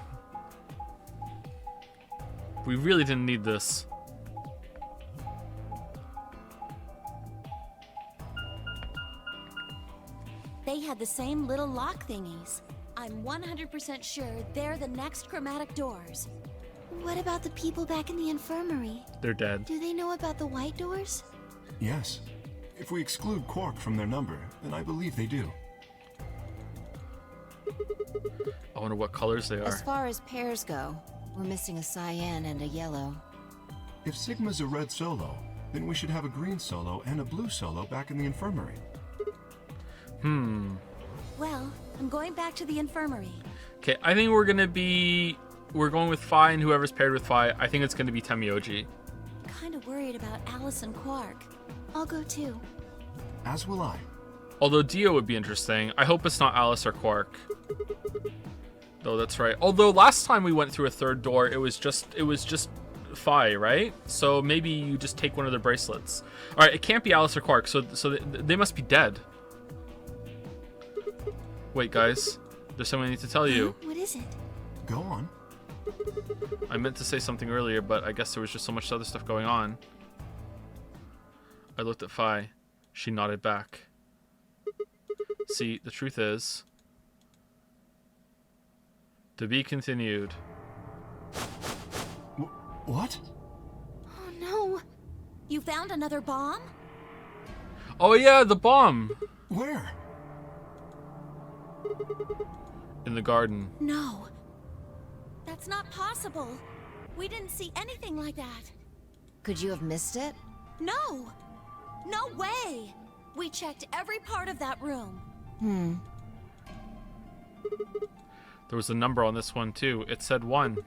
We really didn't need this. They had the same little lock thingies. I'm 100% sure they're the next chromatic doors. What about the people back in the infirmary? They're dead. Do they know about the white doors? Yes. If we exclude Quark from their number, then I believe they do. I wonder what colors they are. As far as pairs go, we're missing a cyan and a yellow. If Sigma's a red solo, then we should have a green solo and a blue solo back in the infirmary. Well, I'm going back to the infirmary. Okay, I think we're going with Fi, and whoever's paired with Fi, I think it's gonna be Temioji. Kinda worried about Alice and Quark. I'll go too. As will I. Although Dio would be interesting. I hope it's not Alice or Quark. Though that's right. Although last time we went through a third door, it was just Fi, right? So maybe you just take one of their bracelets. All right, it can't be Alice or Quark, so they must be dead. Wait, guys, there's something I need to tell you. What is it? Go on. I meant to say something earlier, but I guess there was just so much other stuff going on. I looked at Fi. She nodded back. See, the truth is... To be continued. What? Oh no! You found another bomb? Oh yeah, the bomb! Where? In the garden. No. That's not possible. We didn't see anything like that. Could you have missed it? No! No way! We checked every part of that room. There was a number on this one, too. It said 1.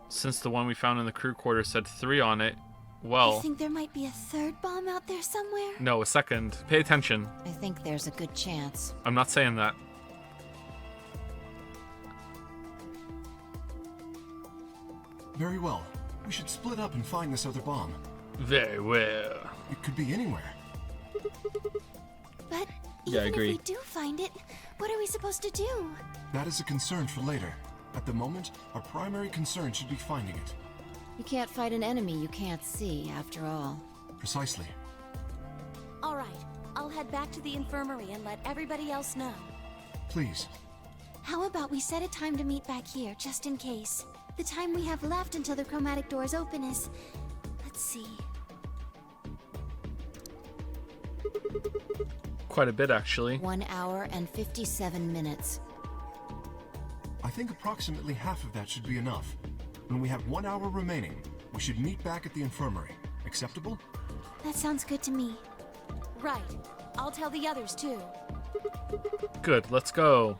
Since the one we found in the crew quarters said 3 on it, well... You think there might be a third bomb out there somewhere? No, a second. Pay attention. I think there's a good chance. I'm not saying that. Very well. We should split up and find this other bomb. Very well. It could be anywhere. But Yeah, I even agree. if we do find it, what are we supposed to do? That is a concern for later. At the moment, our primary concern should be finding it. You can't fight an enemy you can't see, after all. Precisely. All right, I'll head back to the infirmary and let everybody else know. Please. How about we set a time to meet back here, just in case? The time we have left until the chromatic doors open is... Let's see... Quite a bit, actually. 1 hour and 57 minutes. I think approximately half of that should be enough. When we have 1 hour remaining, we should meet back at the infirmary. Acceptable? That sounds good to me. Right. I'll tell the others, too. Good, let's go.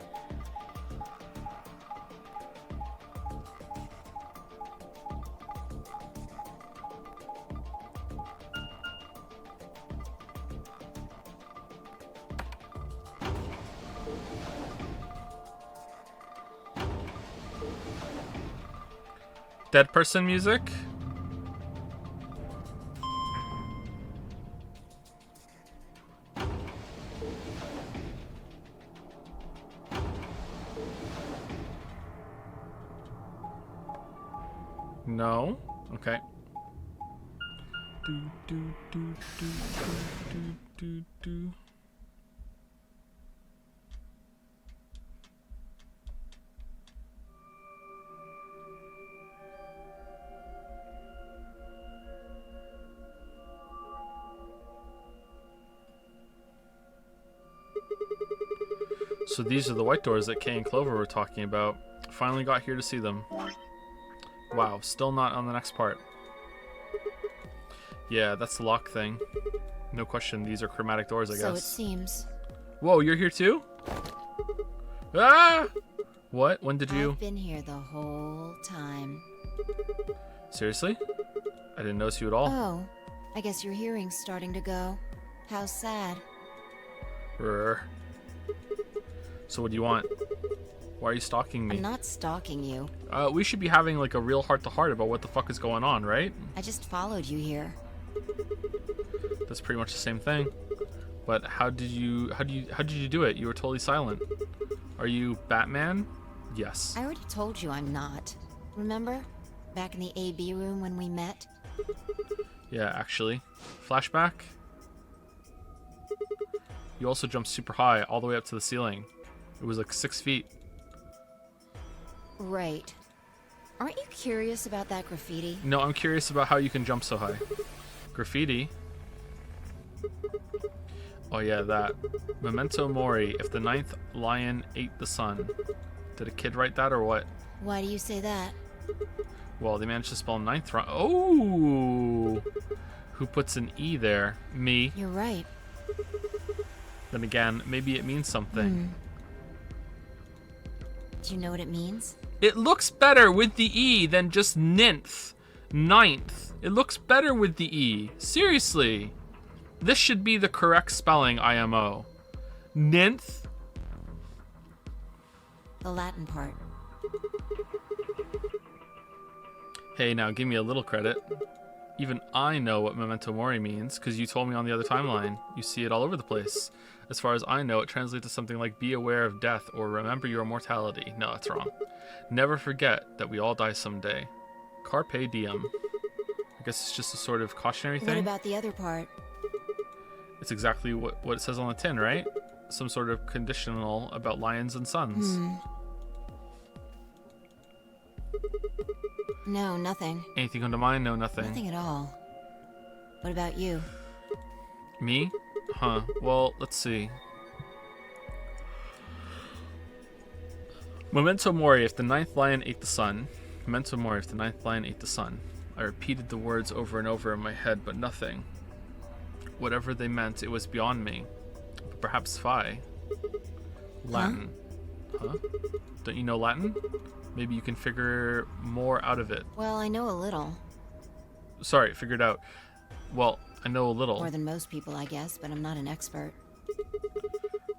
Dead person music? No? Okay. Do, do, do, do, do, do, do. So these are the white doors that Kay and Clover were talking about. Finally got here to see them. Wow, still not on the next part. Yeah, that's the lock thing. No question, these are chromatic doors, I guess. So it seems. Whoa, you're here too? Ah! What? When did you... I've been here the whole time. Seriously? I didn't notice you at all. Oh, I guess your hearing's starting to go. How sad. Brr. So what do you want? Why are you stalking me? I'm not stalking you. We should be having like a real heart-to-heart about what the fuck is going on, right? I just followed you here. That's pretty much the same thing. But how did you do it? You were totally silent. Are you Batman? Yes. I already told you I'm not. Remember? Back in the AB room when we met? Yeah, actually. Flashback? You also jumped super high, all the way up to the ceiling. It was like 6 feet. Right. Aren't you curious about that graffiti? No, I'm curious about how you can jump so high. Graffiti? Oh yeah, that. Memento Mori, if the 9th lion ate the sun. Did a kid write that or what? Why do you say that? Well, they managed to spell 9th wrong. Oh! Who puts an E there? Me. You're right. Then again, maybe it means something. Do you know what it means? It looks better with the E than just ninth. 9th. It looks better with the E. Seriously. This should be the correct spelling, IMO. Ninth? The Latin part. Hey, now give me a little credit. Even I know what Memento Mori means, because you told me on the other timeline. You see it all over the place. As far as I know, it translates to something like be aware of death or remember your mortality. No, that's wrong. Never forget that we all die someday. Carpe diem. I guess it's just a sort of cautionary thing. What about the other part? It's exactly what it says on the tin, right? Some sort of conditional about lions and suns. No, nothing. Anything come to mind? No, nothing. Nothing at all. What about you? Me? Huh. Well, let's see. Memento Mori, if the 9th lion ate the sun. Memento mori, if the ninth lion ate the sun. I repeated the words over and over in my head, but nothing. Whatever they meant, it was beyond me. But perhaps Phi. Latin. Huh? Don't you know Latin? Maybe you can figure more out of it. Well, I know a little. Sorry, figured out. Well, I know a little. More than most people, I guess, but I'm not an expert.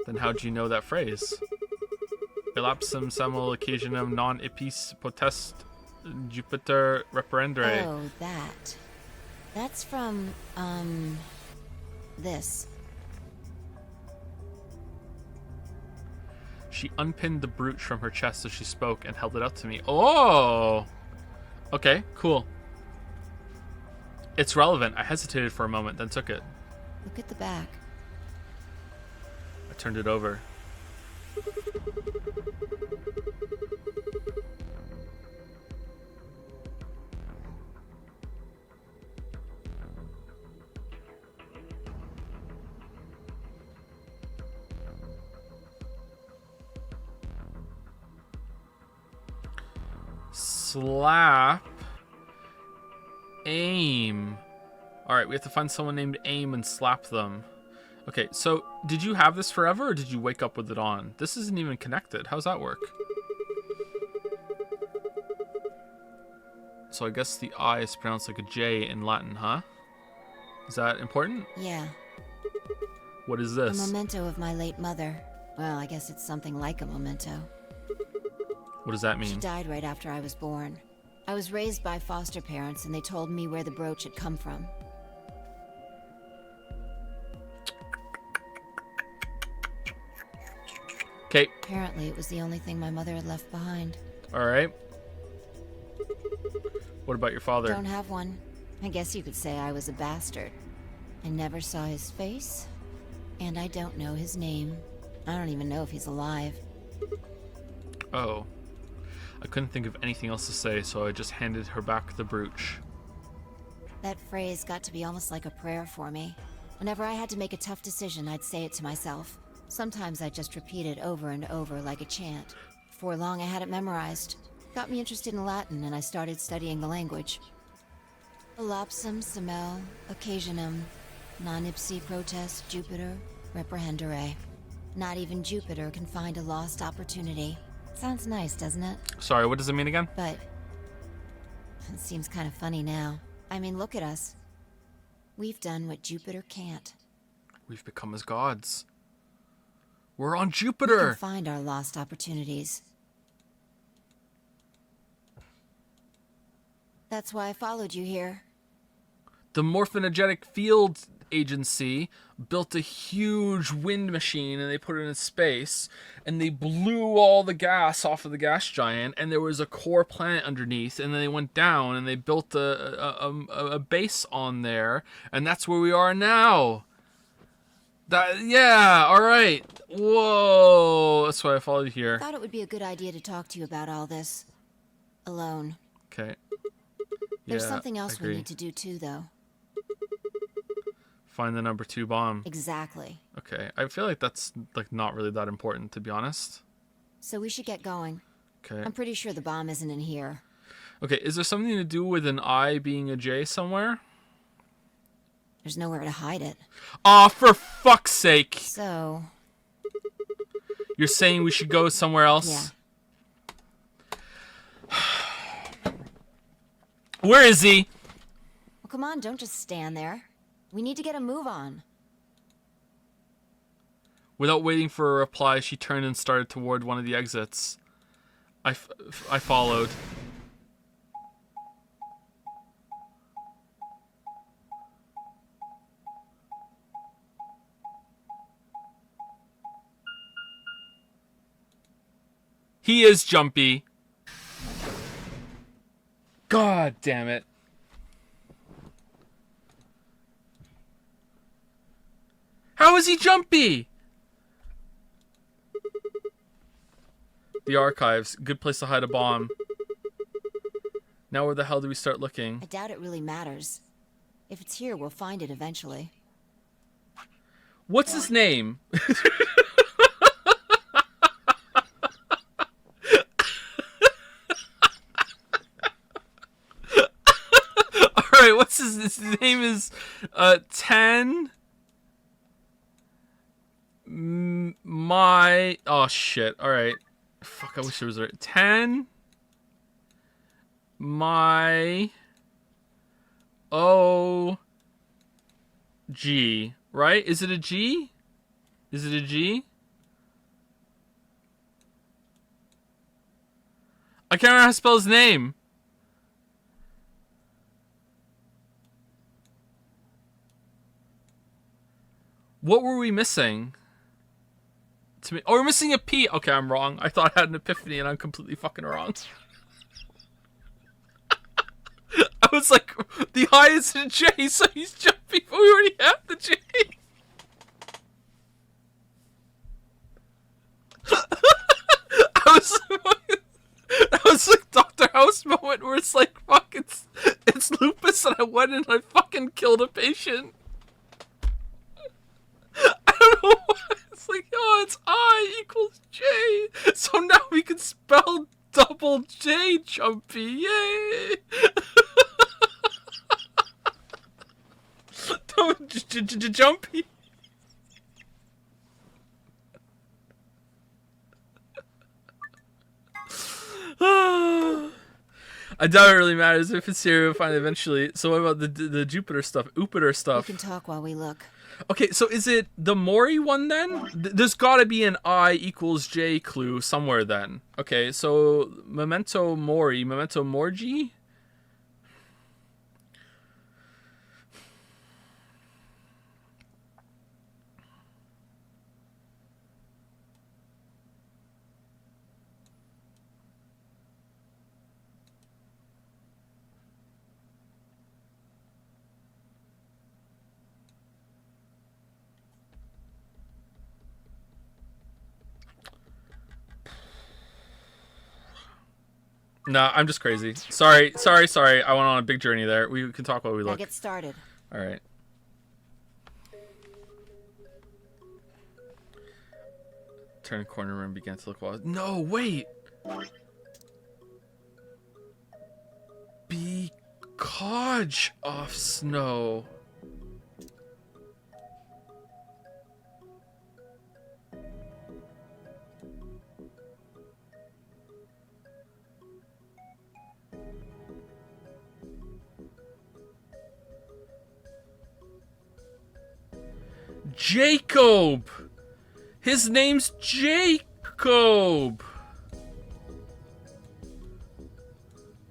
Then how'd you know that phrase? Elapsum semel occasionum non ipis potest Jupiter reperendere. Oh, that. That's from, this. She unpinned the brooch from her chest as she spoke and held it out to me. Oh! Okay, cool. It's relevant. I hesitated for a moment, then took it. Look at the back. I turned it over. Slap. Aim. Alright, we have to find someone named Aim and slap them. Okay, so did you have this forever or did you wake up with it on? This isn't even connected. How's that work? So I guess the I is pronounced like a J in Latin, huh? Is that important? Yeah. What is this? A memento of my late mother. Well, I guess it's something like a memento. What does that mean? She died right after I was born. I was raised by foster parents and they told me where the brooch had come from. Okay. Apparently it was the only thing my mother had left behind. Alright. What about your father? Don't have one. I guess you could say I was a bastard. I never saw his face, and I don't know his name. I don't even know if he's alive. Oh. I couldn't think of anything else to say, so I just handed her back the brooch. That phrase got to be almost like a prayer for me. Whenever I had to make a tough decision, I'd say it to myself. Sometimes I'd just repeat it over and over like a chant. Before long, I had it memorized. Got me interested in Latin, and I started studying the language. Elapsum semel occasionum non ipsi protest Jupiter reprehendere. Not even Jupiter can find a lost opportunity. Sounds nice, doesn't it? Sorry, what does it mean again? But it seems kind of funny now. I mean, look at us. We've done what Jupiter can't. We've become as gods. We're on We Jupiter! can find our lost opportunities. That's why I followed you here. The Morphogenetic Field Agency built a huge wind machine and they put it in space and they blew all the gas off of the gas giant and there was a core planet underneath and then they went down and they built a base on there and that's where we are now. Yeah, all right. Whoa, that's why I followed you here. I thought it would be a good idea to talk to you about all this. Alone. Okay. There's Yeah, something else I agree. we need to do too, though. Find the number 2 bomb. Exactly. Okay, I feel like that's like not really that important, to be honest. So we should get going. Okay. I'm pretty sure the bomb isn't in here. Okay, is there something to do with an I being a J somewhere? There's nowhere to hide it. Aw, for fuck's sake! So... You're saying we should go somewhere else? Yeah. Where is he? Well, come on, don't just stand there. We need to get a move on. Without waiting for a reply, she turned and started toward one of the exits. I followed. He is jumpy. God damn it. How is he jumpy? The archives. Good place to hide a bomb. Now where the hell do we start looking? I doubt it really matters. If it's here, we'll find it eventually. What's his name? right, what's his name is 10 my oh shit. All right. Fuck, I wish it was right. 10 my O G, right? Is it a G? Is it a G? I can't remember how to spell his name. What were we missing? To me, oh, we're missing a P. Okay, I'm wrong. I thought I had an epiphany, and I'm completely fucking wrong. I was like, the I is a J, so he's jumping, but we already have the J. That was like Dr. House moment where it's like, fuck, it's lupus, and I went and I fucking killed a patient. I don't know why. It's like, oh, it's I equals J. So now we can spell double J jumpy. Yay. Jumpy. I doubt it really matters if it's here. We'll find it eventually. So what about the Jupiter stuff, Upiter stuff? We can talk while we look. Okay, so is it the Mori one then? There's got to be an I equals J clue somewhere then. Okay, so Memento Mori, Memento Morgi? No, I'm just crazy. Sorry. I went on a big journey there. We can talk while we look. Now get started. All right. Turn a corner and began to look wild. No, wait. Because of snow. Jacob! His name's Jacob!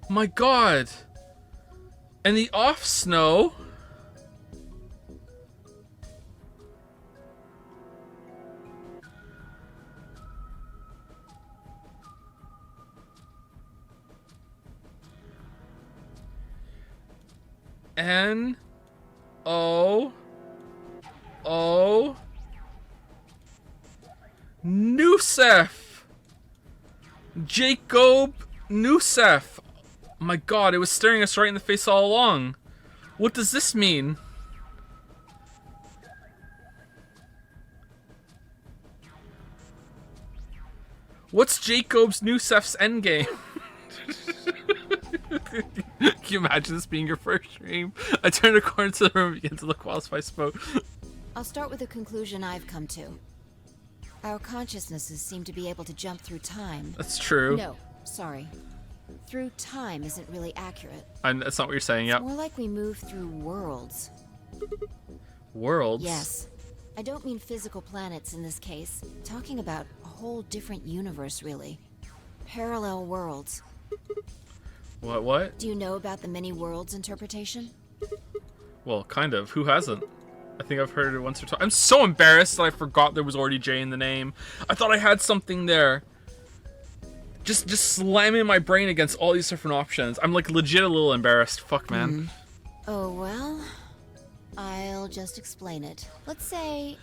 My god. And the off snow. N-O... Oh, Nusef, Jacob Nusef. My god, it was staring us right in the face all along. What does this mean? What's Jacob's Nusef's endgame? Can you imagine this being your first dream? I turned a corner to the room and began to look whilst I spoke. I'll start with a conclusion I've come to. Our consciousnesses seem to be able to jump through time. That's true. No, sorry. Through time isn't really accurate. That's not what you're saying, yep. It's more like we move through worlds. Worlds? Yes. I don't mean physical planets in this case. I'm talking about a whole different universe, really. Parallel worlds. What? Do you know about the many worlds interpretation? Well, kind of. Who hasn't? I think I've heard it once or twice. I'm so embarrassed that I forgot there was already J in the name. I thought I had something there. Just slamming my brain against all these different options. I'm like legit a little embarrassed. Fuck, man. Oh, well. I'll just explain it. Let's say...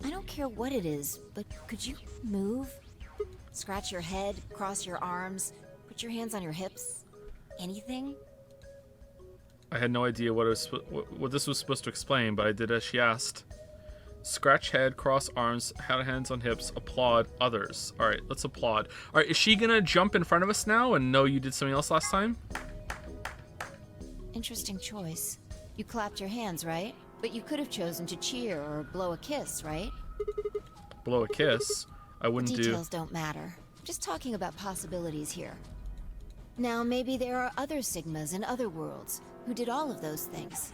I don't care what it is, but could you move? Scratch your head, cross your arms, put your hands on your hips. Anything? I had no idea what this was supposed to explain, but I did as she asked. Scratch head, cross arms, hands on hips, applaud others. All right, let's applaud. All right, is she gonna jump in front of us now and know you did something else last time? Interesting choice. You clapped your hands, right? But you could have chosen to cheer or blow a kiss, right? Blow a kiss? I wouldn't do. Details don't matter. Just talking about possibilities here. Now, maybe there are other Sigmas in other worlds who did all of those things.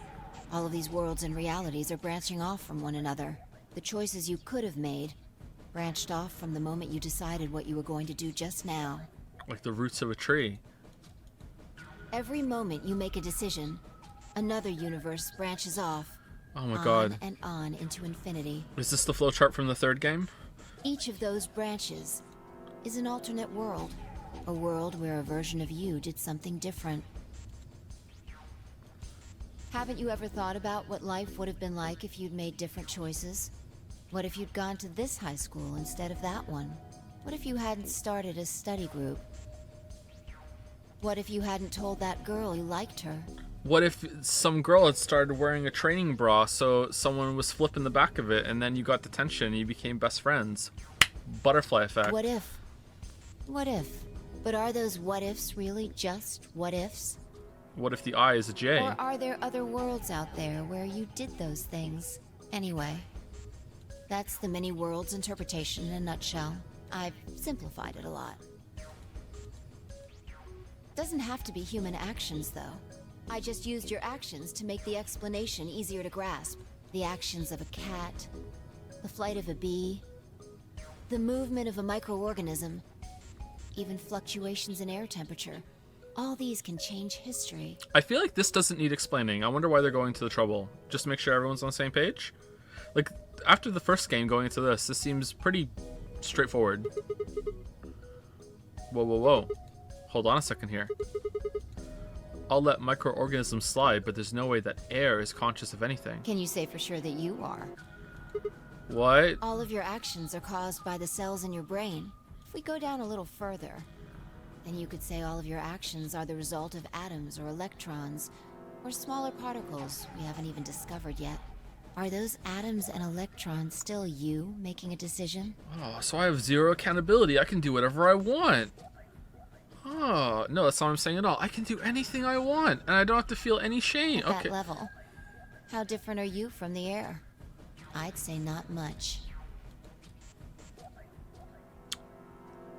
All of these worlds and realities are branching off from one another. The choices you could have made branched off from the moment you decided what you were going to do just now. Like the roots of a tree. Every moment you make a decision, another universe branches off. Oh my god. And on into infinity. Is this the flowchart from the third game? Each of those branches is an alternate world. A world where a version of you did something different. Haven't you ever thought about what life would have been like if you'd made different choices? What if you'd gone to this high school instead of that one? What if you hadn't started a study group? What if you hadn't told that girl you liked her? What if some girl had started wearing a training bra so someone was flipping the back of it and then you got detention and you became best friends? Butterfly effect. What if? What if? But are those what ifs really just what ifs? What if the I is a J? Or are there other worlds out there where you did those things? Anyway, that's the many worlds interpretation in a nutshell. I've simplified it a lot. Doesn't have to be human actions, though. I just used your actions to make the explanation easier to grasp. The actions of a cat, the flight of a bee, the movement of a microorganism, even fluctuations in air temperature. All these can change history. I feel like this doesn't need explaining. I wonder why they're going to the trouble. Just to make sure everyone's on the same page? Like, after the first game going into this seems pretty straightforward. Whoa, whoa, whoa. Hold on a second here. I'll let microorganisms slide, but there's no way that air is conscious of anything. Can you say for sure that you are? What? All of your actions are caused by the cells in your brain. If we go down a little further, then you could say all of your actions are the result of atoms or electrons, or smaller particles we haven't even discovered yet. Are those atoms and electrons still you making a decision? Oh, so I have zero accountability. I can do whatever I want. Oh, no, that's not what I'm saying at all. I can do anything I want, and I don't have to feel any shame. At Okay. that level, how different are you from the air? I'd say not much.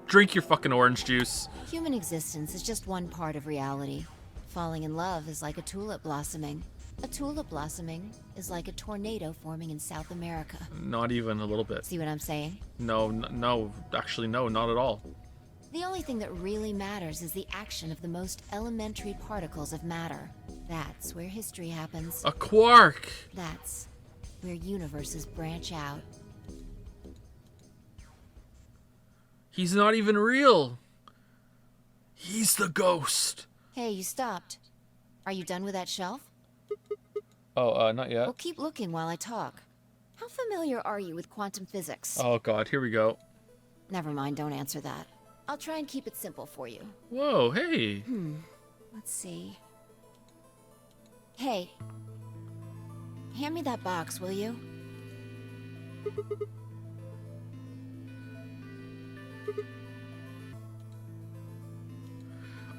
Drink your fucking orange juice. Human existence is just one part of reality. Falling in love is like a tulip blossoming. A tulip blossoming is like a tornado forming in South America. Not even a little bit. See what I'm saying? No, no, actually, no, not at all. The only thing that really matters is the action of the most elementary particles of matter. That's where history happens. A quark! That's where universes branch out. He's not even real. He's the ghost. Hey, you stopped. Are you done with that shelf? Oh, not yet. Well, keep looking while I talk. How familiar are you with quantum physics? Oh god, here we go. Never mind, don't answer that. I'll try and keep it simple for you. Whoa, hey. Let's see. Hey. Hand me that box, will you?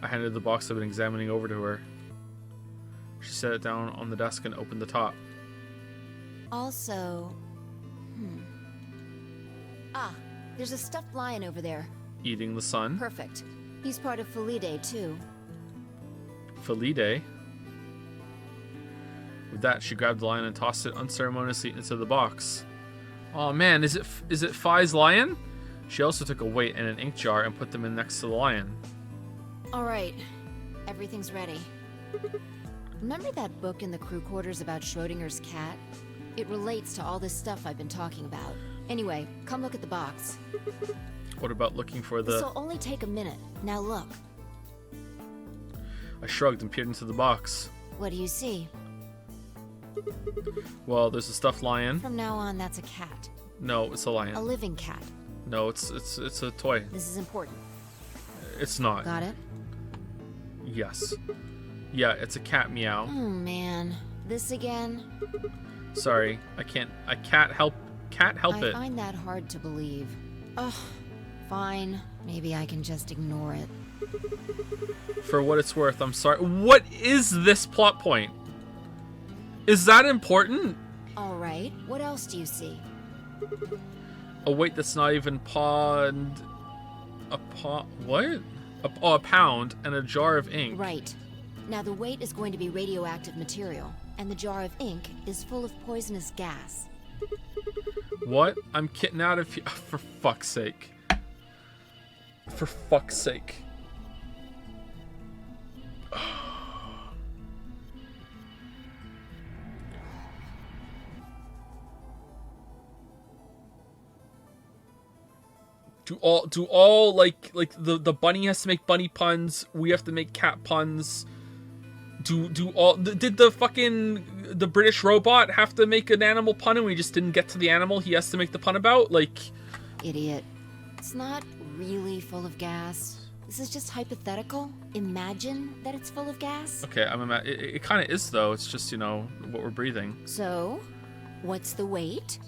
I handed the box I've been examining over to her. She set it down on the desk and opened the top. Also... Ah, there's a stuffed lion over there. Eating the sun. Perfect. He's part of Felidae, too. Felidae. With that, she grabbed the lion and tossed it unceremoniously into the box. Oh man, is it Phi's lion? She also took a weight and an ink jar and put them in next to the lion. Alright, everything's ready. Remember that book in the crew quarters about Schrodinger's cat? It relates to all this stuff I've been talking about. Anyway, come look at the box. What about looking for the... This'll only take a minute. Now look. I shrugged and peered into the box. What do you see? Well, there's a stuffed lion. From now on, that's a cat. No, it's a lion. A living cat. No, it's a toy. This is important. It's not. Got it? Yes. Yeah, it's a cat, meow. Oh man, this again? Sorry, I can't help Can't help I it. find that hard to believe. Ugh, fine. Maybe I can just ignore it. For what it's worth, I'm sorry. What is this plot point? Is that important? All right, what else do you see? A weight that's not even pond. What? A pound and a jar of ink. Right. Now the weight is going to be radioactive material, and the jar of ink is full of poisonous gas. What? I'm kidding out of here. For fuck's sake. For fuck's sake. Do all like the bunny has to make bunny puns, we have to make cat puns. Did the British robot have to make an animal pun and we just didn't get to the animal he has to make the pun about? Like, idiot. It's not really full of gas. This is just hypothetical. Imagine that it's full of gas. Okay, it kind of is though. It's just, you know, what we're breathing. So, what's the weight?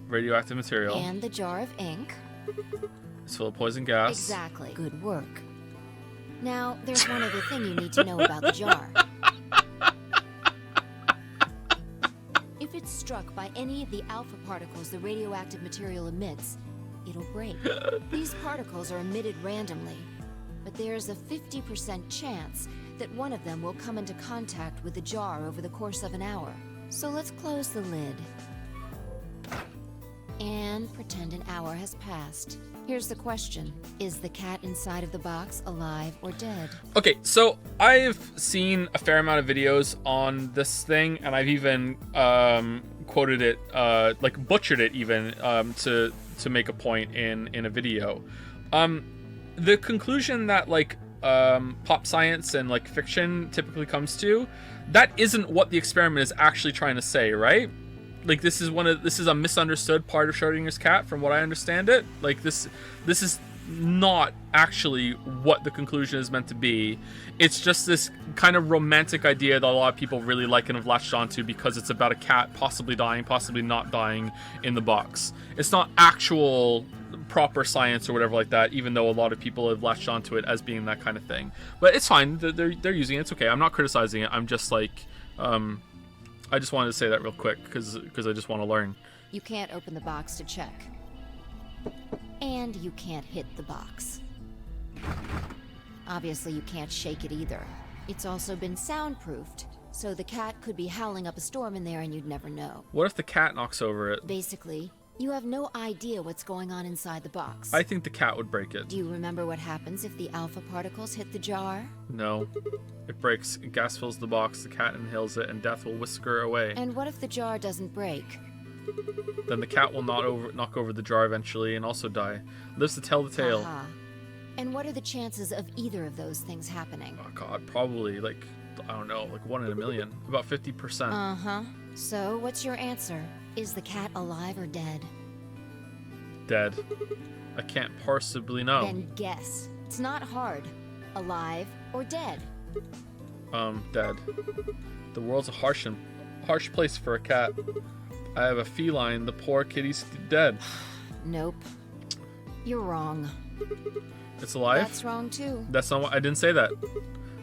Radioactive material. And the jar of ink. It's full of poison gas. Exactly. Good work. Now, there's one other thing you need to know about the jar. If it's struck by any of the alpha particles the radioactive material emits, it'll break. These particles are emitted randomly, but there's a 50% chance that one of them will come into contact with the jar over the course of an hour. So let's close the lid. And pretend an hour has passed. Here's the question. Is the cat inside of the box alive or dead? Okay, so I've seen a fair amount of videos on this thing, and I've even quoted it, like butchered it even, to make a point in a video. The conclusion that like pop science and like fiction typically comes to, that isn't what the experiment is actually trying to say, right? Like this is a misunderstood part of Schrodinger's cat, from what I understand it. Like this is not actually what the conclusion is meant to be. It's just this kind of romantic idea that a lot of people really like and have latched onto because it's about a cat possibly dying, possibly not dying in the box. It's not actual proper science or whatever like that, even though a lot of people have latched onto it as being that kind of thing. But it's fine. They're using it. It's okay. I'm not criticizing it. I'm just like, I just wanted to say that real quick because I just want to learn. You can't open the box to check. And you can't hit the box. Obviously, you can't shake it either. It's also been soundproofed, so the cat could be howling up a storm in there and you'd never know. What if the cat knocks over it? Basically, you have no idea what's going on inside the box. I think the cat would break it. Do you remember what happens if the alpha particles hit the jar? No. It breaks, gas fills the box, the cat inhales it, and death will whisk her away. And what if the jar doesn't break? Then the cat will knock over the jar eventually and also die. Lives to tell the tale. Aha. And what are the chances of either of those things happening? Oh god, probably like, I don't know, like 1 in a million. About 50%. Uh-huh. So, what's your answer? Is the cat alive or dead? Dead. I can't possibly know. Then guess. It's not hard. Alive or dead? Dead. The world's a harsh place for a cat. I have a feline. The poor kitty's dead. Nope. You're wrong. It's alive? That's wrong too. That's not what I didn't say that.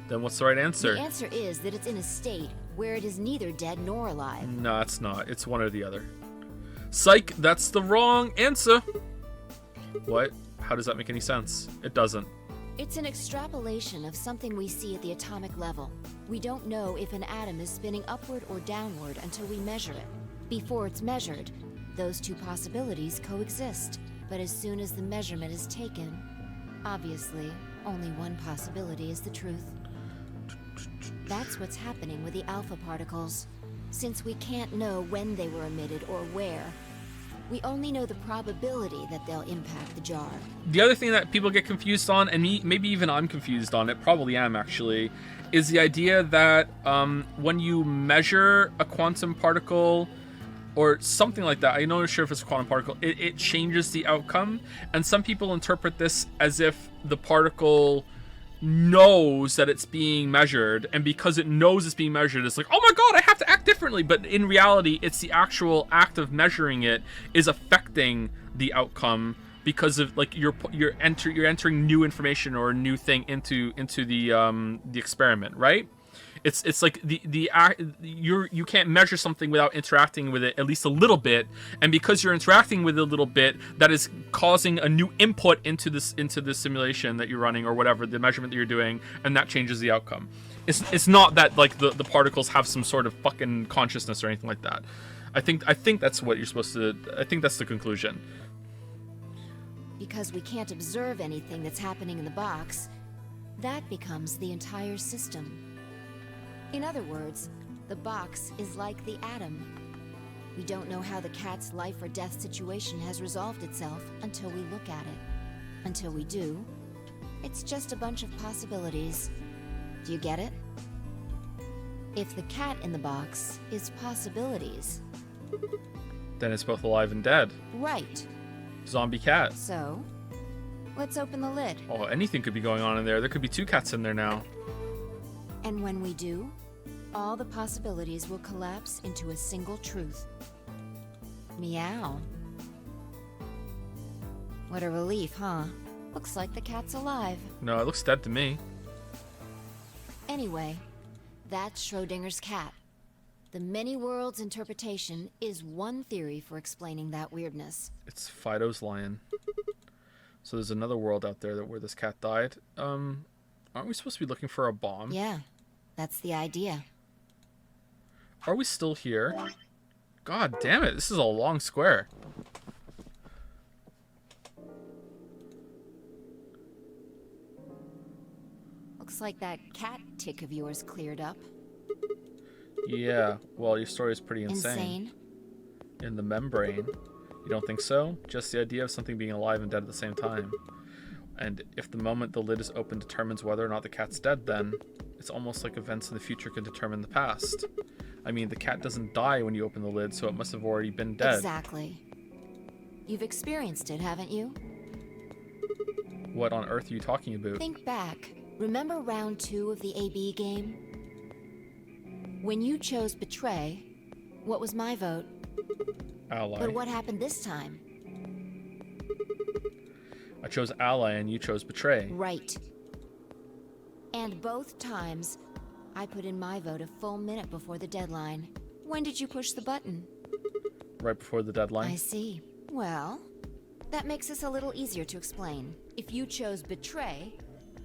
Then what's the right answer? The answer is that it's in a state where it is neither dead nor alive. No, it's not. It's one or the other. Psych, that's the wrong answer. What? How does that make any sense? It doesn't. It's an extrapolation of something we see at the atomic level. We don't know if an atom is spinning upward or downward until we measure it. Before it's measured, those two possibilities coexist. But as soon as the measurement is taken, obviously, only one possibility is the truth. That's what's happening with the alpha particles. Since we can't know when they were emitted or where, we only know the probability that they'll impact the jar. The other thing that people get confused on, and maybe even I'm confused on it, probably am actually, is the idea that when you measure a quantum particle or something like that, I'm not sure if it's a quantum particle, it changes the outcome. And some people interpret this as if the particle knows that it's being measured, and because it knows it's being measured, it's like, oh my god, I have to act differently. But in reality, it's the actual act of measuring it is affecting the outcome, because of like you're entering new information or a new thing into the experiment, right? It's like you can't measure something without interacting with it at least a little bit, and because you're interacting with it a little bit, that is causing a new input into the simulation that you're running, or whatever the measurement that you're doing, and that changes the outcome. It's not that like the particles have some sort of fucking consciousness or anything like that. I think that's what you're supposed to. I think that's the conclusion. Because we can't observe anything that's happening in the box, that becomes the entire system. In other words, the box is like the atom. We don't know how the cat's life or death situation has resolved itself until we look at it. Until we do, it's just a bunch of possibilities. Do you get it? If the cat in the box is possibilities, Then it's both alive and dead. right. Zombie cat. So, let's open the lid. Oh, anything could be going on in there. There could be 2 cats in there now. And when we do, all the possibilities will collapse into a single truth. Meow. What a relief, huh? Looks like the cat's alive. No, it looks dead to me. Anyway, that's Schrodinger's cat. The many worlds interpretation is one theory for explaining that weirdness. It's Fido's lion. So there's another world out there where this cat died. Aren't we supposed to be looking for a bomb? Yeah, that's the idea. Are we still here? God damn it, this is a long square. Looks like that cat tick of yours cleared up. Yeah, well, your story is pretty insane. In the membrane. You don't think so? Just the idea of something being alive and dead at the same time. And if the moment the lid is open determines whether or not the cat's dead, then it's almost like events in the future can determine the past. I mean, the cat doesn't die when you open the lid, so it must have already been dead. Exactly. You've experienced it, haven't you? What on earth are you talking about? Think back. Remember round 2 of the AB game? When you chose Betray, what was my vote? Ally. But what happened this time? I chose Ally and you chose Betray. Right. And both times, I put in my vote a full minute before the deadline. When did you push the button? Right before the deadline. I see. Well, that makes this a little easier to explain. If you chose Betray,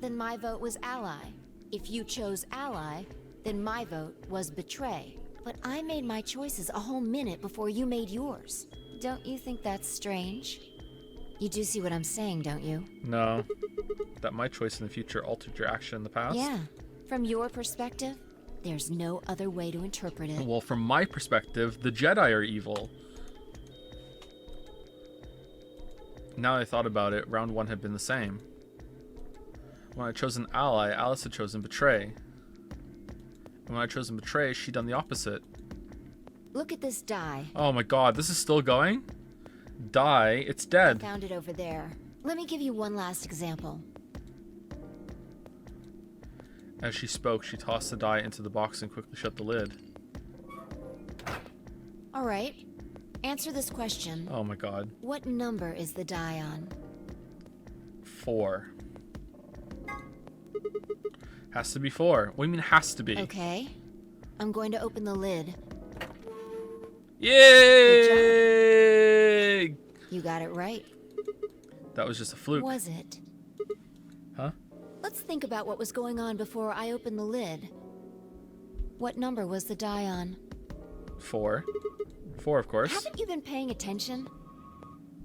then my vote was Ally. If you chose Ally, then my vote was Betray. But I made my choices a whole minute before you made yours. Don't you think that's strange? You do see what I'm saying, don't you? No. That my choice in the future altered your action in the past? Yeah. From your perspective, there's no other way to interpret it. Well, from my perspective, the Jedi are evil. Now I thought about it, round 1 had been the same. When I chose an ally, Alice had chosen Betray. And when I chosen Betray, she'd done the opposite. Look at this die. Oh my god, this is still going? Die, it's dead. Found it over there. Let me give you one last example. As she spoke, she tossed the die into the box and quickly shut the lid. All right. Answer this question. Oh my god. What number is the die on? 4. Has to be 4. What do you mean has to be? Okay. I'm going to open the lid. Yay! You got it right. That was just a fluke. Was it? Huh? Let's think about what was going on before I opened the lid. What number was the die on? 4. 4, of course. Haven't you been paying attention?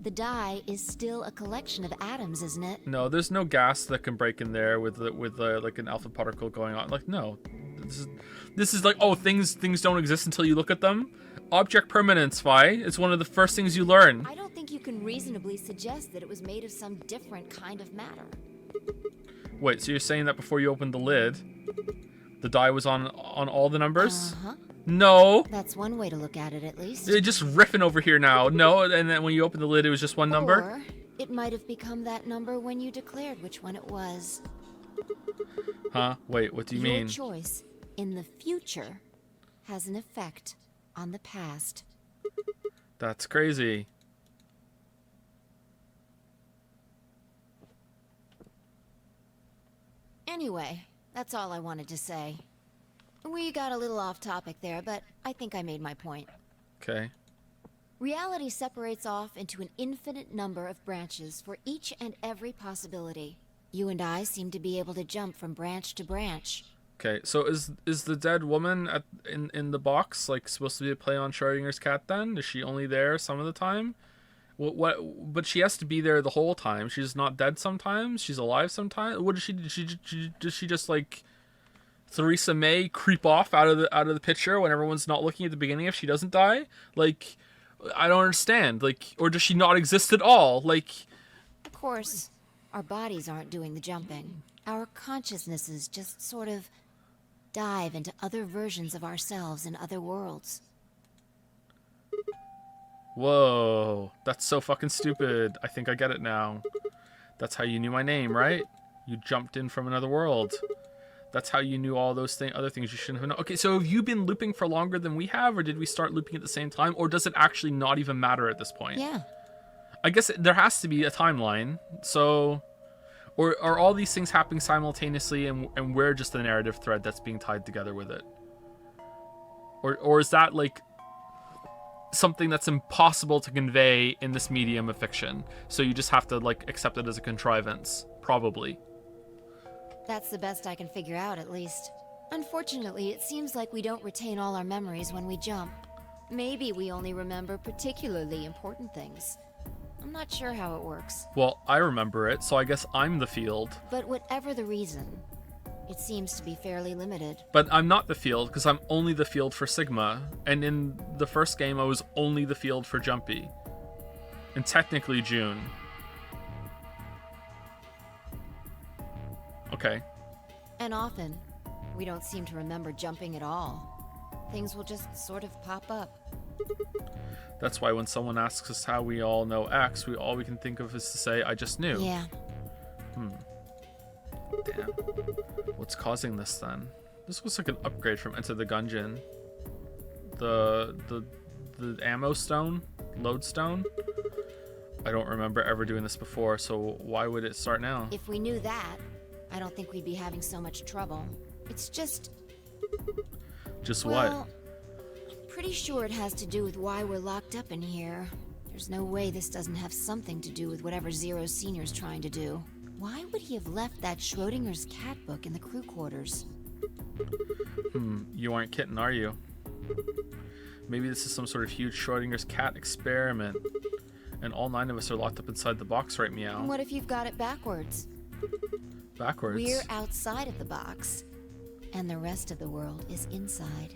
The die is still a collection of atoms, isn't it? No, there's no gas that can break in there with like an alpha particle going on. Like, no. This is like, oh, things don't exist until you look at them. Object permanence, Vi. It's one of the first things you learn. I don't think you can reasonably suggest that it was made of some different kind of matter. Wait, so you're saying that before you opened the lid, the die was on all the numbers? Uh-huh. No. That's one way to look at it, at least. They're just riffing over here now. No, and then when you opened the lid, it was just one number? Or it might have become that number when you declared which one it was. Huh? Wait, what do you mean? Your choice in the future has an effect on the past. That's crazy. Anyway, that's all I wanted to say. We got a little off topic there, but I think I made my point. Okay. Reality separates off into an infinite number of branches for each and every possibility. You and I seem to be able to jump from branch to branch. Okay, so is the dead woman in the box like supposed to be a play on Schrodinger's cat then? Is she only there some of the time? What? But she has to be there the whole time. She's not dead sometimes. She's alive sometimes. What does she? Does she just like Theresa May creep off out of the picture when everyone's not looking at the beginning if she doesn't die? Like, I don't understand. Like, or does she not exist at all? Like, of course, our bodies aren't doing the jumping. Our consciousnesses just sort of dive into other versions of ourselves in other worlds. whoa, that's so fucking stupid. I think I get it now. That's how you knew my name, right? You jumped in from another world. That's how you knew all those other things you shouldn't have known. Okay, so have you been looping for longer than we have, or did we start looping at the same time, or does it actually not even matter at this point? Yeah. I guess there has to be a timeline, so... Or are all these things happening simultaneously, and we're just the narrative thread that's being tied together with it? Or is that, like, something that's impossible to convey in this medium of fiction, so you just have to, like, accept it as a contrivance? Probably. That's the best I can figure out, at least. Unfortunately, it seems like we don't retain all our memories when we jump. Maybe we only remember particularly important things. I'm not sure how it works. Well, I remember it, so I guess I'm the field. But whatever the reason, it seems to be fairly limited. But I'm not the field, because I'm only the field for Sigma. And in the first game, I was only the field for Jumpy. And technically June. Okay. And often, we don't seem to remember jumping at all. Things will just sort of pop up. That's why when someone asks us how we all know X, all we can think of is to say, I just knew. Yeah. Damn. What's causing this then? This looks like an upgrade from Enter the Gungeon. The ammo stone? Lodestone? I don't remember ever doing this before, so why would it start now? If we knew that, I don't think we'd be having so much trouble. It's just... Just well, what? I'm pretty sure it has to do with why we're locked up in here. There's no way this doesn't have something to do with whatever Zero Senior's trying to do. Why would he have left that Schrodinger's cat book in the crew quarters? You aren't kidding, are you? Maybe this is some sort of huge Schrodinger's cat experiment, and all 9 of us are locked up inside the box right meow. What if you've got it backwards? Backwards? We're outside of the box, and the rest of the world is inside.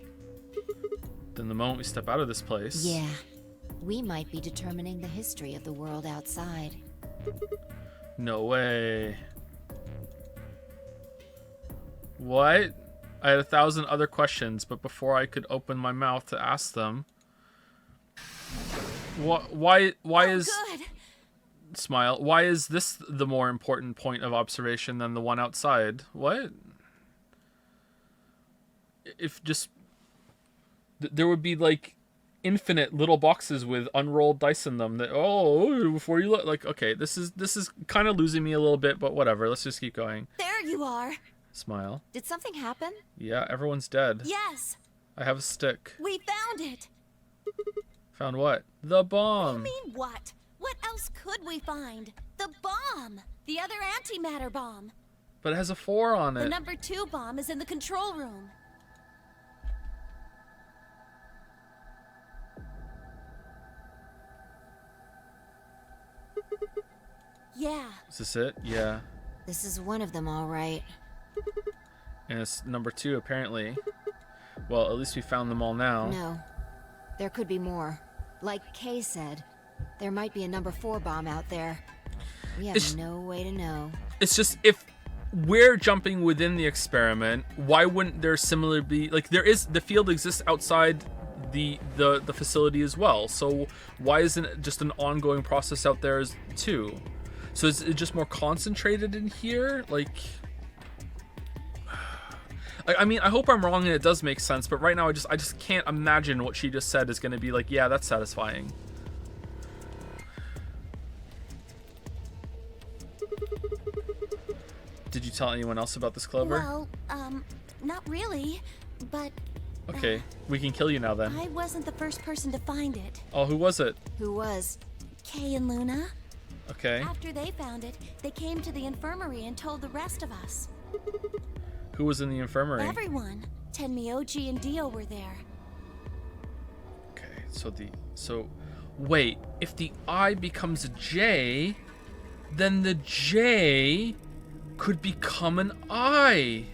Then the moment we step out of this place... Yeah, we might be determining the history of the world outside. No way. What? I had 1,000 other questions, but before I could open my mouth to ask them... Why is... Good. Smile. Why is this the more important point of observation than the one outside? What? If just... There would be, like, infinite little boxes with unrolled dice in them that, before you look... Like, okay, this is kind of losing me a little bit, but whatever. Let's just keep going. There you are. Smile. Did something happen? Yeah, everyone's dead. Yes. I have a stick. We found it. Found what? The bomb. You mean what? What else could we find? The bomb! The other antimatter bomb. But it has a 4 on it. The number 2 bomb is in the control room. Yeah. Is this it? Yeah. This is one of them, all right. And it's number 2, apparently. Well, at least we found them all now. No. There could be more. Like Kay said, there might be a number 4 bomb out there. We have no way to know. It's just, if we're jumping within the experiment, why wouldn't there similarly be... Like, the field exists outside the facility as well. So why isn't it just an ongoing process out there too? So is it just more concentrated in here? Like... I mean, I hope I'm wrong and it does make sense, but right now I just can't imagine what she just said is going to be like, yeah, that's satisfying. Did you tell anyone else about this, Clover? Well, not really, but... Okay, we can kill you now then. I wasn't the first person to find it. Oh, who was it? Who was? Kay and Luna. Okay. After they found it, they came to the infirmary and told the rest of us. Who was in the infirmary? Everyone. Tenmyoji and Dio were there. Okay, so wait, if the I becomes a J, then the J could become an I.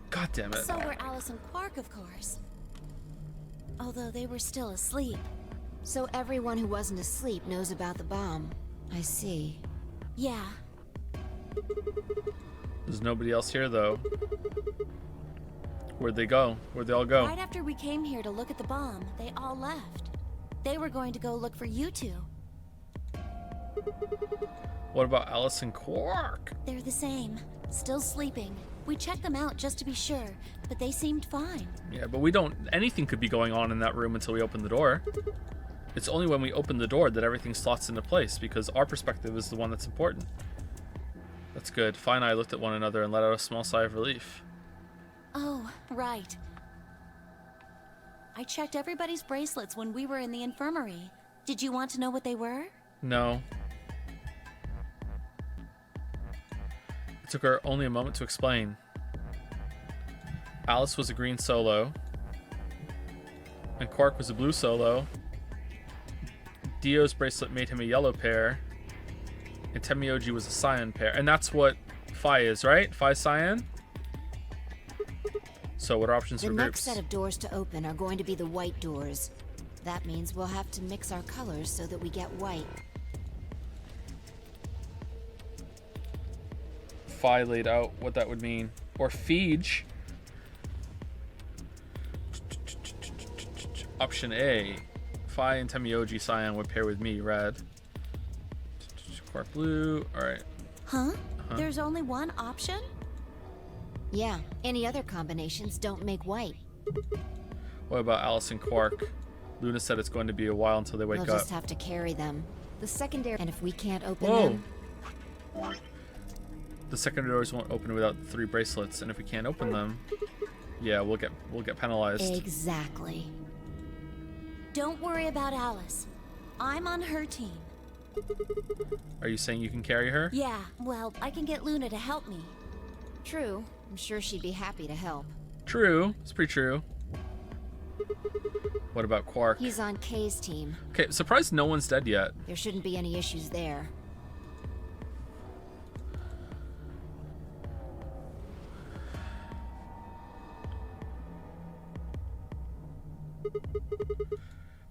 God damn it. So were Alice and Quark, of course. Although they were still asleep. So everyone who wasn't asleep knows about the bomb. I see. Yeah. There's nobody else here, though. Where'd they go? Where'd they all go? Right after we came here to look at the bomb, they all left. They were going to go look for you two. What about Alice and Quark? They're the same. Still sleeping. We checked them out just to be sure, but they seemed fine. Yeah, but we don't... Anything could be going on in that room until we open the door. It's only when we open the door that everything slots into place, because our perspective is the one that's important. That's good. Fi and I looked at one another and let out a small sigh of relief. Oh, right. I checked everybody's bracelets when we were in the infirmary. Did you want to know what they were? No. It took her only a moment to explain. Alice was a green solo, and Quark was a blue solo. Dio's bracelet made him a yellow pair, and Tenmyoji was a cyan pair. And that's what Fi is, right? Fi cyan? So what are options for The next groups? set of doors to open are going to be the white doors. That means we'll have to mix our colors so that we get white. Fi laid out what that would mean. Or Feege. Option A. Fi and Tenmyoji cyan would pair with me, red. Quark blue. Alright. Huh? There's only one option? Yeah, any other combinations don't make white. What about Alice and Quark? Luna said it's going to be a while until they wake We'll up. just have to carry them. The secondary... And if we can't open Whoa! them... The secondary doors won't open without 3 bracelets, and if we can't open them, yeah, we'll get penalized. Exactly. Don't worry about Alice. I'm on her team. Are you saying you can carry her? Yeah, well, I can get Luna to help me. True. I'm sure she'd be happy to help. True. It's pretty true. What about Quark? He's on Kay's team. Okay, surprised no one's dead yet. There shouldn't be any issues there.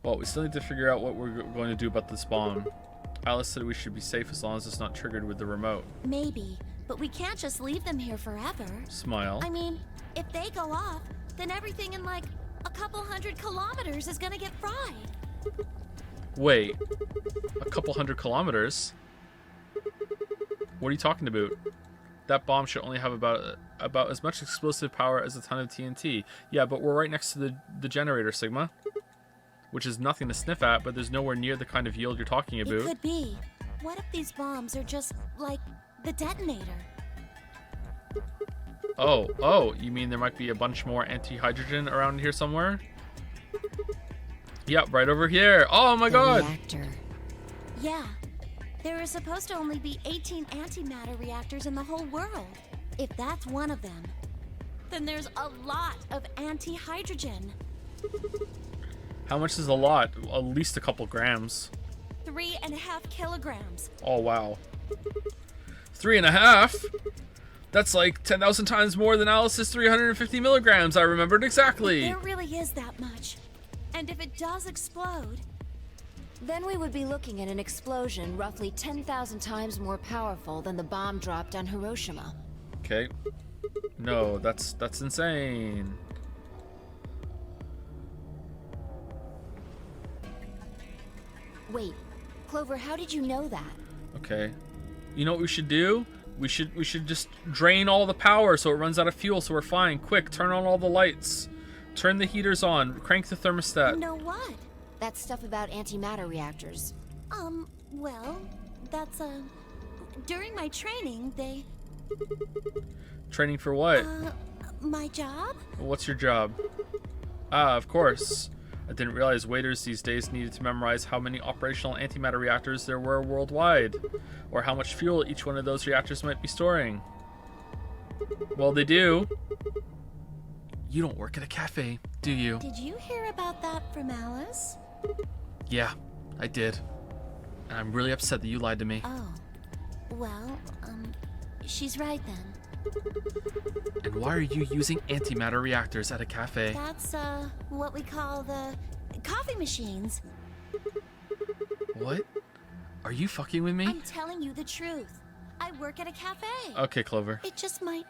Well, we still need to figure out what we're going to do about this bomb. Alice said we should be safe as long as it's not triggered with the remote. Maybe, but we can't just leave them here forever. Smile. I mean, if they go off, then everything in like a couple 100 kilometers is gonna get fried. Wait, a couple 100 kilometers? What are you talking about? That bomb should only have about as much explosive power as a ton of TNT. Yeah, but we're right next to the generator, Sigma. Which is nothing to sniff at, but there's nowhere near the kind of yield you're talking about. It could be. What if these bombs are just like the detonator? Oh, you mean there might be a bunch more anti-hydrogen around here somewhere? Yep, right over here. Oh my god! Reactor. Yeah. There are supposed to only be 18 antimatter reactors in the whole world. If that's one of them, then there's a lot of anti-hydrogen. How much is a lot? At least a couple grams. 3.5 kilograms. Oh, wow. 3.5? That's like 10,000 times more than Alice's 350 milligrams. I remembered exactly. There really is that much. And if it does explode... Then we would be looking at an explosion roughly 10,000 times more powerful than the bomb dropped on Hiroshima. Okay. No, that's insane. Wait, Clover, how did you know that? Okay. You know what we should do? We should just drain all the power so it runs out of fuel so we're fine. Quick, turn on all the lights. Turn the heaters on. Crank the thermostat. You know what? That stuff about antimatter reactors. Well, that's, during my training, they... Training for what? My job? What's your job? Ah, of course. I didn't realize waiters these days needed to memorize how many operational antimatter reactors there were worldwide, or how much fuel each one of those reactors might be storing. Well, they do. You don't work at a cafe, do you? Did you hear about that from Alice? Yeah, I did. And I'm really upset that you lied to me. Oh. Well, she's right then. And why are you using antimatter reactors at a cafe? That's, what we call the coffee machines. What? Are you fucking with me? I'm telling you the truth. I work at a cafe. Okay, Clover. It just might,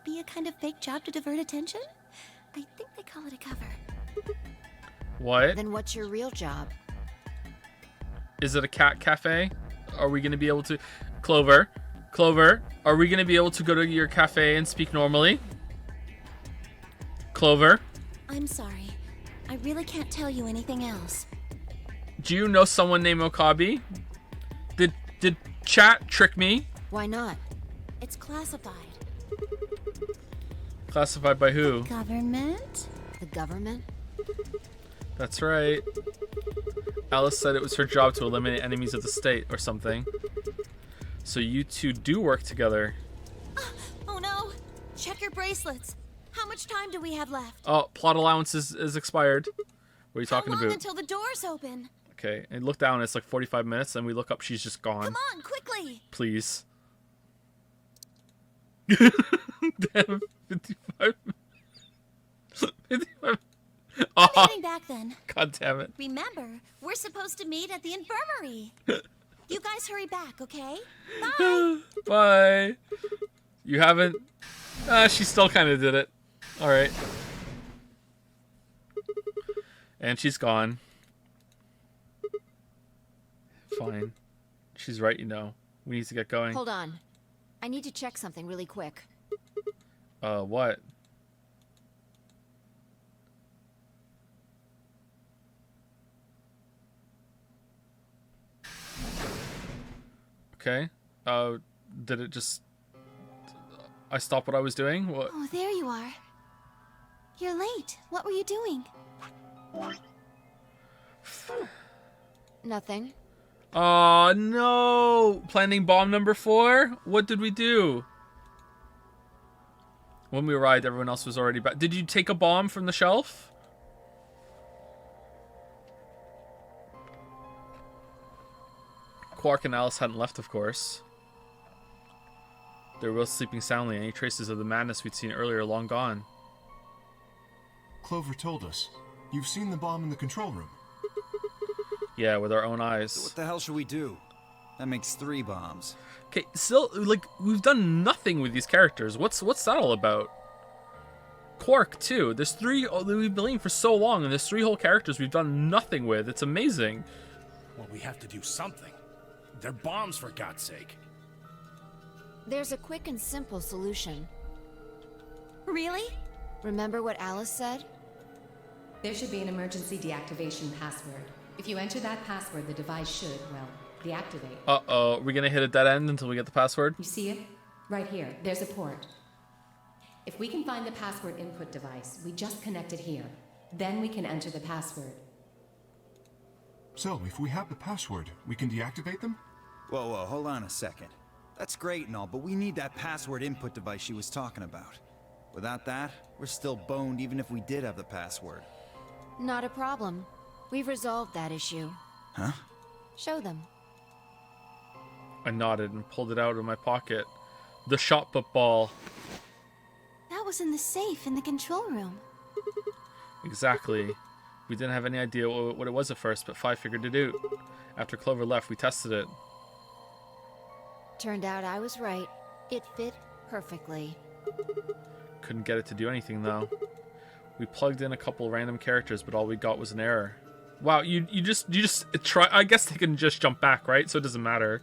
be a kind of fake job to divert attention. I think they call it a cover. What? Then what's your real job? Is it a cat cafe? Are we gonna be able to... Clover, are we gonna be able to go to your cafe and speak normally? Clover? I'm sorry. I really can't tell you anything else. Do you know someone named Okabe? Did chat trick me? Why not? It's classified. Classified by who? Government? The government? That's right. Alice said it was her job to eliminate enemies of the state or something. So you two do work together. Oh no! Check your bracelets. How much time do we have left? Oh, plot allowance is expired. What are you talking How long about? until the doors open? Okay, and look down, it's like 45 minutes, and we look up, she's just gone. Come on, quickly! Please. Damn, 55. 55. I'm heading back then. God damn it. Remember, we're supposed to meet at the infirmary. You guys hurry back, okay? Bye! Bye. You haven't... she still kind of did it. Alright. And she's gone. Fine. She's right, you know. We need to get going. Hold on. I need to check something really quick. What? Okay. Did it just... I stopped what I was doing? What? Oh, there you are. You're late. What were you doing? Nothing. Oh, no! Planning bomb number 4? What did we do? When we arrived, everyone else was already back. Did you take a bomb from the shelf? Quark and Alice hadn't left, of course. They were both sleeping soundly. Any traces of the madness we'd seen earlier are long gone. Clover told us. You've seen the bomb in the control room. Yeah, with our own So eyes. what the hell should we do? That makes 3 bombs. Okay, still, like, we've done nothing with these characters. What's that all about? Quark, too. There's 3... Oh, we've been waiting for so long, and there's 3 whole characters we've done nothing with. It's amazing. Well, we have to do something. They're bombs, for God's sake. There's a quick and simple solution. Really? Remember what Alice said? There should be an emergency deactivation password. If you enter that password, the device should, well, deactivate. Uh-oh. Are we gonna hit a dead end until we get the password? You see it? Right here. There's a port. If we can find the password input device, we just connect it here. Then we can enter the password. So, if we have the password, we can deactivate them? Whoa, hold on a second. That's great and all, but we need that password input device she was talking about. Without that, we're still boned even if we did have the password. Not a problem. We've resolved that issue. Huh? Show them. I nodded and pulled it out of my pocket. The shot put ball. That was in the safe in the control room. Exactly. We didn't have any idea what it was at first, but Five figured it out. After Clover left, we tested it. Turned out I was right. It fit perfectly. Couldn't get it to do anything, though. We plugged in a couple random characters, but all we got was an error. Wow, you just try. I guess they can just jump back, right? So it doesn't matter.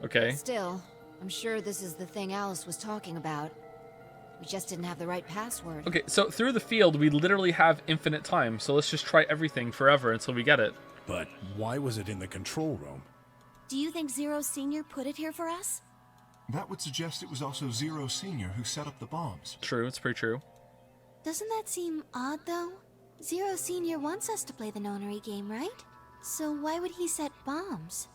Okay. Still, I'm sure this is the thing Alice was talking about. We just didn't have the right password. Okay, so through the field, we literally have infinite time. So let's just try everything forever until we get it. But why was it in the control room? Do you think Zero Senior put it here for us? That would suggest it was also Zero Senior who set up the bombs. True, it's pretty true. Doesn't that seem odd, though? Zero Senior wants us to play the nonary game, right? So why would he set bombs?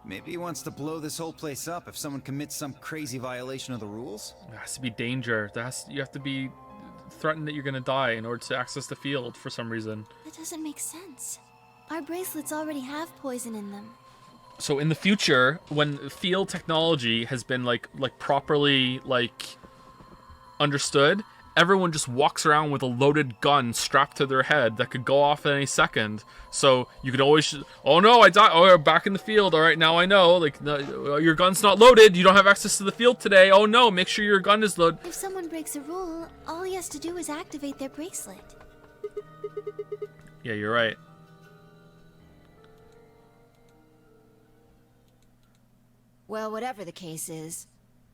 Maybe he wants to blow this whole place up if someone commits some crazy violation of the rules? There has to be danger. You have to be threatened that you're going to die in order to access the field for some reason. That doesn't make sense. Our bracelets already have poison in them. So in the future, when field technology has been like properly understood, everyone just walks around with a loaded gun strapped to their head that could go off at any second. So you could always, oh no, I died. Oh, back in the field. All right, now I know. Like, no, your gun's not loaded. You don't have access to the field today. Oh no, make sure your gun is loaded. If someone breaks a rule, all he has to do is activate their bracelet. Yeah, you're right. Well, whatever the case is,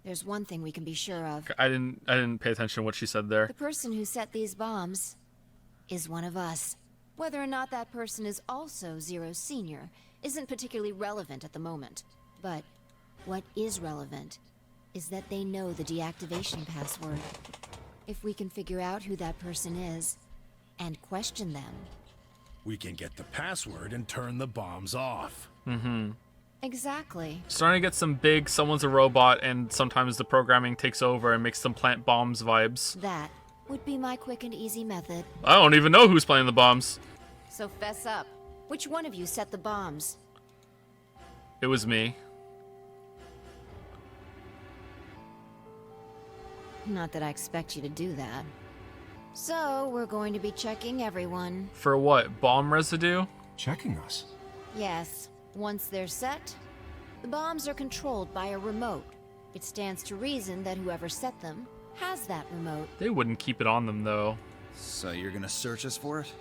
there's one thing we can be sure of. I didn't pay attention to what she said there. The person who set these bombs is one of us. Whether or not that person is also Zero Senior isn't particularly relevant at the moment. But what is relevant is that they know the deactivation password. If we can figure out who that person is and question them, we can get the password and turn the bombs off. Mm-hmm. Exactly. Starting to get some big someone's a robot and sometimes the programming takes over and makes them plant bombs vibes. That would be my quick and easy method. I don't even know who's planting the bombs. So fess up. Which one of you set the bombs? It was me. Not that I expect you to do that. So, we're going to be checking everyone. For what? Bomb residue? Checking us? Yes. Once they're set, the bombs are controlled by a remote. It stands to reason that whoever set them has that remote. They wouldn't keep it on them, though. So you're gonna search us for it?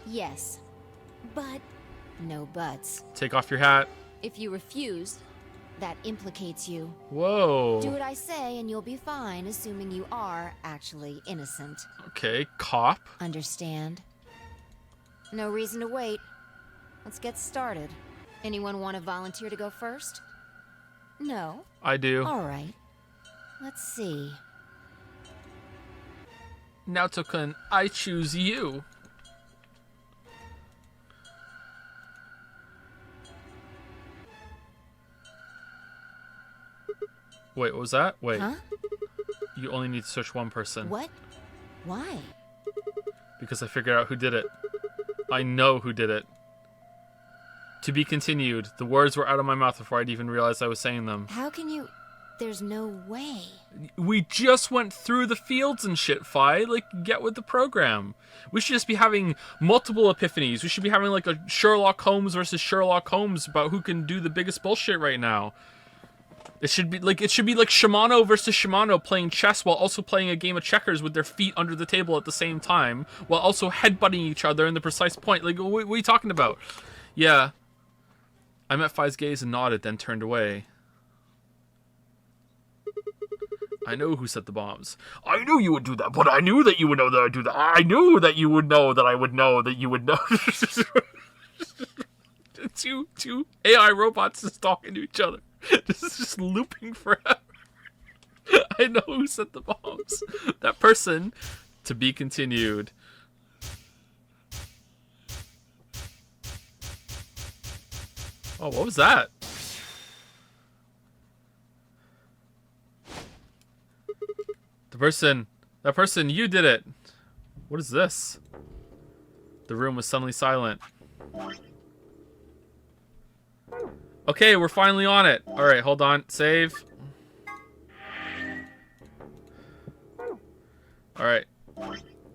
Yes. But no buts. Take off your hat. If you refuse, that implicates you. Whoa. Do what I say and you'll be fine, assuming you are actually innocent. Okay, cop. Understand? No reason to wait. Let's get started. Anyone want to volunteer to go first? No? I do. All right. Let's see. Naoto-kun, I choose you. Wait, what was that? Wait. Huh? You only need to search one person. What? Why? Because I figured out who did it. I know who did it. To be continued. The words were out of my mouth before I'd even realized I was saying them. How can you... There's no way. We just went through the fields and shit, Fi. Like, get with the program. We should just be having multiple epiphanies. We should be having like a Sherlock Holmes versus Sherlock Holmes about who can do the biggest bullshit right now. It should be like Shimano versus Shimano playing chess while also playing a game of checkers with their feet under the table at the same time, while also headbutting each other in the precise point. Like, what are you talking about? Yeah. I met Fi's gaze and nodded, then turned away. I know who set the bombs. I knew you would do that, but I knew that you would know that I'd do that. I knew that you would know that I would know that you would know. two AI robots just talking to each other. This is just looping forever. I know who set the bombs. That person, to be continued. Oh, what was that? That person, you did it. What is this? The room was suddenly silent. Okay, we're finally on it. All right, hold on. Save. All right.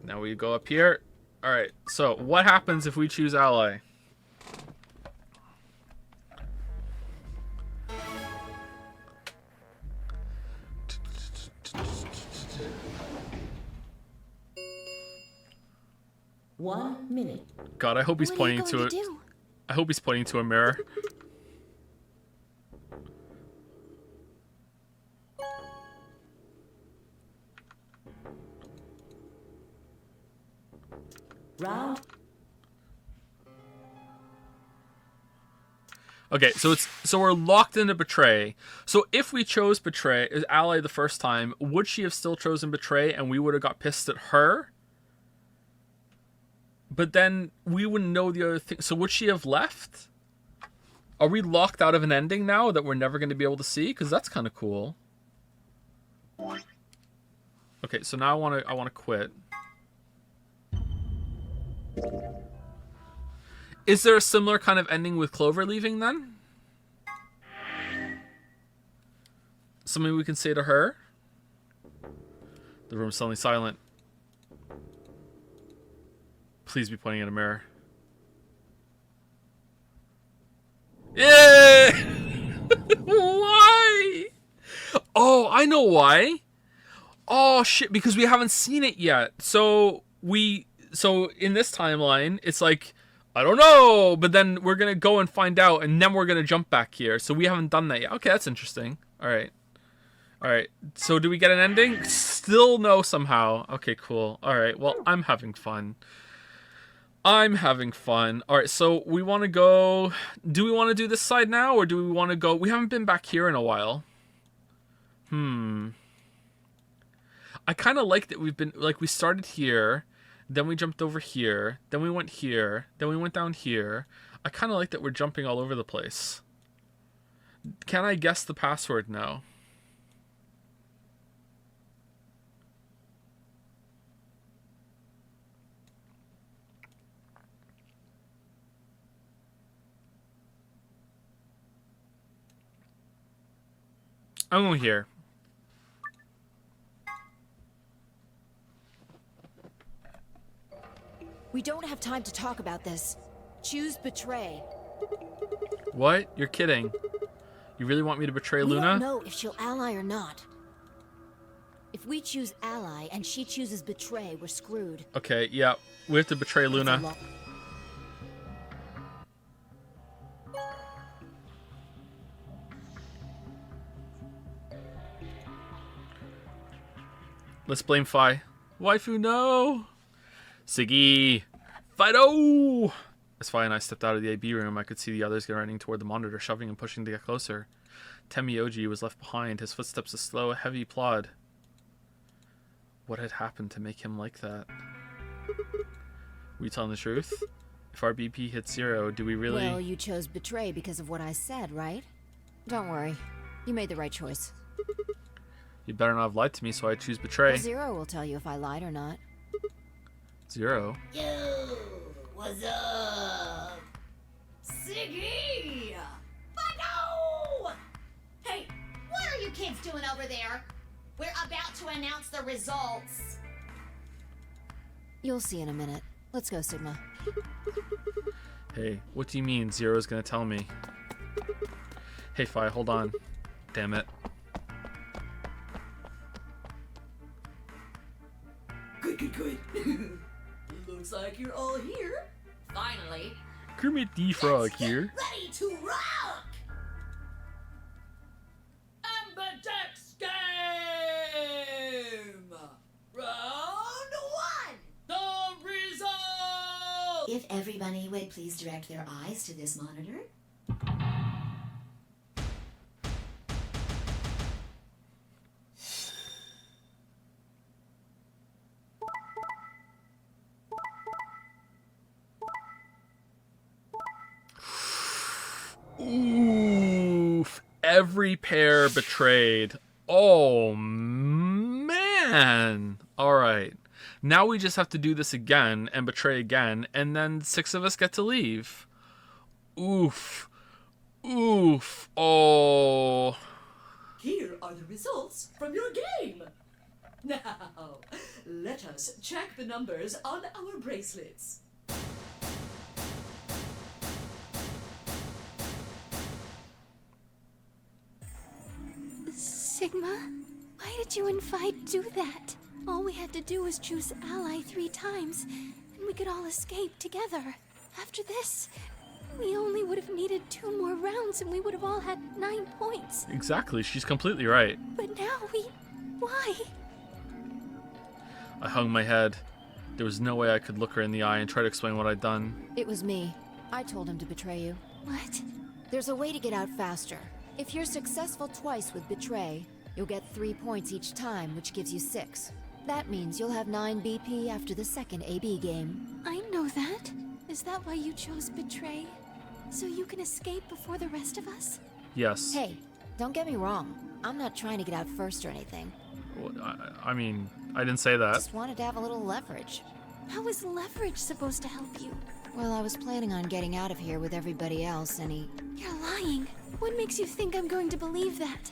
Now we go up here. All right. So what happens if we choose ally? 1 minute. God, I hope he's What are you pointing to going it. to do? I hope he's pointing to a mirror. Round. Okay, so we're locked into betray. So if we chose betray as ally the first time, would she have still chosen betray and we would have got pissed at her? But then we wouldn't know the other thing. So would she have left? Are we locked out of an ending now that we're never going to be able to see? Because that's kind of cool. Okay, so now I want to quit. Is there a similar kind of ending with Clover leaving then? Something we can say to her? The room's suddenly silent. Please be pointing at a mirror. Yeah! Why? Oh, I know why. Oh shit, because we haven't seen it yet. So in this timeline, it's like, I don't know, but then we're gonna go and find out, and then we're gonna jump back here. So we haven't done that yet. Okay, that's interesting. All right. So do we get an ending? Still no somehow. Okay, cool. All right. Well, I'm having fun. All right, so we want to go. Do we want to do this side now, or do we want to go? We haven't been back here in a while. I kind of like that we've been, like, we started here, then we jumped over here, then we went here, then we went down here. I kind of like that we're jumping all over the place. Can I guess the password now? I'm going here. We don't have time to talk about this. Choose betray. What? You're kidding. You really want me to betray We Luna? don't know if she'll ally or not. If we choose ally and she chooses betray, we're screwed. Okay, yeah. We have to betray Luna. Let's blame Fi. Waifu, no! Siggy! Fido! As Fi and I stepped out of the AB room, I could see the others running toward the monitor, shoving and pushing to get closer. Temioji was left behind, his footsteps a slow, heavy plod. What had happened to make him like that? Were you telling the truth? If our BP hit 0, do we really... Well, you chose betray because of what I said, right? Don't worry. You made the right choice. You better not have lied to me, so I choose betray. Well, 0 will tell you if I lied or not. 0? Yo, what's up? Siggy! Fido! Hey, what are you kids doing over there? We're about to announce the results. You'll see in a minute. Let's go, Sigma. Hey, what do you mean 0 is gonna tell me? Hey, Fi, hold on. Damn it. Good. Looks like you're all here. Finally. Kermit the Frog here. Ready to rock! Amberdex game! Round 1! The result! If everybody would please direct their eyes to this monitor. Oof. Every pair betrayed. Oh, man. All right. Now we just have to do this again and betray again, and then 6 of us get to leave. Oof. Oh. Here are the results from your game. Now, let us check the numbers on our bracelets. Sigma, why did you and Vi do that? All we had to do was choose ally 3 times, and we could all escape together. After this, we only would have needed 2 more rounds and we would have all had 9 points. Exactly, she's completely right. But now why? I hung my head. There was no way I could look her in the eye and try to explain what I'd done. It was me. I told him to betray you. What? There's a way to get out faster. If you're successful twice with betray, you'll get 3 points each time, which gives you 6. That means you'll have 9 BP after the second AB game. I know that. Is that why you chose betray? So you can escape before the rest of us? Yes. Hey, don't get me wrong. I'm not trying to get out first or anything. Well, I mean, I didn't say that. Just wanted to have a little leverage. How is leverage supposed to help you? Well, I was planning on getting out of here with everybody else, and he... You're lying. What makes you think I'm going to believe that?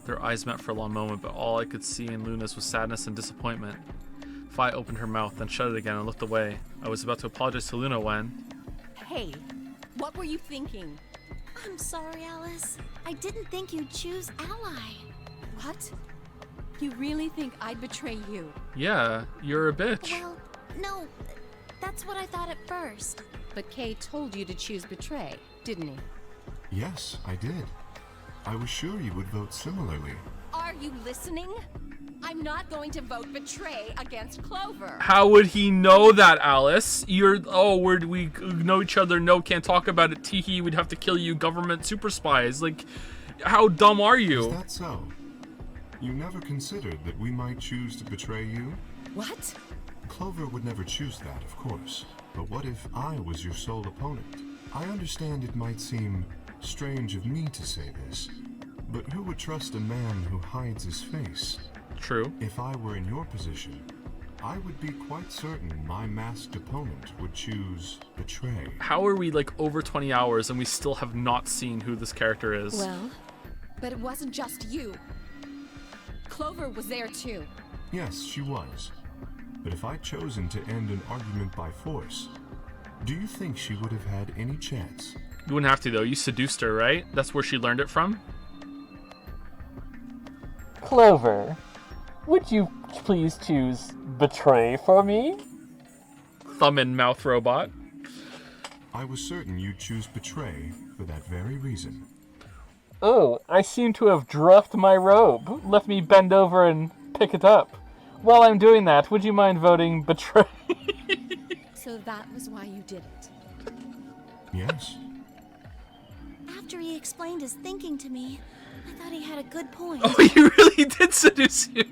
Their eyes met for a long moment, but all I could see in Luna's was sadness and disappointment. Fi opened her mouth, then shut it again and looked away. I was about to apologize to Luna when... Hey, what were you thinking? I'm sorry, Alice. I didn't think you'd choose Ally. What? You really think I'd betray you? Yeah, you're a bitch. Well, no. That's what I thought at first. But Kay told you to choose betray, didn't he? Yes, I did. I was sure you would vote similarly. Are you listening? I'm not going to vote betray against Clover. How would he know that, Alice? We know each other, no, can't talk about it, teehee, we'd have to kill you, government super spies. Like, how dumb are you? Is that so? You never considered that we might choose to betray you? What? Clover would never choose that, of course. But what if I was your sole opponent? I understand it might seem strange of me to say this, but who would trust a man who hides his face? True. If I were in your position, I would be quite certain my masked opponent would choose betray. How are we like over 20 hours and we still have not seen who this character is? Well, but it wasn't just you. Clover was there too. Yes, she was. But if I'd chosen to end an argument by force, do you think she would have had any chance? You wouldn't have to though, you seduced her, right? That's where she learned it from? Clover, would you please choose betray for me? Thumb in mouth robot. I was certain you'd choose betray for that very reason. Oh, I seem to have dropped my robe. Let me bend over and pick it up. While I'm doing that, would you mind voting betray? So that was why you did it? Yes. After he explained his thinking to me, I thought he had a good point. Oh, he really did seduce you.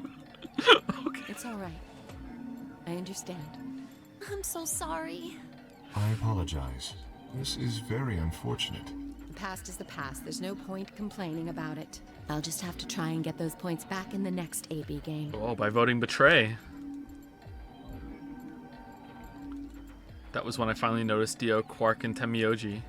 Okay. It's all right. I understand. I'm so sorry. I apologize. This is very unfortunate. The past is the past. There's no point complaining about it. I'll just have to try and get those points back in the next AB game. Oh, by voting betray. That was when I finally noticed Dio, Quark, and Temioji.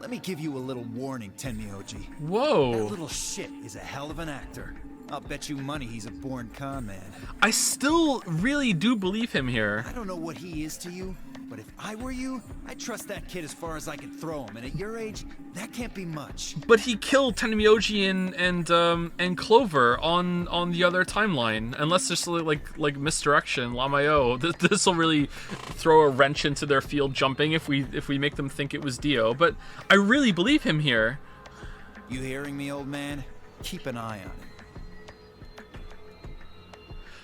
Let me give you a little warning, Tenmyoji. Whoa! That little shit is a hell of an actor. I'll bet you money he's a born con man. I still really do believe him here. I don't know what he is to you, but if I were you, I'd trust that kid as far as I can throw him, and at your age, that can't be much. But he killed Tenmyoji and Clover on the other timeline. Unless there's like misdirection, Lamayo. This will really throw a wrench into their field jumping if we make them think it was Dio. But I really believe him here. You hearing me, old man? Keep an eye on him.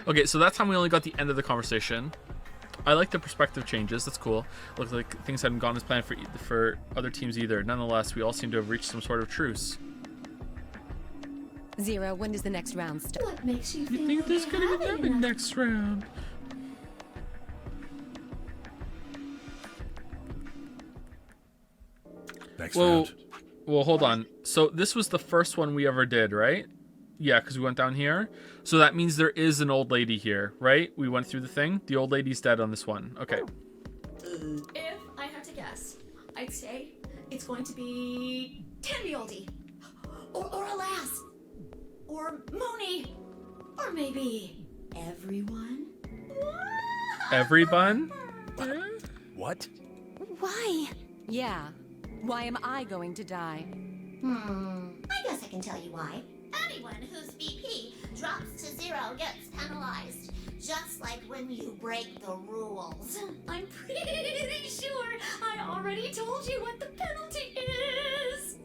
Okay, so that time we only got the end of the conversation. I like the perspective changes. That's cool. Looks like things hadn't gone as planned for other teams either. Nonetheless, we all seem to have reached some sort of truce. Zero, when does the next round start? What makes you You think there's gonna be another next round? Next round. Well, hold on. So this was the first one we ever did, right? Yeah, because we went down here. So that means there is an old lady here, right? We went through the thing. The old lady's dead on this one. Okay. If I had to guess, I'd say it's going to be Tenmyoji, or Alas, or Mooney, or maybe everyone. Everyone? What? Why? Yeah. Why am I going to die? I guess I can tell you why. Anyone whose BP drops to 0 gets penalized. Just like when you break the rules. I'm pretty sure I already told you what the penalty is.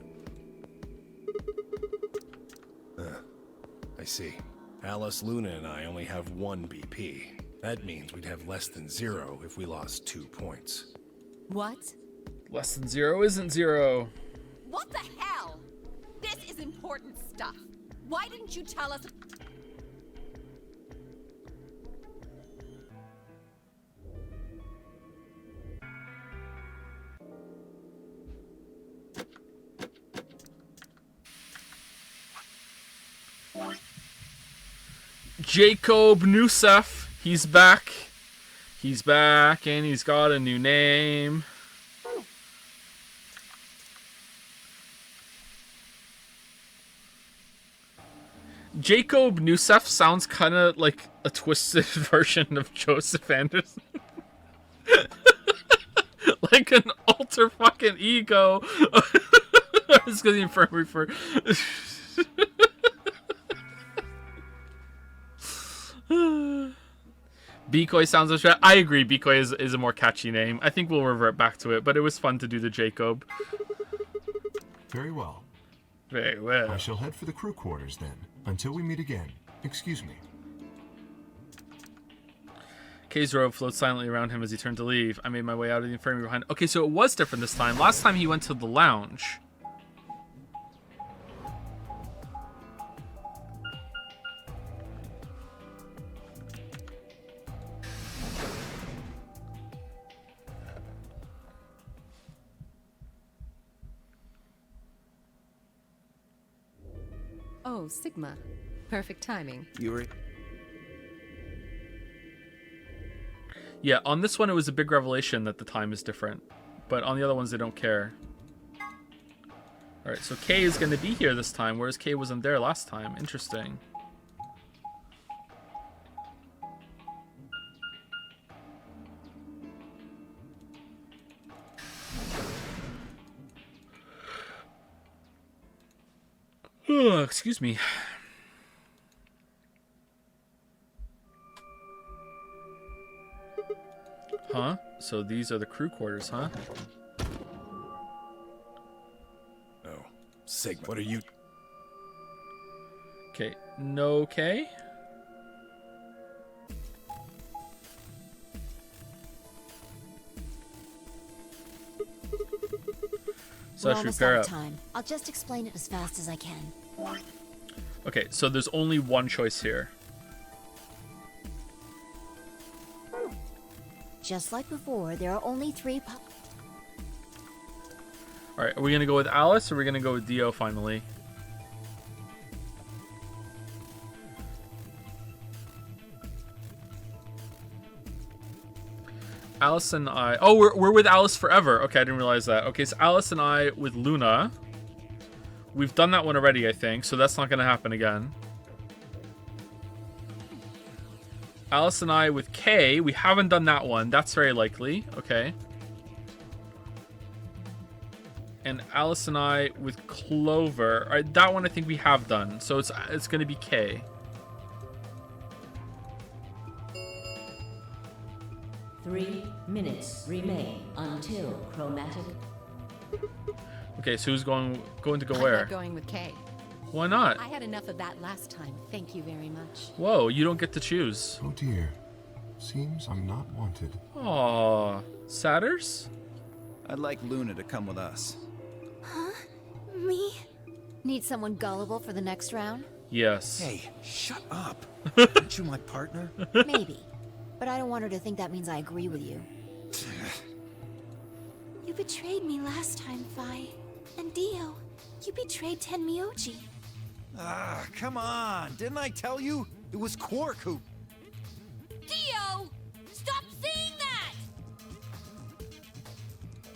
I see. Alice, Luna, and I only have 1 BP. That means we'd have less than 0 if we lost 2 points. What? Less than 0 isn't 0. What the hell? This is important stuff. Why didn't you tell us? Jacob Nusef, he's back. He's back, and he's got a new name. Jacob Nusef sounds kind of like a twisted version of Joseph Anderson. Like an alter fucking ego. I was going to infirmary for... Bikoy sounds like I agree, Bikoy is a more catchy name. I think we'll revert back to it, but it was fun to do the Jacob. Very well. Very well. I shall head for the crew quarters then. Until we meet again. Excuse me. Kay's robe floats silently around him as he turned to leave. I made my way out of the infirmary behind. Okay, so it was different this time. Last time he went to the lounge. Oh, Sigma. Perfect timing. You were... Yeah, on this one it was a big revelation that the time is different. But on the other ones they don't care. Alright, so Kay is going to be here this time, whereas Kay wasn't there last time. Interesting. Excuse me. Huh? So these are the crew quarters, huh? Oh, Sigma, what are you... Okay, no K? So We're I should almost pair out up. of time. I'll just explain it as fast as I can. Okay, so there's only one choice here. Just like before, there are only 3 Alright, are we going to go with Alice or are we going to go with Dio finally? Alice and I... Oh, we're with Alice forever. Okay, I didn't realize that. Okay, so Alice and I with Luna. We've done that one already, I think, so that's not going to happen again. Alice and I with Kay. We haven't done that one. That's very likely. Okay. And Alice and I with Clover. All right, that one I think we have done. So it's going to be Kay. Three minutes remain until chromatic. Okay, so who's going to go I'm where? not going with Kay. Why not? I had enough of that last time. Thank you very much. Whoa, you don't get to choose. Oh dear. Seems I'm not wanted. Aw, Satyrs? I'd like Luna to come with us. Huh? Me? Need someone gullible for the next round? Yes. Hey, shut up. Aren't you my partner? Maybe. But I don't want her to think that means I agree with you. You betrayed me last time, Fi. And Dio, you betrayed Tenmyoji. Ah, come on. Didn't I tell you? It was Quark who... Dio! Stop saying that!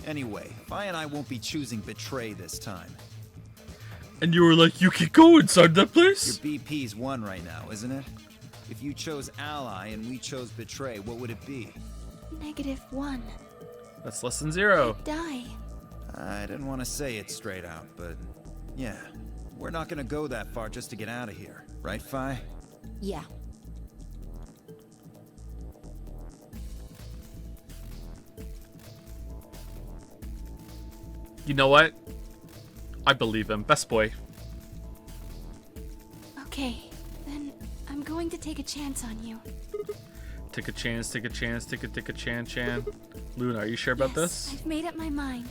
Anyway, Fi and I won't be choosing Betray this time. And you were like, you can go inside that place? Your BP's 1 right now, isn't it? If you chose Ally and we chose Betray, what would it be? -1. That's less than 0. Die. I didn't want to say it straight out, but yeah. We're not gonna go that far just to get out of here, right, Fi? Yeah. You know what? I believe him. Best boy. Okay, then I'm going to take a chance on you. Take a chance, take a chance, take a chan. Luna, are you sure about this? I've made up my mind.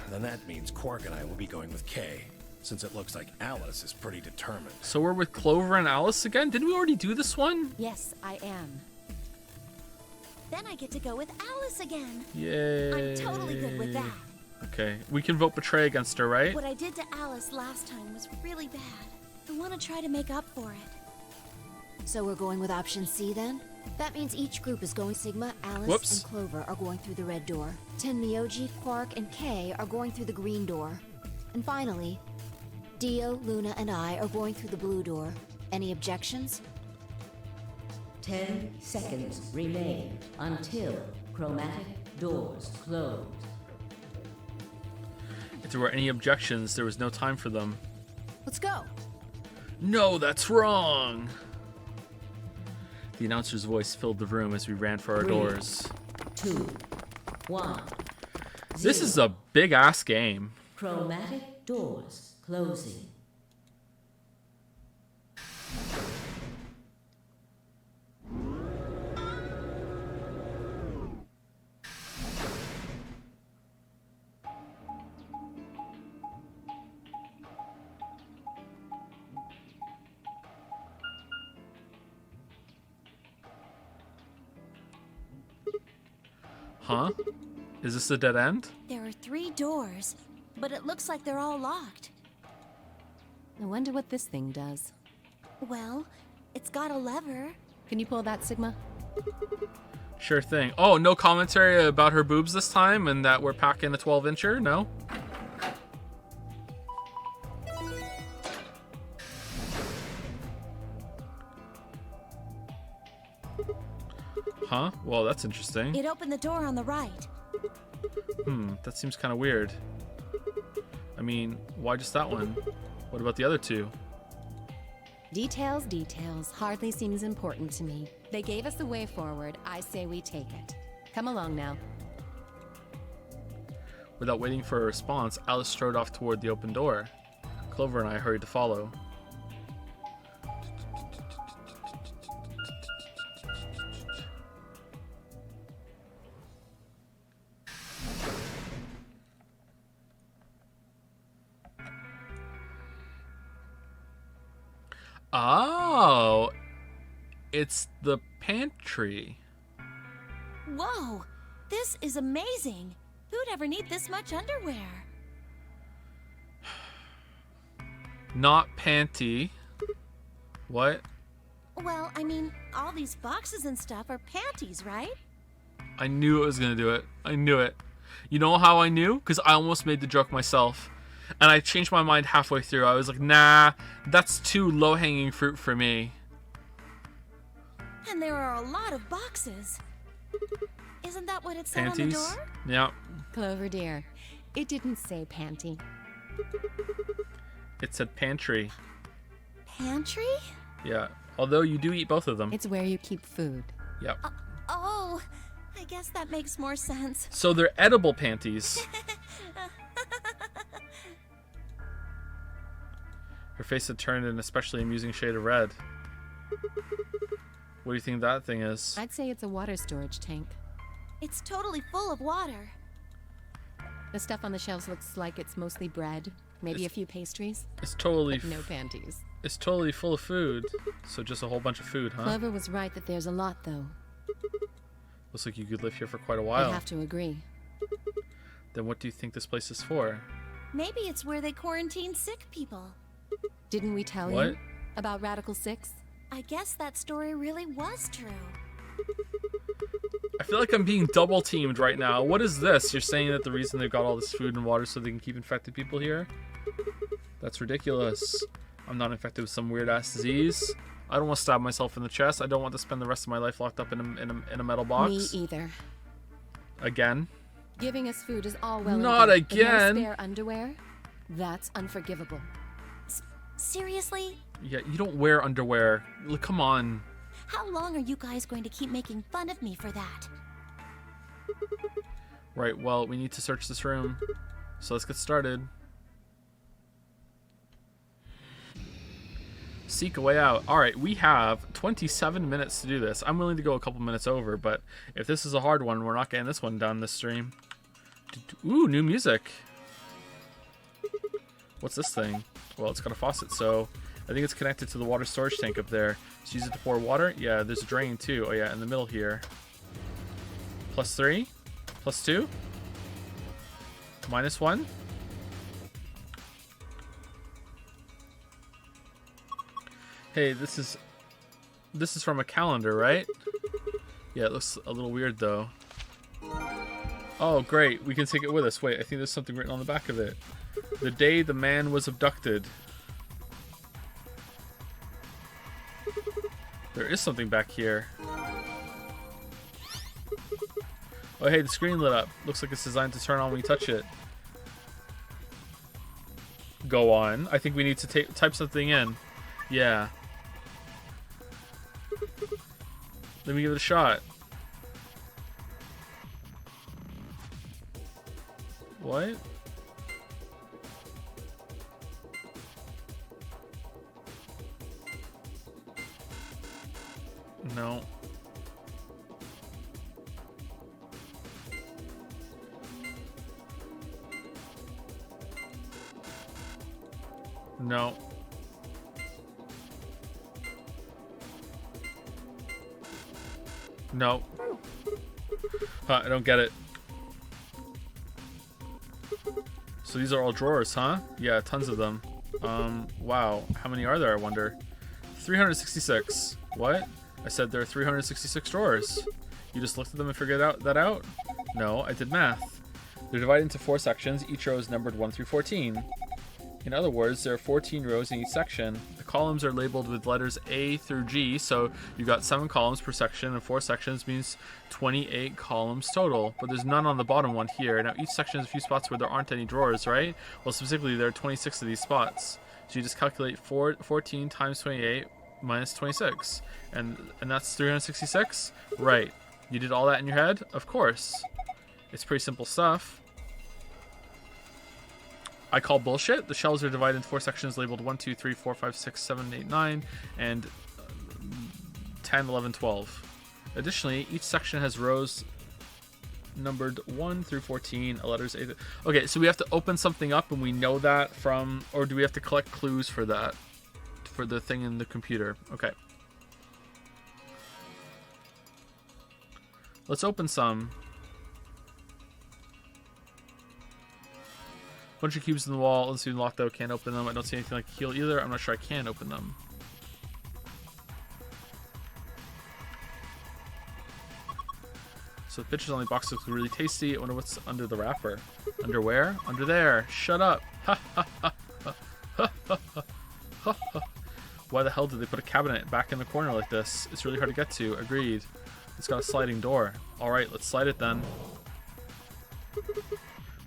Then that means Quark and I will be going with Kay, since it looks like Alice is pretty determined. So we're with Clover and Alice again? Didn't we already do this one? Yes, I am. Then I get to go with Alice again. Yay. I'm totally good with that. Okay, we can vote betray against her, right? What I did to Alice last time was really bad. I want to try to make up for it. So we're going with option C then? That means each group is going Sigma, Alice, and Clover are going through the red door. Tenmyoji, Quark, and Kay are going through the green door. And finally, Dio, Luna, and I are going through the blue door. Any objections? 10 seconds remain until chromatic doors close. If there were any objections, there was no time for them. Let's go. No, that's wrong. The announcer's voice filled the room as we ran for our 3, doors. 2, 1. This is a big ass game. Chromatic doors closing. Huh? Is this a dead end? There are 3 doors, but it looks like they're all locked. I wonder what this thing does. Well, it's got a lever. Can you pull that, Sigma? Sure thing. Oh, no commentary about her boobs this time and that we're packing a 12-incher? No? Huh? Well, that's interesting. It opened the door on the right. That seems kind of weird. I mean, why just that one? What about the other 2? Details, details. Hardly seems important to me. They gave us the way forward. I say we take it. Come along now. Without waiting for a response, Alice strode off toward the open door. Clover and I hurried to follow. Oh, it's the pantry. Whoa, this is amazing. Who'd ever need this much underwear? Not panty. What? Well, I mean, all these boxes and stuff are panties, right? I knew it was gonna do it. I knew it. You know how I knew? Because I almost made the joke myself. And I changed my mind halfway through. I was like, nah, that's too low-hanging fruit for me. And there are a lot of boxes. Isn't that what it said on the Panties? door? Yeah. Clover dear, it didn't say panty. It said pantry. Pantry? Yeah. Although you do eat both of them. It's where you keep food. Yep. Oh, I guess that makes more sense. So they're edible panties. Her face had turned an especially amusing shade of red. What do you think that thing is? I'd say it's a water storage tank. It's totally full of water. The stuff on the shelves looks like it's mostly bread, maybe a few pastries. It's totally but no panties. It's totally full of food. So just a whole bunch of food, huh? Clover was right that there's a lot, though. Looks like you could live here for quite a while. I'd have to agree. Then what do you think this place is for? Maybe it's where they quarantine sick people. Didn't we tell What? you about Radical 6? I guess that story really was true. I feel like I'm being double teamed right now. What is this? You're saying that the reason they've got all this food and water so they can keep infected people here? That's ridiculous. I'm not infected with some weird ass disease. I don't want to stab myself in the chest. I don't want to spend the rest of my life locked up in a metal box. Me either. Again? Giving us food is all well and Not good, but again. no spare underwear? That's unforgivable. Seriously? Yeah, you don't wear underwear. Look, come on. How long are you guys going to keep making fun of me for that? Right, well, we need to search this room. So let's get started. Seek a way out. Alright, we have 27 minutes to do this. I'm willing to go a couple minutes over, but if this is a hard one, we're not getting this one done this stream. Ooh, new music. What's this thing? Well, it's got a faucet, so I think it's connected to the water storage tank up there. So use it to pour water. Yeah, there's a drain too. Oh yeah, in the middle here. +3, +2, -1. Hey, this is from a calendar, right? Yeah, it looks a little weird though. Oh, great. We can take it with us. Wait, I think there's something written on the back of it. The day the man was abducted. There is something back here. Oh, hey, the screen lit up. Looks like it's designed to turn on when you touch it. Go on. I think we need to type something in. Yeah. Let me give it a shot. What? No. No. No. Huh, I don't get it. So these are all drawers, huh? Yeah, tons of them. Wow. How many are there, I wonder? 366. What? I said there are 366 drawers. You just looked at them and figured that out? No, I did math. They're divided into 4 sections. Each row is numbered 1 through 14. In other words, there are 14 rows in each section. The columns are labeled with letters A through G, so you've got 7 columns per section, and 4 sections means 28 columns total. But there's none on the bottom one here. Now, each section has a few spots where there aren't any drawers, right? Well, specifically, there are 26 of these spots. So you just calculate 14 times 28 minus 26. And that's 366? Right. You did all that in your head? Of course. It's pretty simple stuff. I call bullshit. The shelves are divided into 4 sections labeled 1, 2, 3, 4, 5, 6, 7, 8, 9, and 10, 11, 12. Additionally, each section has rows numbered 1 through 14, letters A. Okay, so we have to open something up and we know that from, or do we have to collect clues for that? For the thing in the computer. Okay. Let's open some. Bunch of cubes in the wall. Let's see, locked though. Can't open them. I don't see anything like a key either. I'm not sure I can open them. So the pictures on the box looks really tasty. I wonder what's under the wrapper. Under where? Under there. Shut up. Why the hell did they put a cabinet back in the corner like this? It's really hard to get to. Agreed. It's got a sliding door. Alright, let's slide it then.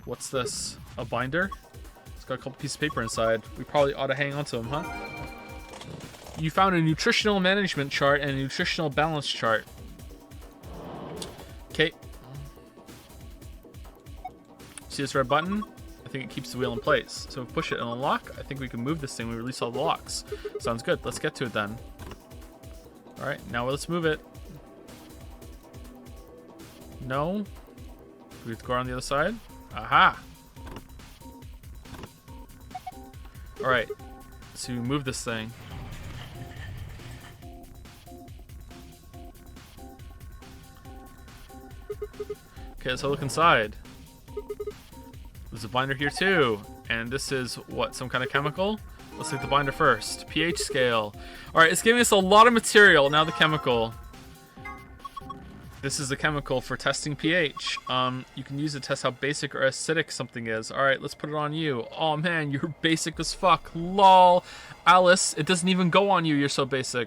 What's this? A binder? It's got a couple pieces of paper inside. We probably ought to hang on to them, huh? You found a nutritional management chart and a nutritional balance chart. Okay. See this red button? I think it keeps the wheel in place. So if we push it and unlock, I think we can move this thing. We release all the locks. Sounds good. Let's get to it then. Alright, now let's move it. No? Do we have to go around the other side? Aha! Alright, so move this thing. Okay, let's have a look inside. There's a binder here too. And this is, what, some kind of chemical? Let's take the binder first. pH scale. Alright, it's giving us a lot of material. Now the chemical. This is a chemical for testing pH. You can use it to test how basic or acidic something is. Alright, let's put it on you. Oh man, you're basic as fuck. Lol. Alice, it doesn't even go on you. You're so basic.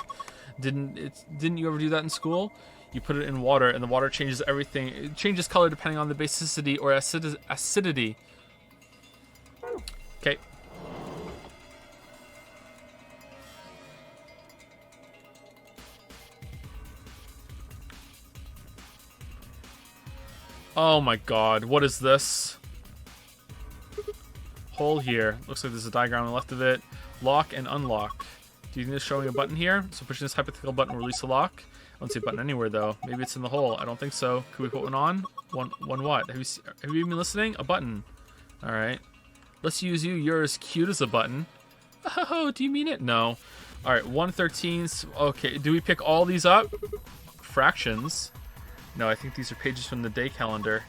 Didn't you ever do that in school? You put it in water and the water changes everything. It changes color depending on the basicity or acidity. Okay. Oh my god, what is this? Hole here. Looks like there's a diagram on the left of it. Lock and unlock. Do you think it's showing a button here? So pushing this hypothetical button will release the lock. I don't see a button anywhere though. Maybe it's in the hole. I don't think so. Could we put one on? One what? Have you been listening? A button. Alright. Let's use you. You're as cute as a button. Oh, do you mean it? No. Alright, 1/13. Okay, do we pick all these up? Fractions. No, I think these are pages from the day calendar.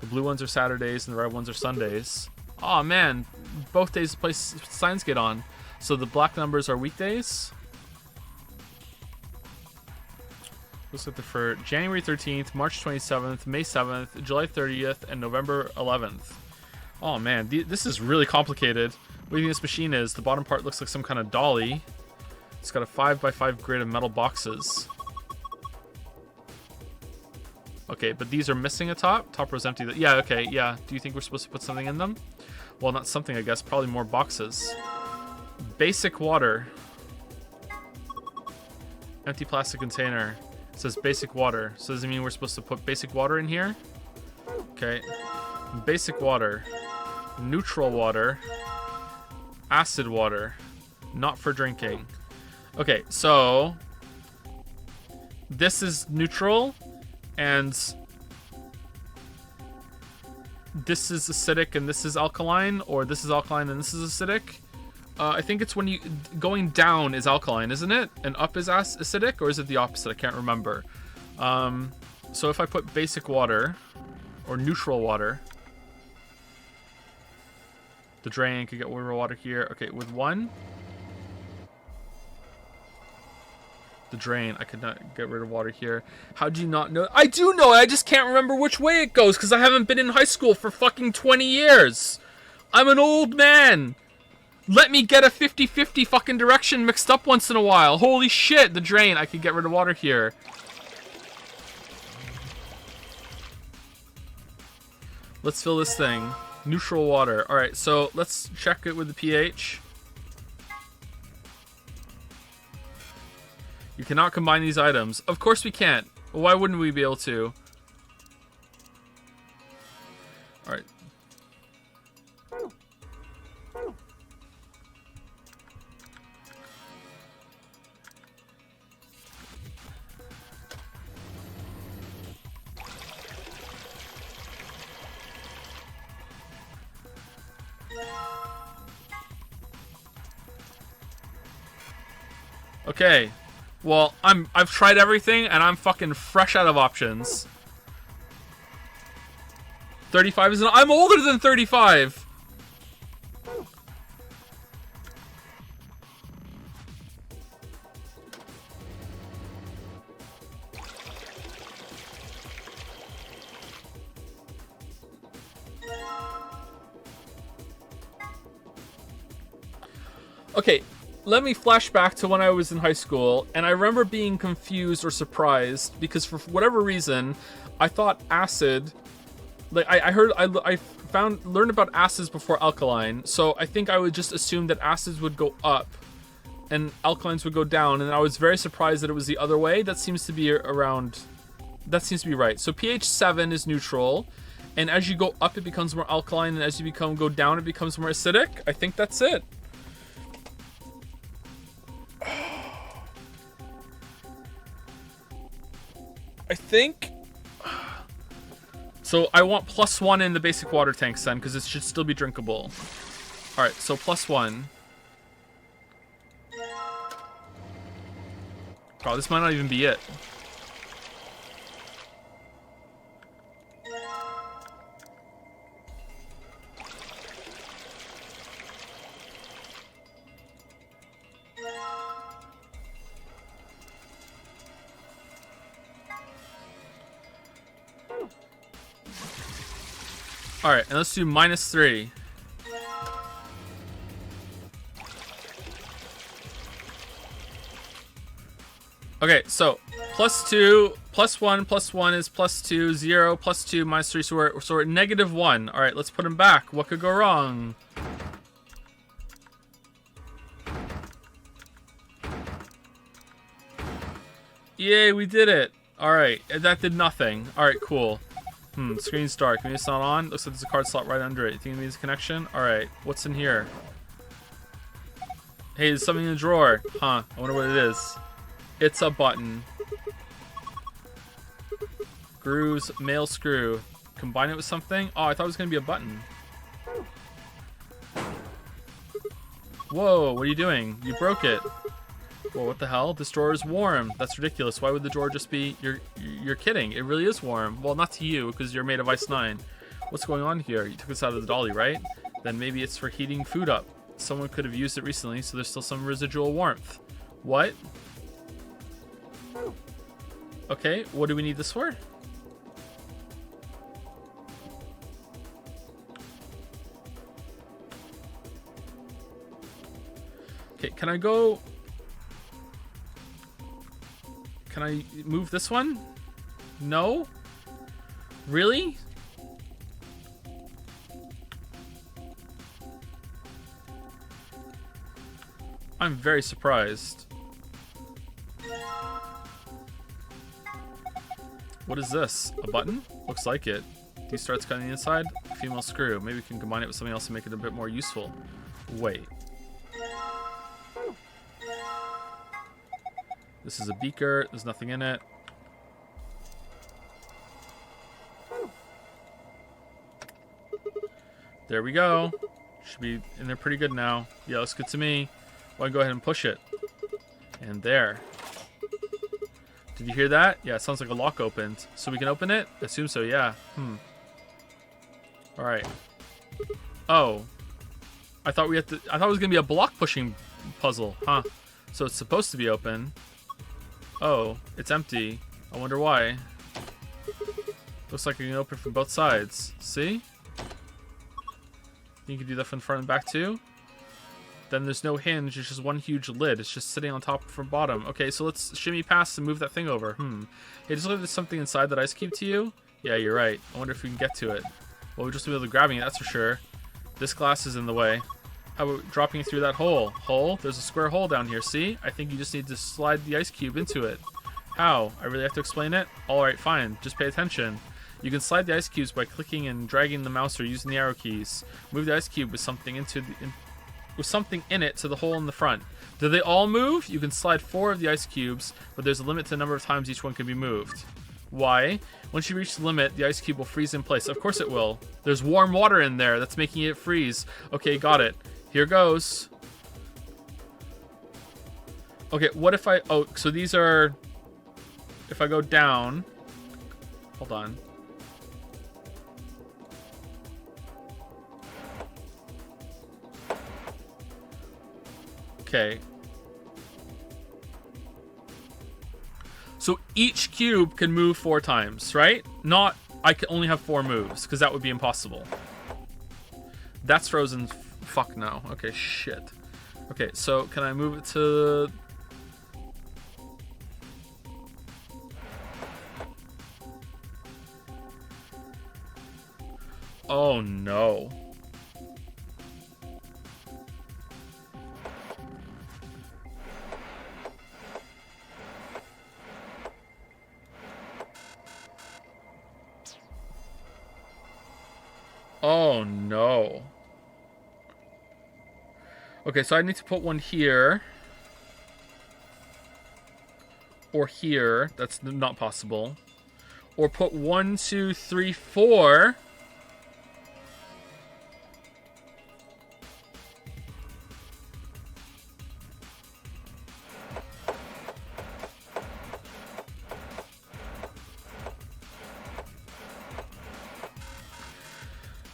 The blue ones are Saturdays and the red ones are Sundays. Oh man, both days the place signs get on. So the black numbers are weekdays. Looks like they're for January 13th, March 27th, May 7th, July 30th, and November 11th. Oh man, this is really complicated. What do you think this machine is? The bottom part looks like some kind of dolly. It's got a 5x5 grid of metal boxes. Okay, but these are missing a top. Top row's empty. Yeah, okay, yeah. Do you think we're supposed to put something in them? Well, not something, I guess. Probably more boxes. Basic water. Empty plastic container. It says basic water. So does it mean we're supposed to put basic water in here? Okay. Basic water. Neutral water. Acid water. Not for drinking. Okay, so this is neutral and this is acidic and this is alkaline, or this is alkaline and this is acidic. I think it's when you going down is alkaline, isn't it? And up is acidic, or is it the opposite? I can't remember. So if I put basic water or neutral water, the drain could get water here. Okay, with one, the drain, I could not get rid of water here. How do you not know? I do know it. I just can't remember which way it goes because I haven't been in high school for fucking 20 years. I'm an old man. Let me get a 50-50 fucking direction mixed up once in a while. Holy shit, the drain. I could get rid of water here. Let's fill this thing. Neutral water. Alright, so let's check it with the pH. You cannot combine these items. Of course we can't. Why wouldn't we be able to? Alright. Okay. Well, I've tried everything and I'm fucking fresh out of options. 35 isn't. I'm older than 35. Okay. Let me flash back to when I was in high school, and I remember being confused or surprised because for whatever reason, I thought acid, like I learned about acids before alkaline, so I think I would just assume that acids would go up and alkalines would go down, and I was very surprised that it was the other way. That seems to be right. So pH 7 is neutral, and as you go up, it becomes more alkaline, and as you go down, it becomes more acidic. I think that's it. I think. So I want +1 in the basic water tanks then, because it should still be drinkable. Alright, so +1. Oh, this might not even be it. Alright, and let's do -3. Okay, so +2, +1, +1 is +2, 0, +2, -3, so we're at -1. Alright, let's put them back. What could go wrong? Yay, we did it. Alright, that did nothing. Alright, cool. Screen's dark. Maybe it's not on. Looks like there's a card slot right under it. You think it means a connection? Alright, what's in here? Hey, there's something in the drawer. Huh, I wonder what it is. It's a button. Grooves, male screw. Combine it with something? Oh, I thought it was going to be a button. Whoa, what are you doing? You broke it. Well, what the hell? This drawer is warm. That's ridiculous. Why would the drawer just be... You're kidding. It really is warm. Well, not to you, because you're made of Ice 9. What's going on here? You took this out of the dolly, right? Then maybe it's for heating food up. Someone could have used it recently, so there's still some residual warmth. What? Okay, what do we need this for? Okay, can I go... Can I move this one? No? Really? I'm very surprised. What is this? A button? Looks like it. D starts cutting the inside. Female screw. Maybe we can combine it with something else to make it a bit more useful. Wait. This is a beaker. There's nothing in it. There we go. Should be in there pretty good now. Yeah, looks good to me. Well, I go ahead and push it. And there. Did you hear that? Yeah, it sounds like a lock opened. So we can open it? I assume so, yeah. Alright. Oh. I thought it was gonna be a block pushing puzzle, huh? So it's supposed to be open. Oh, it's empty. I wonder why. Looks like you can open from both sides. See? You can do that from front and back too? Then there's no hinge, it's just one huge lid. It's just sitting on top from bottom. Okay, so let's shimmy past and move that thing over. Hey, just look, there's something inside that ice cube to you? Yeah, you're right. I wonder if we can get to it. Well, we'll just be able to grabbing it, that's for sure. This glass is in the way. How about dropping it through that hole? Hole? There's a square hole down here, see? I think you just need to slide the ice cube into it. How? I really have to explain it? Alright, fine. Just pay attention. You can slide the ice cubes by clicking and dragging the mouse or using the arrow keys. Move the ice cube with something in it to the hole in the front. Do they all move? You can slide 4 of the ice cubes, but there's a limit to the number of times each one can be moved. Why? Once you reach the limit, the ice cube will freeze in place. Of course it will. There's warm water in there that's making it freeze. Okay, got it. Here goes. Okay, what if I... Oh, so these are... If I go down... Hold on. Okay. So each cube can move 4 times, right? Not, I can only have 4 moves, because that would be impossible. That's frozen. Fuck no. Okay, shit. Okay, so can I move it to... Oh no. Oh no. Okay, so I need to put one here. Or here. That's not possible. Or put 1, 2, 3, 4.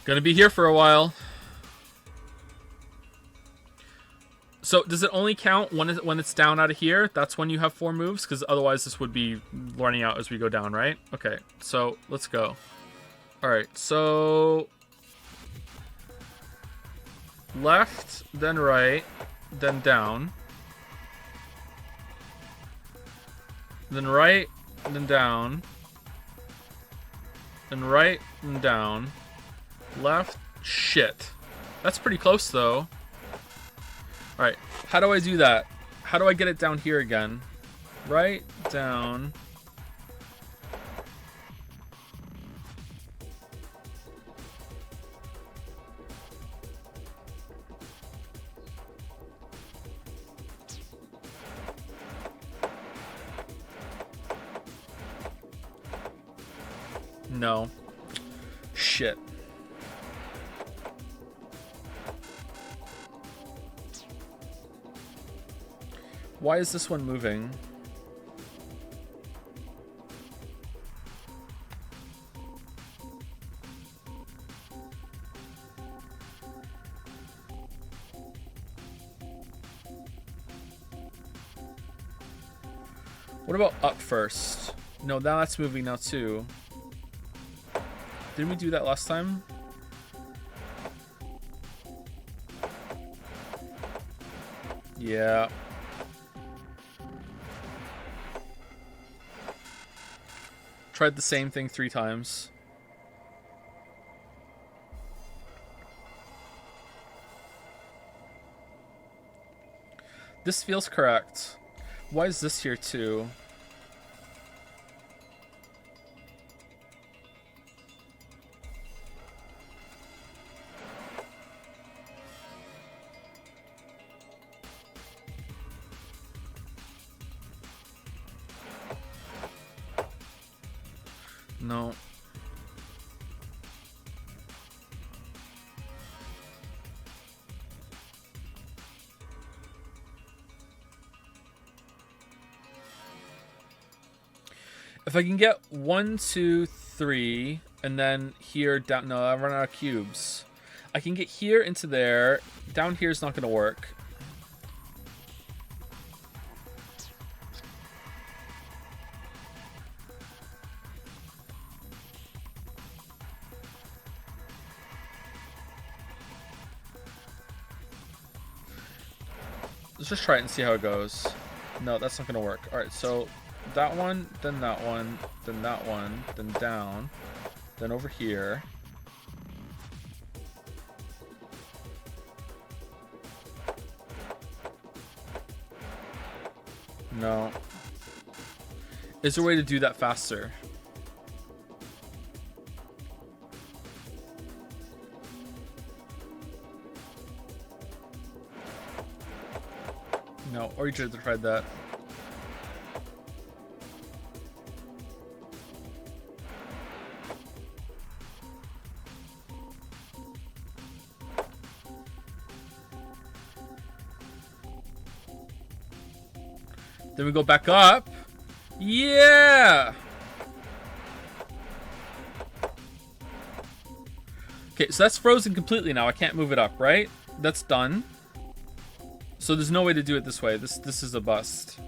Gonna be here for a while. So does it only count when it's down out of here? That's when you have 4 moves? Because otherwise this would be running out as we go down, right? Okay, so let's go. Alright, so... Left, then right, then down. Then right, then down. Then right, then down. Left, shit. That's pretty close though. Alright, how do I do that? How do I get it down here again? Right, down. No. Shit. Why is this one moving? What about up first? No, now that's moving now too. Didn't we do that last time? Yeah. Tried the same thing 3 times. This feels correct. Why is this here too? No. If I can get 1, 2, 3, and then here down. No, I run out of cubes. I can get here into there. Down here is not going to work. Let's just try it and see how it goes. No, that's not going to work. All right, so that one, then that one, then that one, then down, then over here. No. Is there a way to do that faster? No, or you should have tried that. Then we go back up. Yeah! Okay, so that's frozen completely now. I can't move it up, right? That's done. So there's no way to do it this way. This is a bust.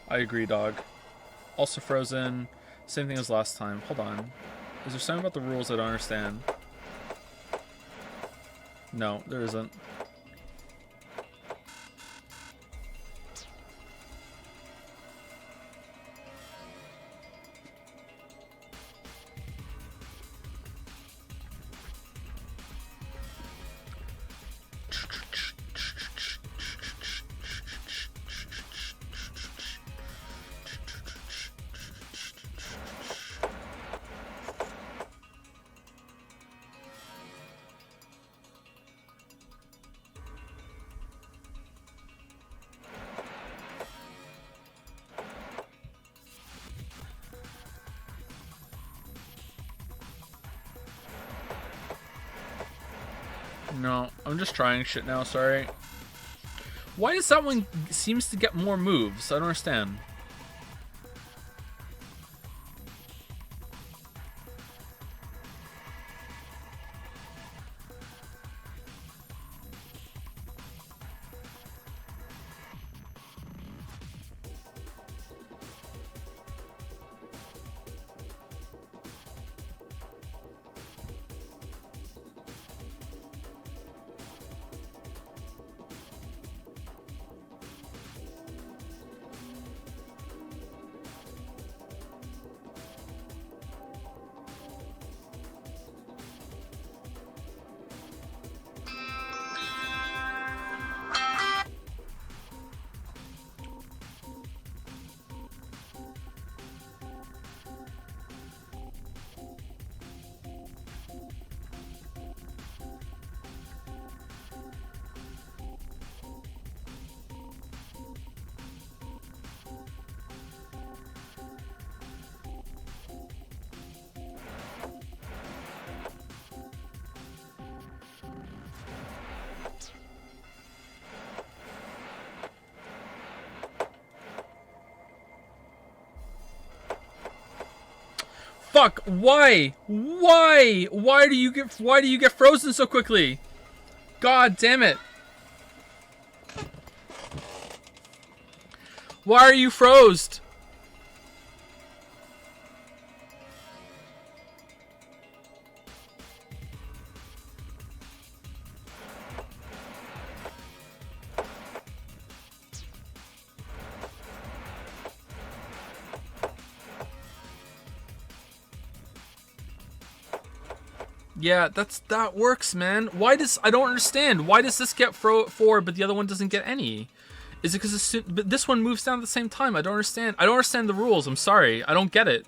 I agree, dog. Also frozen. Same thing as last time. Hold on. Is there something about the rules I don't understand? No, there isn't. No, I'm just trying shit now, sorry. Why does that one seems to get more moves? I don't understand. fuck? Why? Why do you get frozen so quickly? God damn it. Why are you froze? Yeah, that works, man. Why does I don't understand. Why does this get 4 but the other one doesn't get any? Is it because but this one moves down at the same time? I don't understand. I don't understand the rules. I'm sorry. I don't get it.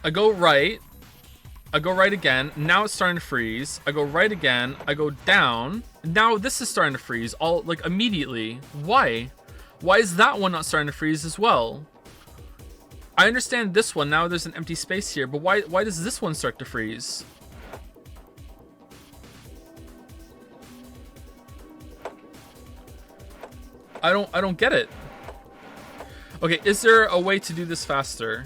I go right again, now it's starting to freeze. I go right again, I go down, now this is starting to freeze, all, like, immediately. Why? Why is that one not starting to freeze as well? I understand this one, now there's an empty space here, but why does this one start to freeze? I don't get it. Okay, is there a way to do this faster?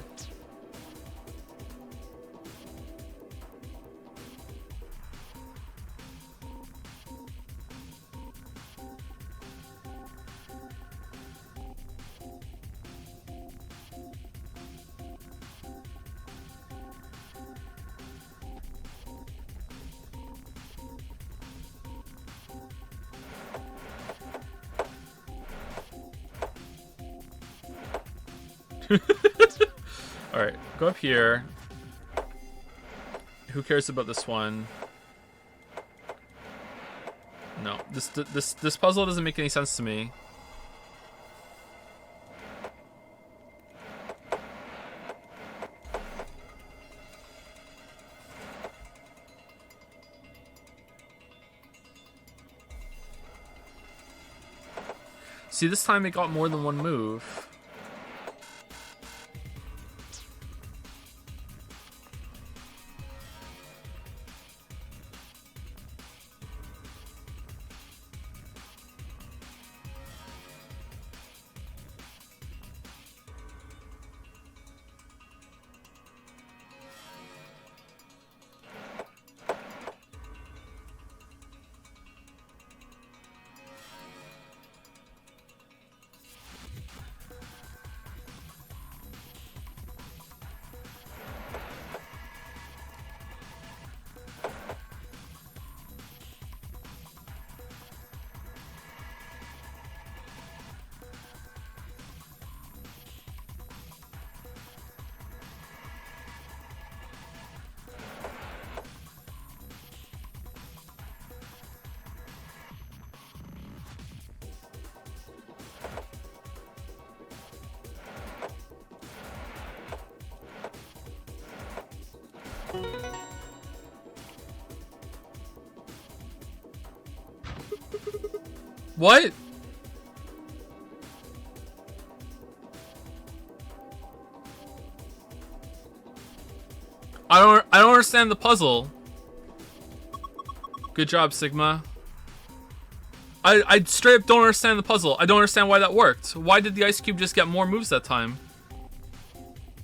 Alright, go up here. Who cares about this one? No, this puzzle doesn't make any sense to me. See, this time it got more than one move. What? I don't understand the puzzle. Good job, Sigma. I straight up don't understand the puzzle. I don't understand why that worked. Why did the ice cube just get more moves that time?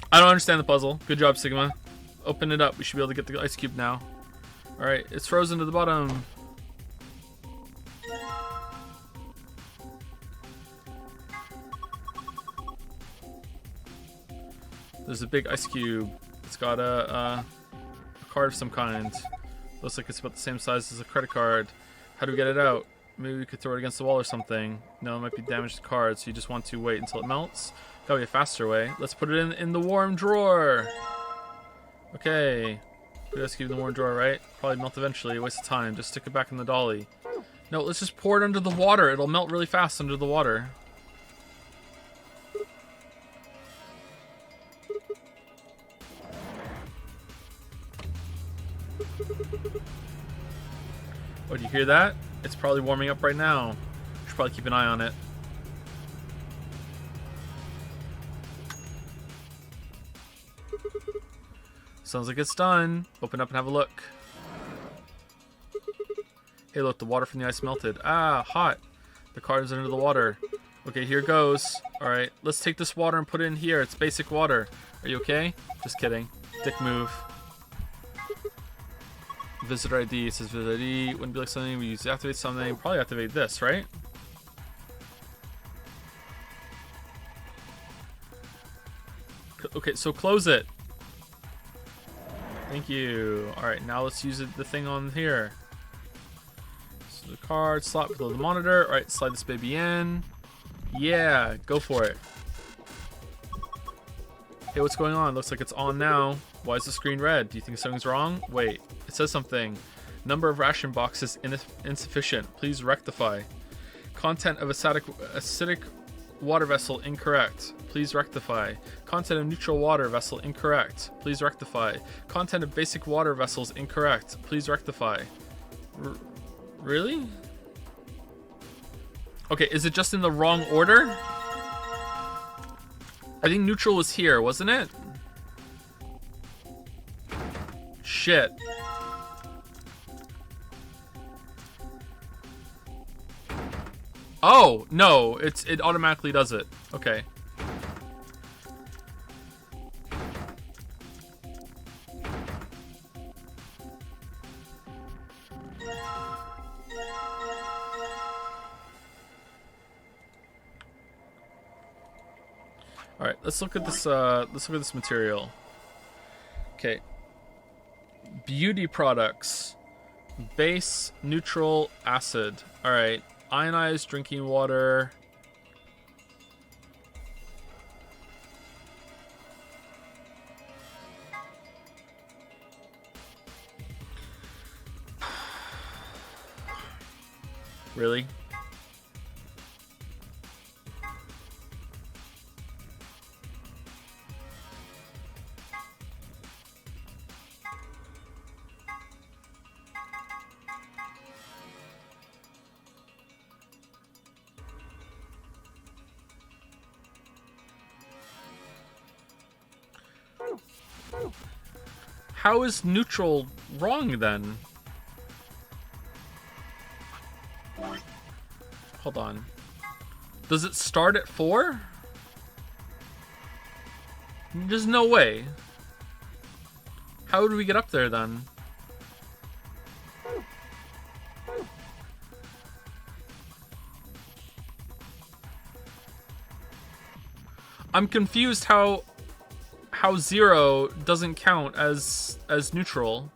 I don't understand the puzzle. Good job, Sigma. Open it up. We should be able to get the ice cube now. Alright, it's frozen to the bottom. There's a big ice cube. It's got a card of some kind. Looks like it's about the same size as a credit card. How do we get it out? Maybe we could throw it against the wall or something. No, it might be damaged to the card, so you just want to wait until it melts. Gotta be a faster way. Let's put it in the warm drawer. Okay. Put the ice cube in the warm drawer, right? Probably melt eventually. Waste of time. Just stick it back in the dolly. No, let's just pour it under the water. It'll melt really fast under the water. Oh, do you hear that? It's probably warming up right now. Should probably keep an eye on it. Sounds like it's done. Open up and have a look. Hey, look, the water from the ice melted. Ah, hot. The car is under the water. Okay, here goes. Alright, let's take this water and put it in here. It's basic water. Are you okay? Just kidding. Dick move. Visitor ID. It says visitor ID. Wouldn't be like something we use to activate something. Probably activate this, right? Okay, so close it. Thank you. Alright, now let's use the thing on here. So the card slot below the monitor. Alright, slide this baby in. Yeah, go for it. Hey, what's going on? Looks like it's on now. Why is the screen red? Do you think something's wrong? Wait, it says something. Number of ration boxes insufficient. Please rectify. Content of acidic water vessel incorrect. Please rectify. Content of neutral water vessel incorrect. Please rectify. Content of basic water vessels incorrect. Please rectify. Really? Okay, is it just in the wrong order? I think neutral was here, wasn't it? Shit. Oh, no, it automatically does it. Okay. All right, let's look at this. Let's look at this material. Okay. Beauty products, base, neutral, acid. All right, ionized drinking water. Really? How is neutral wrong then? Hold on. Does it start at 4? There's no way. How would we get up there then? I'm confused how 0 doesn't count as neutral.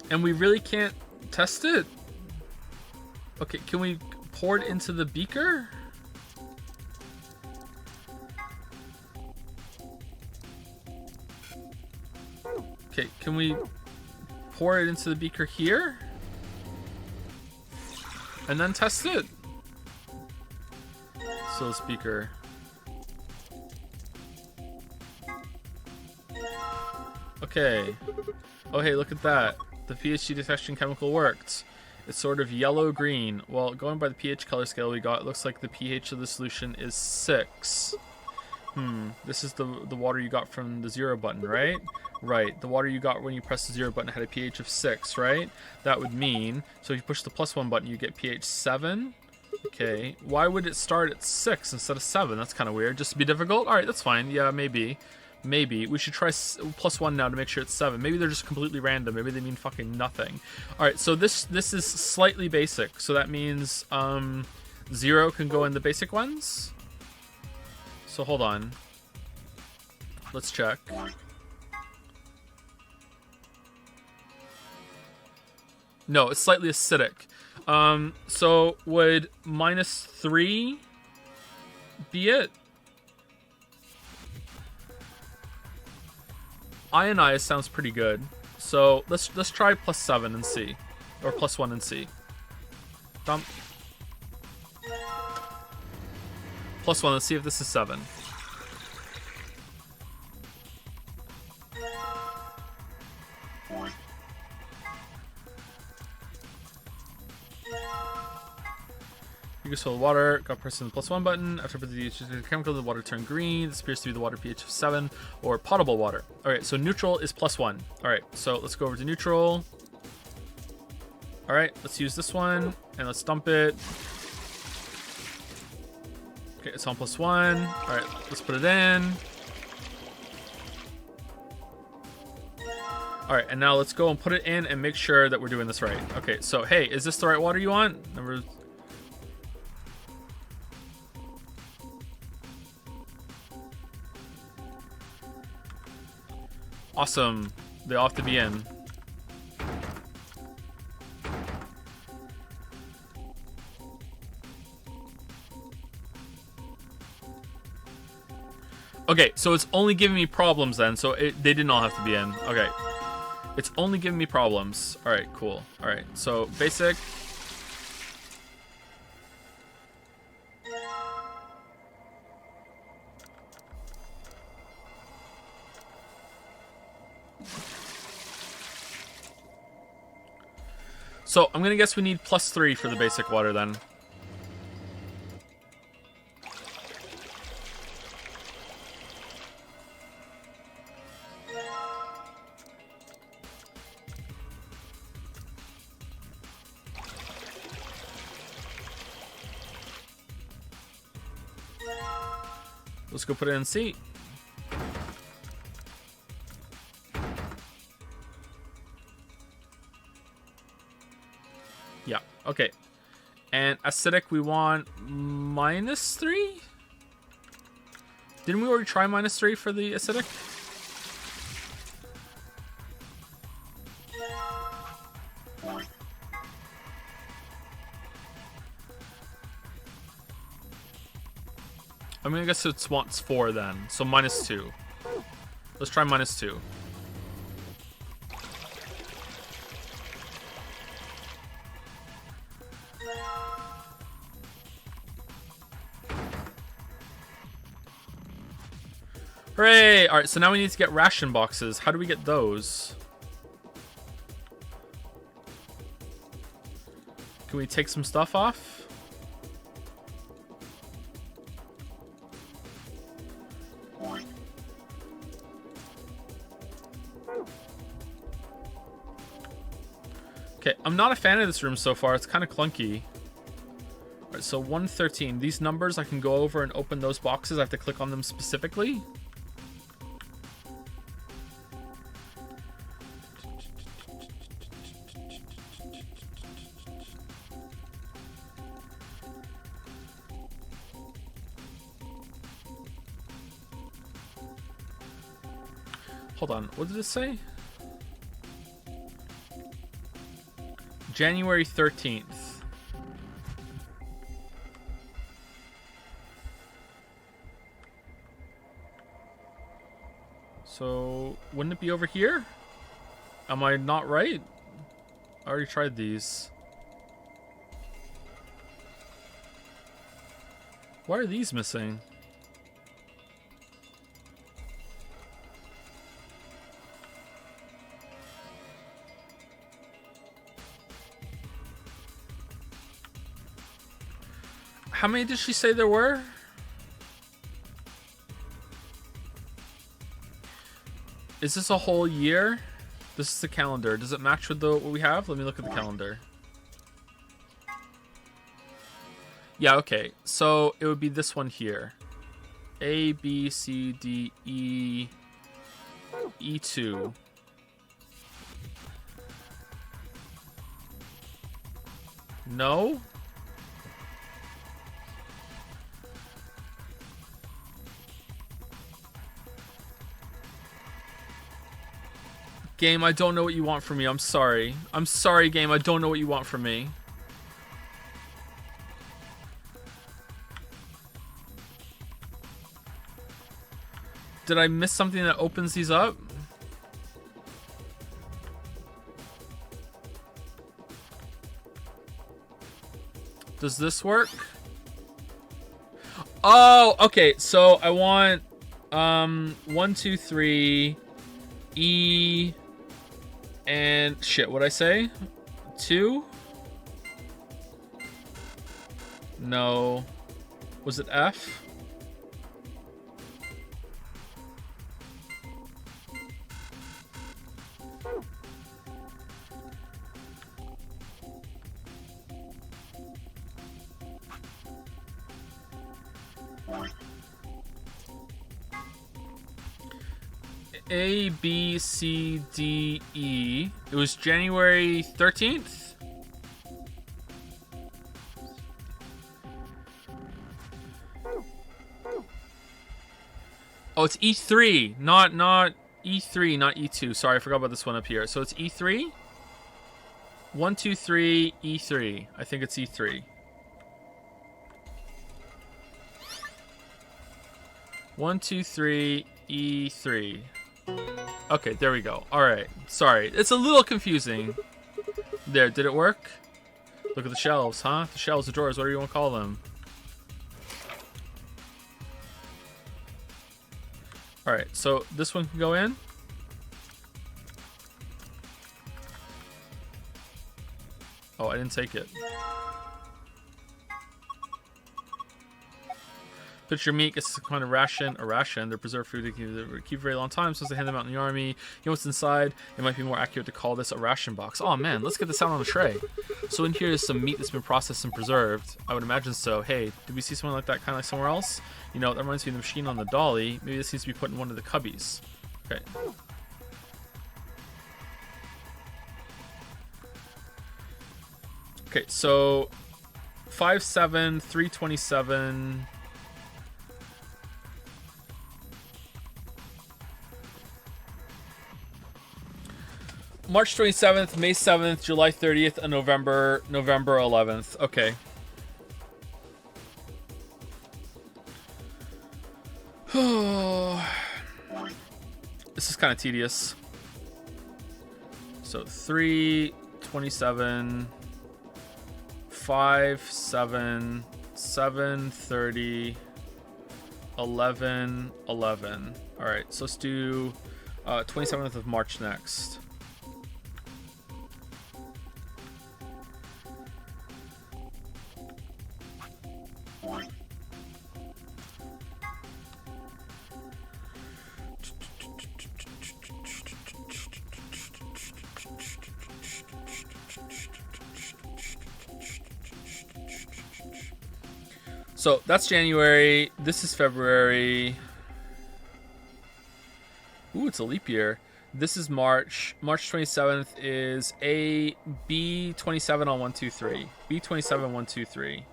And we really can't test it? Okay, can we pour it into the beaker? Okay, can we pour it into the beaker here? And then test it? So this beaker. Okay. Oh hey, look at that. The pH detection chemical worked. It's sort of yellow-green. Well, going by the pH color scale we got, it looks like the pH of the solution is 6. This is the water you got from the 0 button, right? Right, the water you got when you pressed the 0 button had a pH of 6, right? That would mean, so if you push the +1 button, you get pH 7. Okay, why would it start at 6 instead of 7? That's kind of weird. Just to be difficult? Alright, that's fine. Yeah, maybe. Maybe. We should try +1 now to make sure it's 7. Maybe they're just completely random. Maybe they mean fucking nothing. Alright, so this is slightly basic. So that means 0 can go in the basic ones. So hold on. Let's check. No, it's slightly acidic. So would -3 be it? Ionized sounds pretty good. So let's try +7 and see, or +1 and see. Dump. +1. Let's see if this is 7. You can swallow water. Got pressing the +1 button. After putting the chemical, the water turned green. This appears to be the water pH of 7 or potable water. All right, so neutral is +1. All right, so let's go over to neutral. All right, let's use this one and let's dump it. Okay, it's on +1. All right, let's put it in. All right, and now let's go and put it in and make sure that we're doing this right. Okay, so hey, is this the right water you want? Number. Awesome. They all have to be in. Okay, so it's only giving me problems then. So they didn't all have to be in. Okay. It's only giving me problems. All right, cool. All right, so basic. So I'm gonna guess we need +3 for the basic water then. Let's go put it in C. Yeah, okay. And acidic, we want -3? Didn't we already try -3 for the acidic? I mean, I guess it wants 4 then. So -2. Let's try -2. Hooray! Alright, so now we need to get ration boxes. How do we get those? Can we take some stuff off? Okay, I'm not a fan of this room so far. It's kind of clunky. Alright, so 113. These numbers, I can go over and open those boxes. I have to click on them specifically. Hold on, what did it say? January 13th. So, wouldn't it be over here? Am I not right? I already tried these. Why are these missing? How many did she say there were? Is this a whole year? This is the calendar. Does it match with what we have? Let me look at the calendar. Yeah, okay. So it would be this one here. A, B, C, D, E, E2. No? Game, I don't know what you want from me. I'm sorry. I'm sorry, game. I don't know what you want from me. Did I miss something that opens these up? Does this work? Oh, okay. So I want 1, 2, 3, E, and shit. What'd I say? 2? No. Was it F? A, B, C, D, E. It was January 13th? Oh, it's E3, not E3, not E2. Sorry, I forgot about this one up here. So it's E3? 1, 2, 3, E3. I think it's E3. 1, 2, 3, E3. Okay, there we go. Alright, sorry. It's a little confusing. There, did it work? Look at the shelves, huh? The shelves, the drawers, whatever you want to call them. Alright, so this one can go in. Oh, I didn't take it. Picture meat gets a kind of ration. A ration. They're preserved food they can keep a very long time, so as they hand them out in the army. You know what's inside? It might be more accurate to call this a ration box. Oh man, let's get this out on a tray. So in here is some meat that's been processed and preserved. I would imagine so. Hey, did we see something like that kind of like somewhere else? You know, that reminds me of the machine on the dolly. Maybe this needs to be put in one of the cubbies. Okay. Okay, so 5/7, 3/27. March 27th, May 7th, July 30th, and November 11th. Okay. This is kind of tedious. So 3/27, 5/7, 7/30, 11/11. All right, so let's do 27th of March next. So that's January. This is February. Ooh, it's a leap year. This is March. March 27th is A, B 27 on 1, 2, 3. B 27, 1, 2, 3.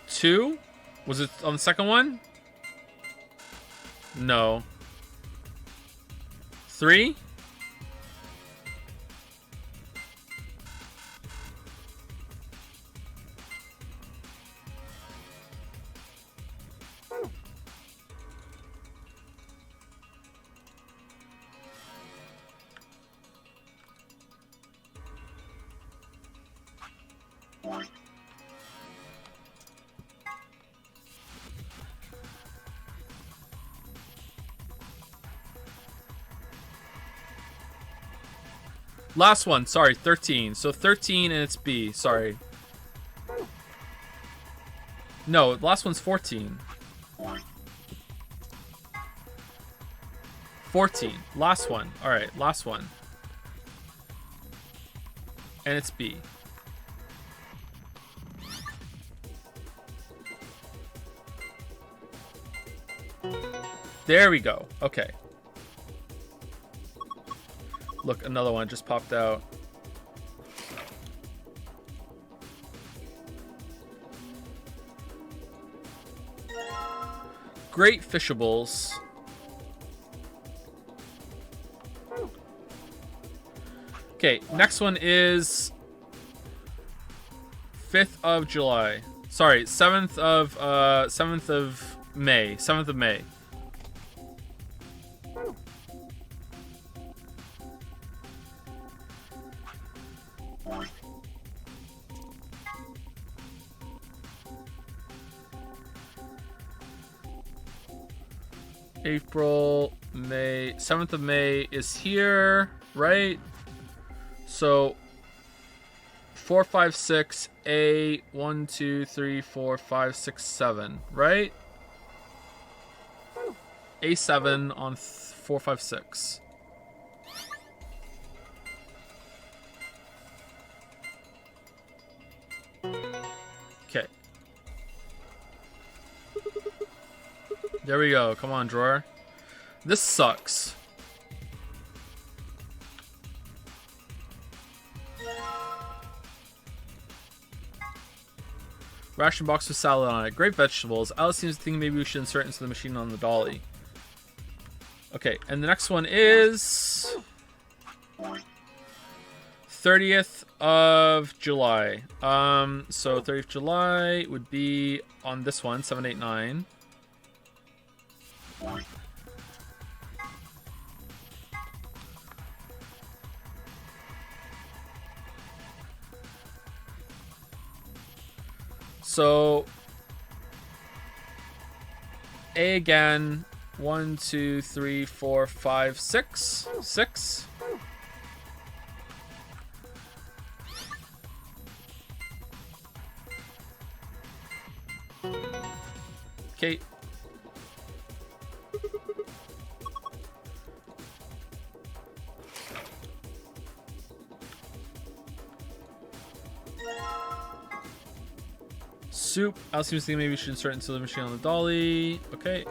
Two? Was it on the second one? No. 3? Last one, sorry, 13. So 13 and it's B, sorry. No, last one's 14. 14, last one. All right, last one. And it's B. There we go, okay. Look, another one just popped out. Great fishables. Okay, next one is 5th of July. Sorry, 7th of May. 7th of May. April, May. 7th of May is here, right? So 4, 5, 6, A, 1, 2, 3, 4, 5, 6, 7, right? A7 on 4, 5, 6. Okay. There we go. Come on, drawer. This sucks. Ration box with salad on it. Great vegetables. Alice seems to think maybe we should insert into the machine on the dolly. Okay, and the next one is 30th of July. So 30th July would be on this one, 789. So A again. 1, 2, 3, 4, 5, 6. 6. Okay. Soup. I was thinking maybe we should insert into the machine on the dolly. Okay.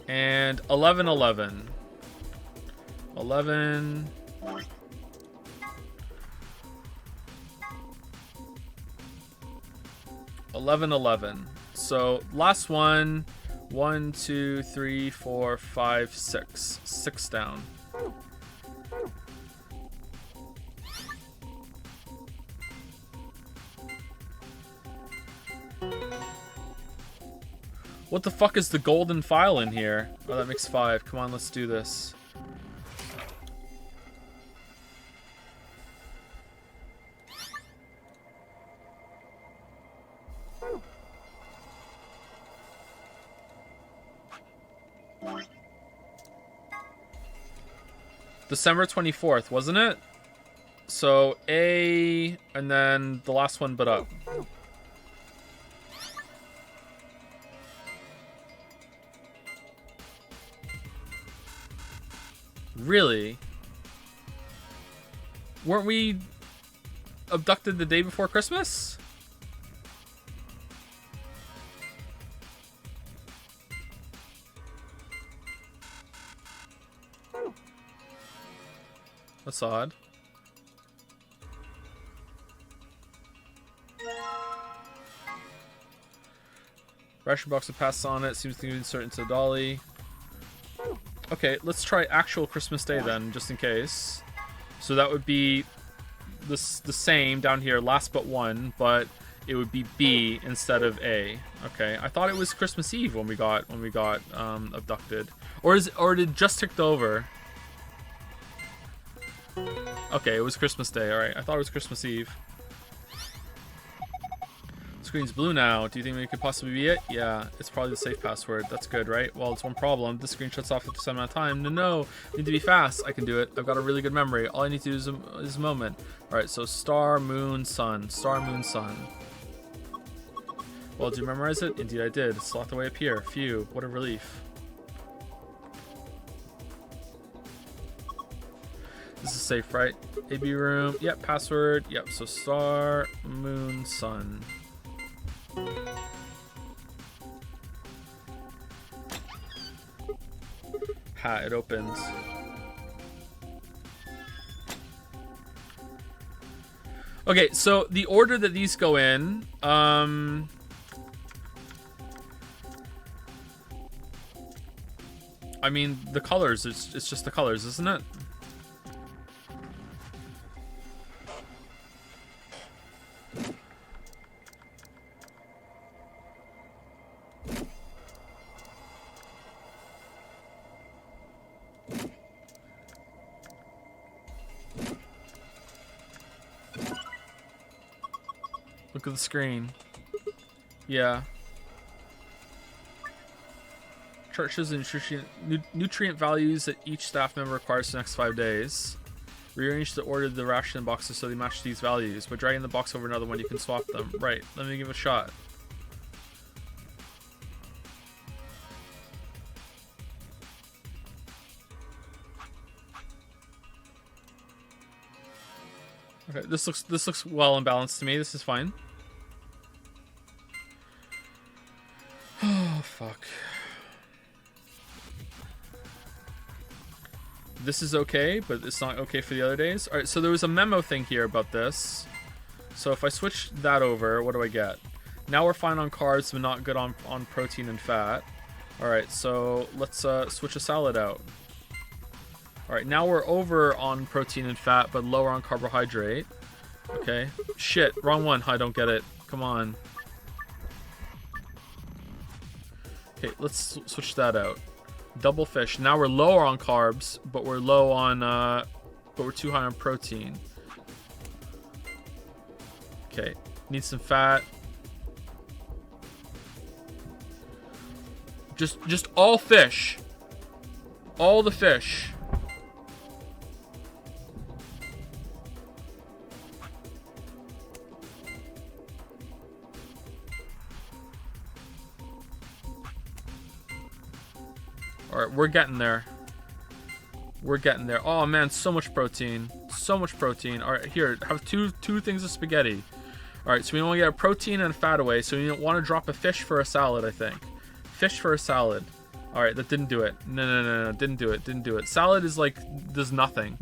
And 11, 11. 11. 11, 11. So last one. 1, 2, 3, 4, 5, 6. 6 down. What the fuck is the golden file in here? Oh, that makes 5. Come on, let's do this. December 24th, wasn't it? So A, and then the last one but up. Really? Weren't we abducted the day before Christmas? That's odd. Ration box with pass on it. Seems to be inserted into the dolly. Okay, let's try actual Christmas Day then, just in case. So that would be the same down here, last but one, but it would be B instead of A. Okay, I thought it was Christmas Eve when we got abducted, or did it just ticked over? Okay, it was Christmas Day. All right, I thought it was Christmas Eve. Screen's blue now. Do you think it could possibly be it? Yeah, it's probably the safe password. That's good, right? Well, it's one problem. This screen shuts off after some amount of time. No. Need to be fast. I can do it. I've got a really good memory. All I need to do is a moment. All right, so star, moon, sun. Star, moon, sun. Well, did you memorize it? Indeed, I did. It's locked away up here. Phew, what a relief. This is safe, right? AB room. Yep, password. Yep, so star, moon, sun. Ha, it opens. Okay, so the order that these go in, I mean, the colors, it's just the colors, isn't it? Look at the screen. Yeah. Chart shows the nutrient values that each staff member requires for the next 5 days. Rearrange the order of the ration boxes so they match these values. By dragging the box over another one, you can swap them. Right, let me give it a shot. Okay, this looks well and balanced to me. This is fine. Oh, fuck. This is okay, but it's not okay for the other days. Alright, so there was a memo thing here about this. So if I switch that over, what do I get? Now we're fine on carbs, but not good on protein and fat. Alright, so let's switch a salad out. Alright, now we're over on protein and fat, but lower on carbohydrate. Okay. Shit, wrong one. I don't get it. Come on. Okay, let's switch that out. Double fish. Now we're lower on carbs, but we're low on, but we're too high on protein. Okay, need some fat. Just all fish. All the fish. Alright, we're getting there. We're getting there. Oh man, so much protein. So much protein. Alright, here, have two things of spaghetti. Alright, so we only get a protein and a fat away, so you want to drop a fish for a salad, I think. Fish for a salad. Alright, that didn't do it. No, didn't do it. Salad is like, does nothing.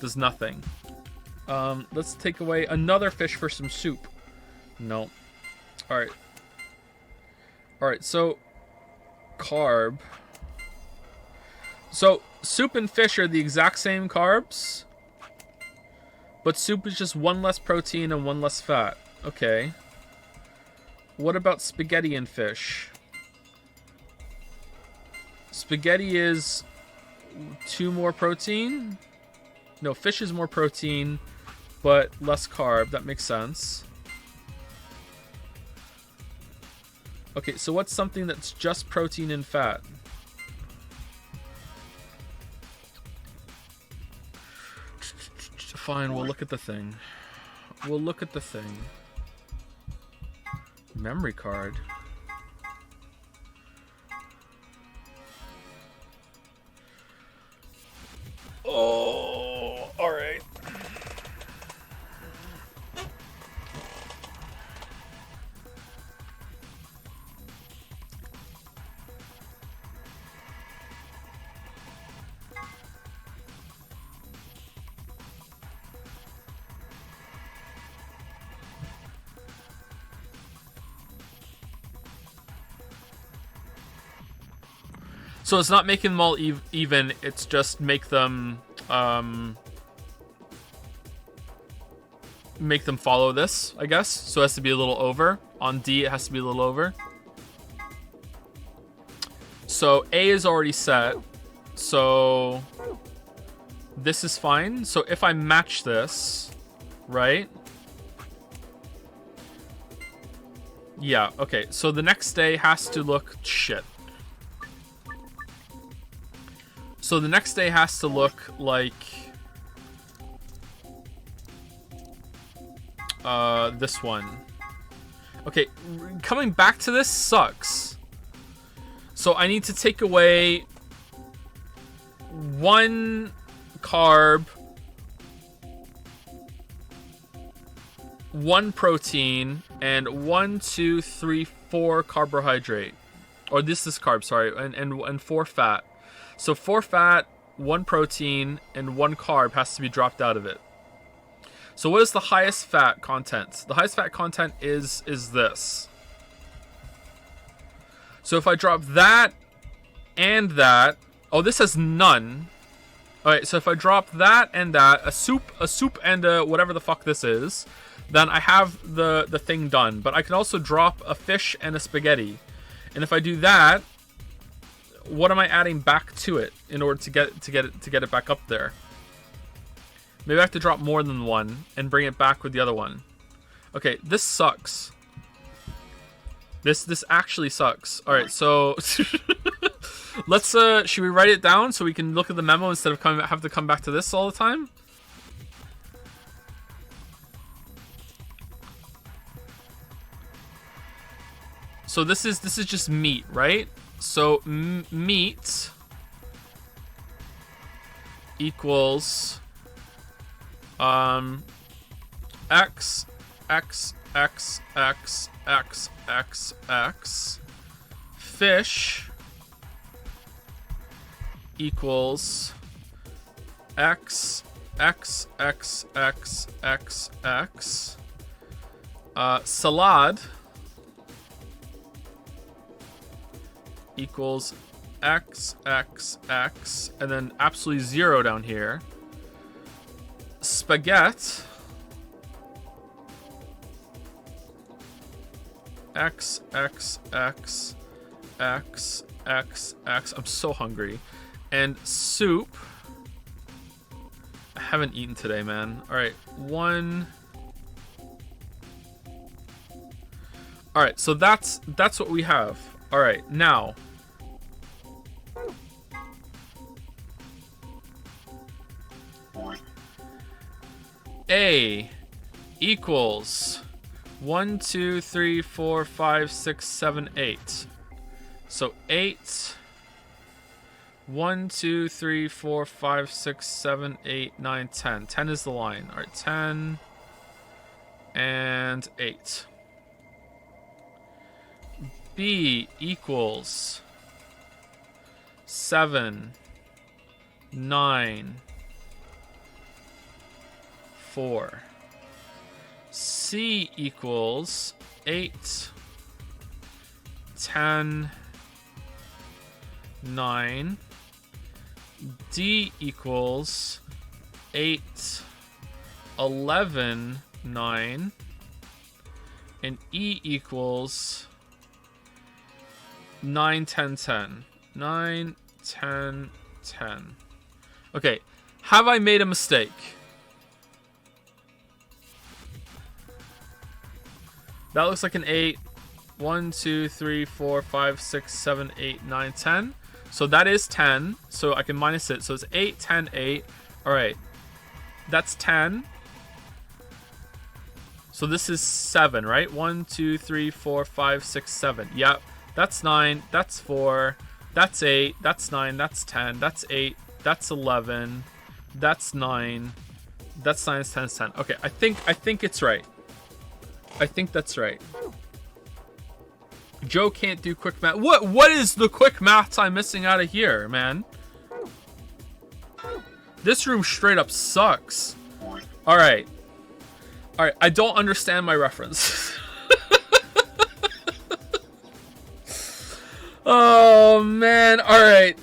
Does nothing. Let's take away another fish for some soup. No. Alright. Alright, so carb. So, soup and fish are the exact same carbs, but soup is just one less protein and one less fat. Okay. What about spaghetti and fish? Spaghetti is 2 more protein? No, fish is more protein, but less carb. That makes sense. Okay, so what's something that's just protein and fat? Fine, we'll look at the thing. We'll look at the thing. Memory card. Oh, all right. So it's not making them all even, it's just make them follow this, I guess. So it has to be a little over. On D, it has to be a little over. So A is already set. So this is fine. So if I match this, right? Yeah, okay. So the next day has to look shit. So the next day has to look like this one. Okay, coming back to this sucks. So I need to take away 1 carb, 1 protein, and 1, 2, 3, 4 carbohydrate. Or this is carb, sorry, and 4 fat. So 4 fat, 1 protein, and 1 carb has to be dropped out of it. So what is the highest fat content? The highest fat content is this. So if I drop that and that, oh, this has none. All right, so if I drop that and that, a soup and a whatever the fuck this is, then I have the thing done. But I can also drop a fish and a spaghetti. And if I do that, what am I adding back to it in order to get it back up there? Maybe I have to drop more than 1 and bring it back with the other one. Okay, this sucks. This actually sucks. All right, so let's should we write it down so we can look at the memo instead of have to come back to this all the time? So this is just meat, right? So meat equals x x x x x x x. Fish equals x x x x x x. Salad equals x x x, and then absolutely 0 down here. Spaghetti x x x x x x. I'm so hungry. And soup. I haven't eaten today, man. All right, 1. All right, so that's what we have. All right, now A equals 1, 2, 3, 4, 5, 6, 7, 8. So 8. 1, 2, 3, 4, 5, 6, 7, 8, 9, 10. 10 is the line. All right, 10 and 8. B equals 7, 9, 4. C equals 8, 10, 9. D equals 8, 11, 9. And E equals 9, 10, 10. 9, 10, 10. Okay, have I made a mistake? That looks like an 8. 1, 2, 3, 4, 5, 6, 7, 8, 9, 10. So that is 10. So I can minus it. So it's 8, 10, 8. All right. That's 10. So this is 7, right? 1, 2, 3, 4, 5, 6, 7. Yep. That's 9. That's 4. That's 8. That's 9. That's 10. That's 8. That's 11. That's 9. That's 9. That's 10. That's 10. Okay. I think it's right. I think that's right. Joe can't do quick math. What is the quick maths I'm missing out of here, man? This room straight up sucks. All right. I don't understand my reference. Oh man. All right.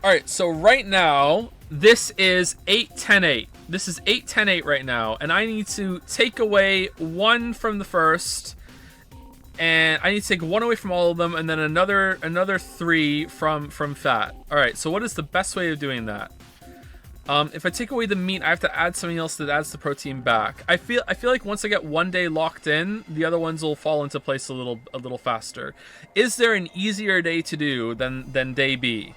All right, so right now, this is 8, 10, 8. This is 8, 10, 8 right now, and I need to take away 1 from the first, and I need to take 1 away from all of them, and then another 3 from fat. All right, so what is the best way of doing that? If I take away the meat, I have to add something else that adds the protein back. I feel like once I get one day locked in, the other ones will fall into place a little faster. Is there an easier day to do than day B?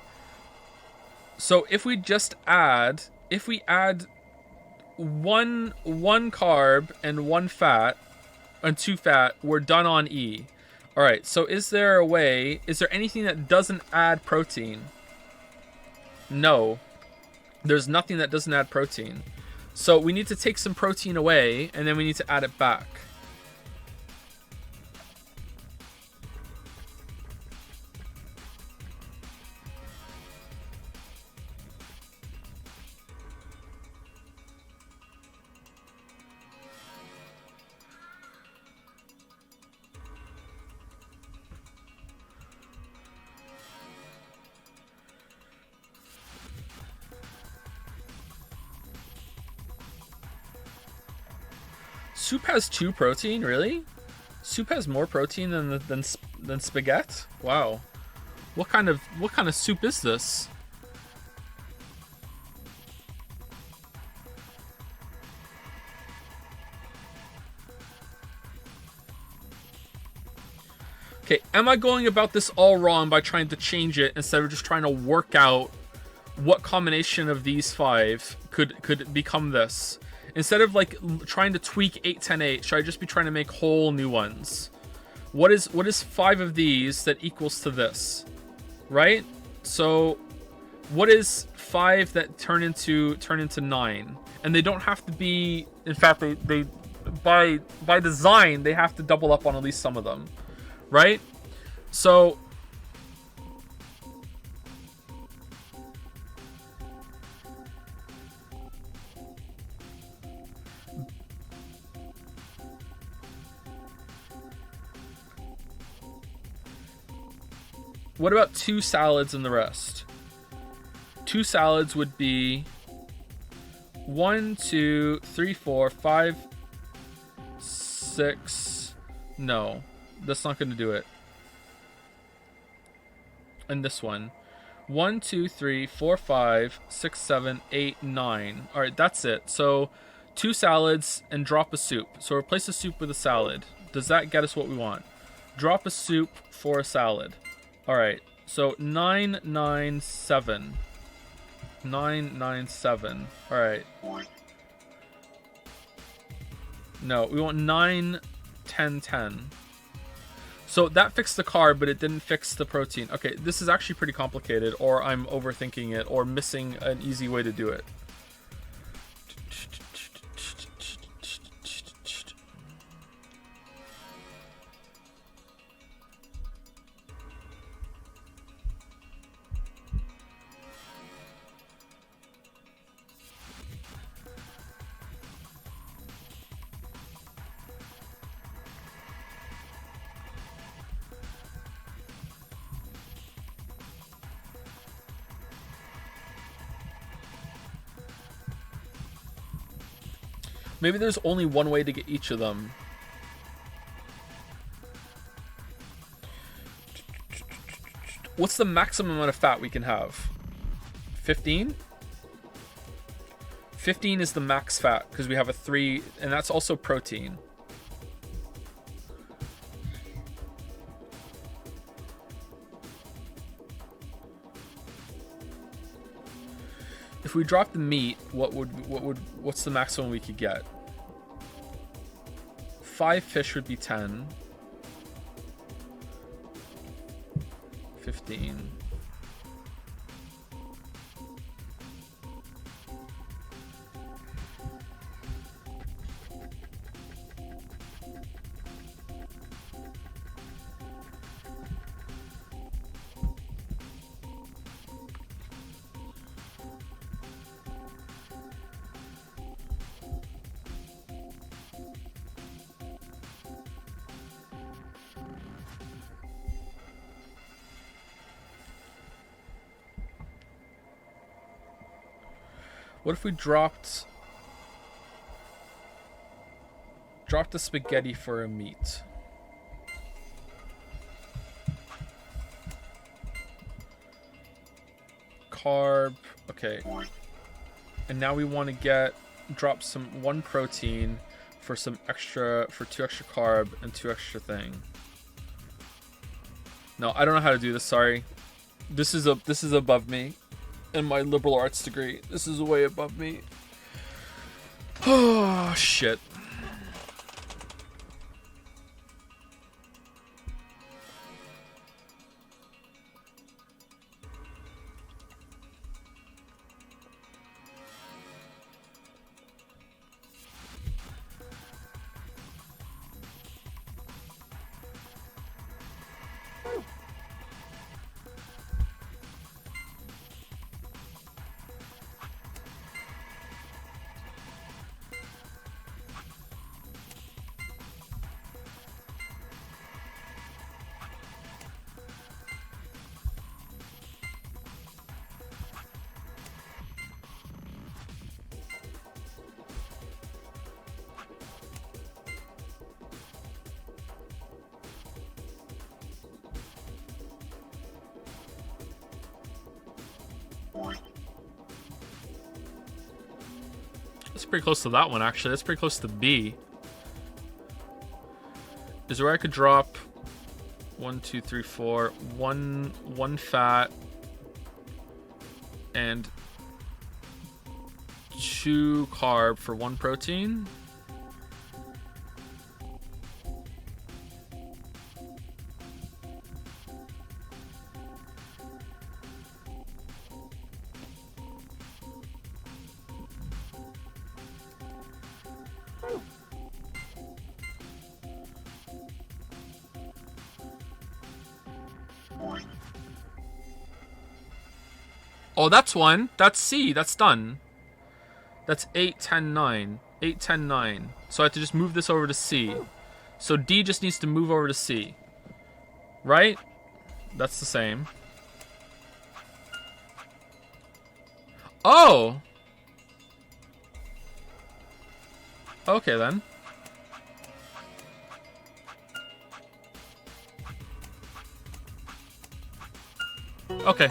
So if we add 1 carb and 1 fat and 2 fat, we're done on E. All right, so is there anything that doesn't add protein? No, there's nothing that doesn't add protein. So we need to take some protein away and then we need to add it back. Soup has 2 protein, really? Soup has more protein than spaghetti? Wow. What kind of soup is this? Okay, am I going about this all wrong by trying to change it instead of just trying to work out what combination of these 5 could become this? Instead of like trying to tweak 8, 10, 8, should I just be trying to make whole new ones? What is 5 of these that equals to this? Right? So what is 5 that turn into 9? And they don't have to be, in fact, they by design they have to double up on at least some of them. Right? So what about 2 salads and the rest? 2 salads would be 1, 2, 3, 4, 5, 6. No, that's not going to do it. And this one. 1, 2, 3, 4, 5, 6, 7, 8, 9. All right, that's it. So 2 salads and drop a soup. So replace a soup with a salad. Does that get us what we want? Drop a soup for a salad. All right. So 997. 997. All right. No, we want 9, 10, 10. So that fixed the carb, but it didn't fix the protein. Okay, this is actually pretty complicated, or I'm overthinking it, or missing an easy way to do it. Maybe there's only one way to get each of them. What's the maximum amount of fat we can have? 15? 15 is the max fat because we have a 3, and that's also protein. If we drop the meat, what's the maximum we could get? 5 fish would be 10. 15. What if we dropped the spaghetti for a meat? Carb, okay. And now we want to drop some 1 protein for 2 extra carb and 2 extra thing. No, I don't know how to do this, sorry. This is above me. In my liberal arts degree. This is way above me. Oh, shit. That's pretty close to that one, actually. That's pretty close to B. Is where I could drop 1, 2, 3, 4. One fat and 2 carb for 1 protein. Oh, that's 1. That's C. That's done. That's 8, 10, 9. 8, 10, 9. So I have to just move this over to C. So D just needs to move over to C. Right? That's the same. Oh! Okay, then. Okay.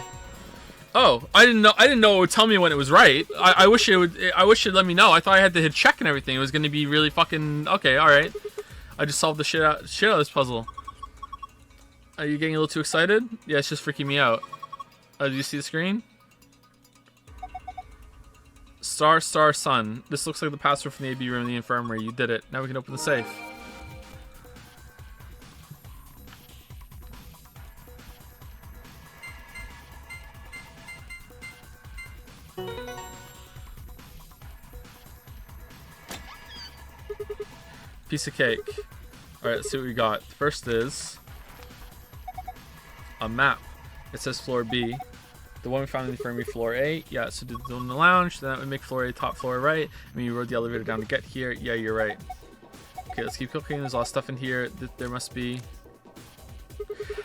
Oh, I didn't know it would tell me when it was right. I wish it would. I wish it'd let me know. I thought I had to hit check and everything. It was gonna be really fucking okay. All right. I just solved the shit out of this puzzle. Are you getting a little too excited? Yeah, it's just freaking me out. Oh, did you see the screen? Star, star, sun. This looks like the password from the AB room in the infirmary. You did it. Now we can open the safe. Piece of cake. Alright, let's see what we got. The first is a map. It says floor B. The one we found in the infirmary, floor A. Yeah, so did the one in the lounge. Then that would make floor A top floor, right? I mean, you rode the elevator down to get here. Yeah, you're right. Okay, let's keep cooking. There's a lot of stuff in here that there must be.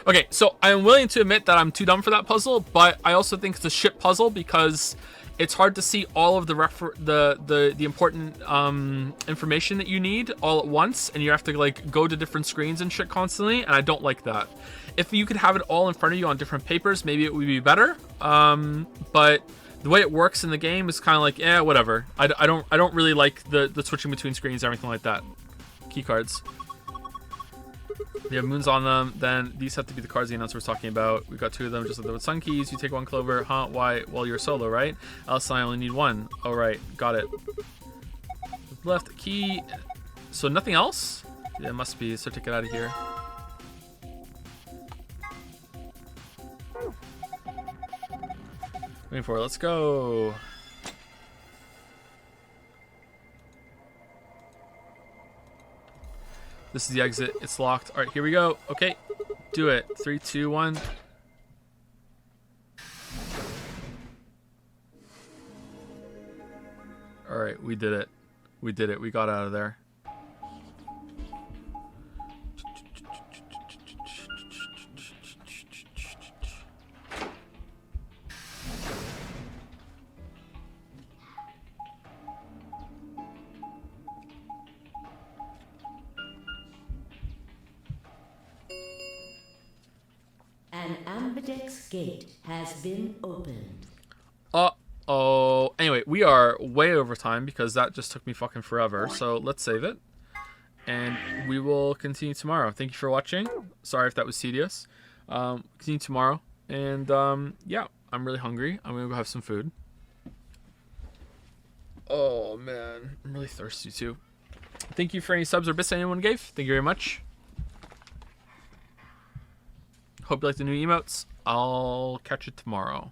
Okay, so I'm willing to admit that I'm too dumb for that puzzle, but I also think it's a shit puzzle because it's hard to see all of the important information that you need all at once, and you have to like go to different screens and shit constantly, and I don't like that. If you could have it all in front of you on different papers, maybe it would be better. But the way it works in the game is kind of like, whatever. I don't really like the switching between screens or anything like that. Key cards. They have moons on them. Then these have to be the cards the announcer was talking about. We got 2 of them, just like there with sun keys. You take 1 clover, huh? Why? Well, you're solo, right? Alice and I only need 1. Oh, right, got it. Left key. So nothing else? Yeah, it must be. So take it out of here. Waiting for it. Let's go. This is the exit. It's locked. All right, here we go. Okay, do it. 3, 2, 1. All right, we did it. We did it. We got out of there. An ambidex gate has been opened. Uh-oh. Anyway, we are way over time because that just took me fucking forever. So let's save it. And we will continue tomorrow. Thank you for watching. Sorry if that was tedious. Continue tomorrow. And yeah, I'm really hungry. I'm going to go have some food. Oh, man. I'm really thirsty too. Thank you for any subs or bits anyone gave. Thank you very much. Hope you like the new emotes. I'll catch you tomorrow.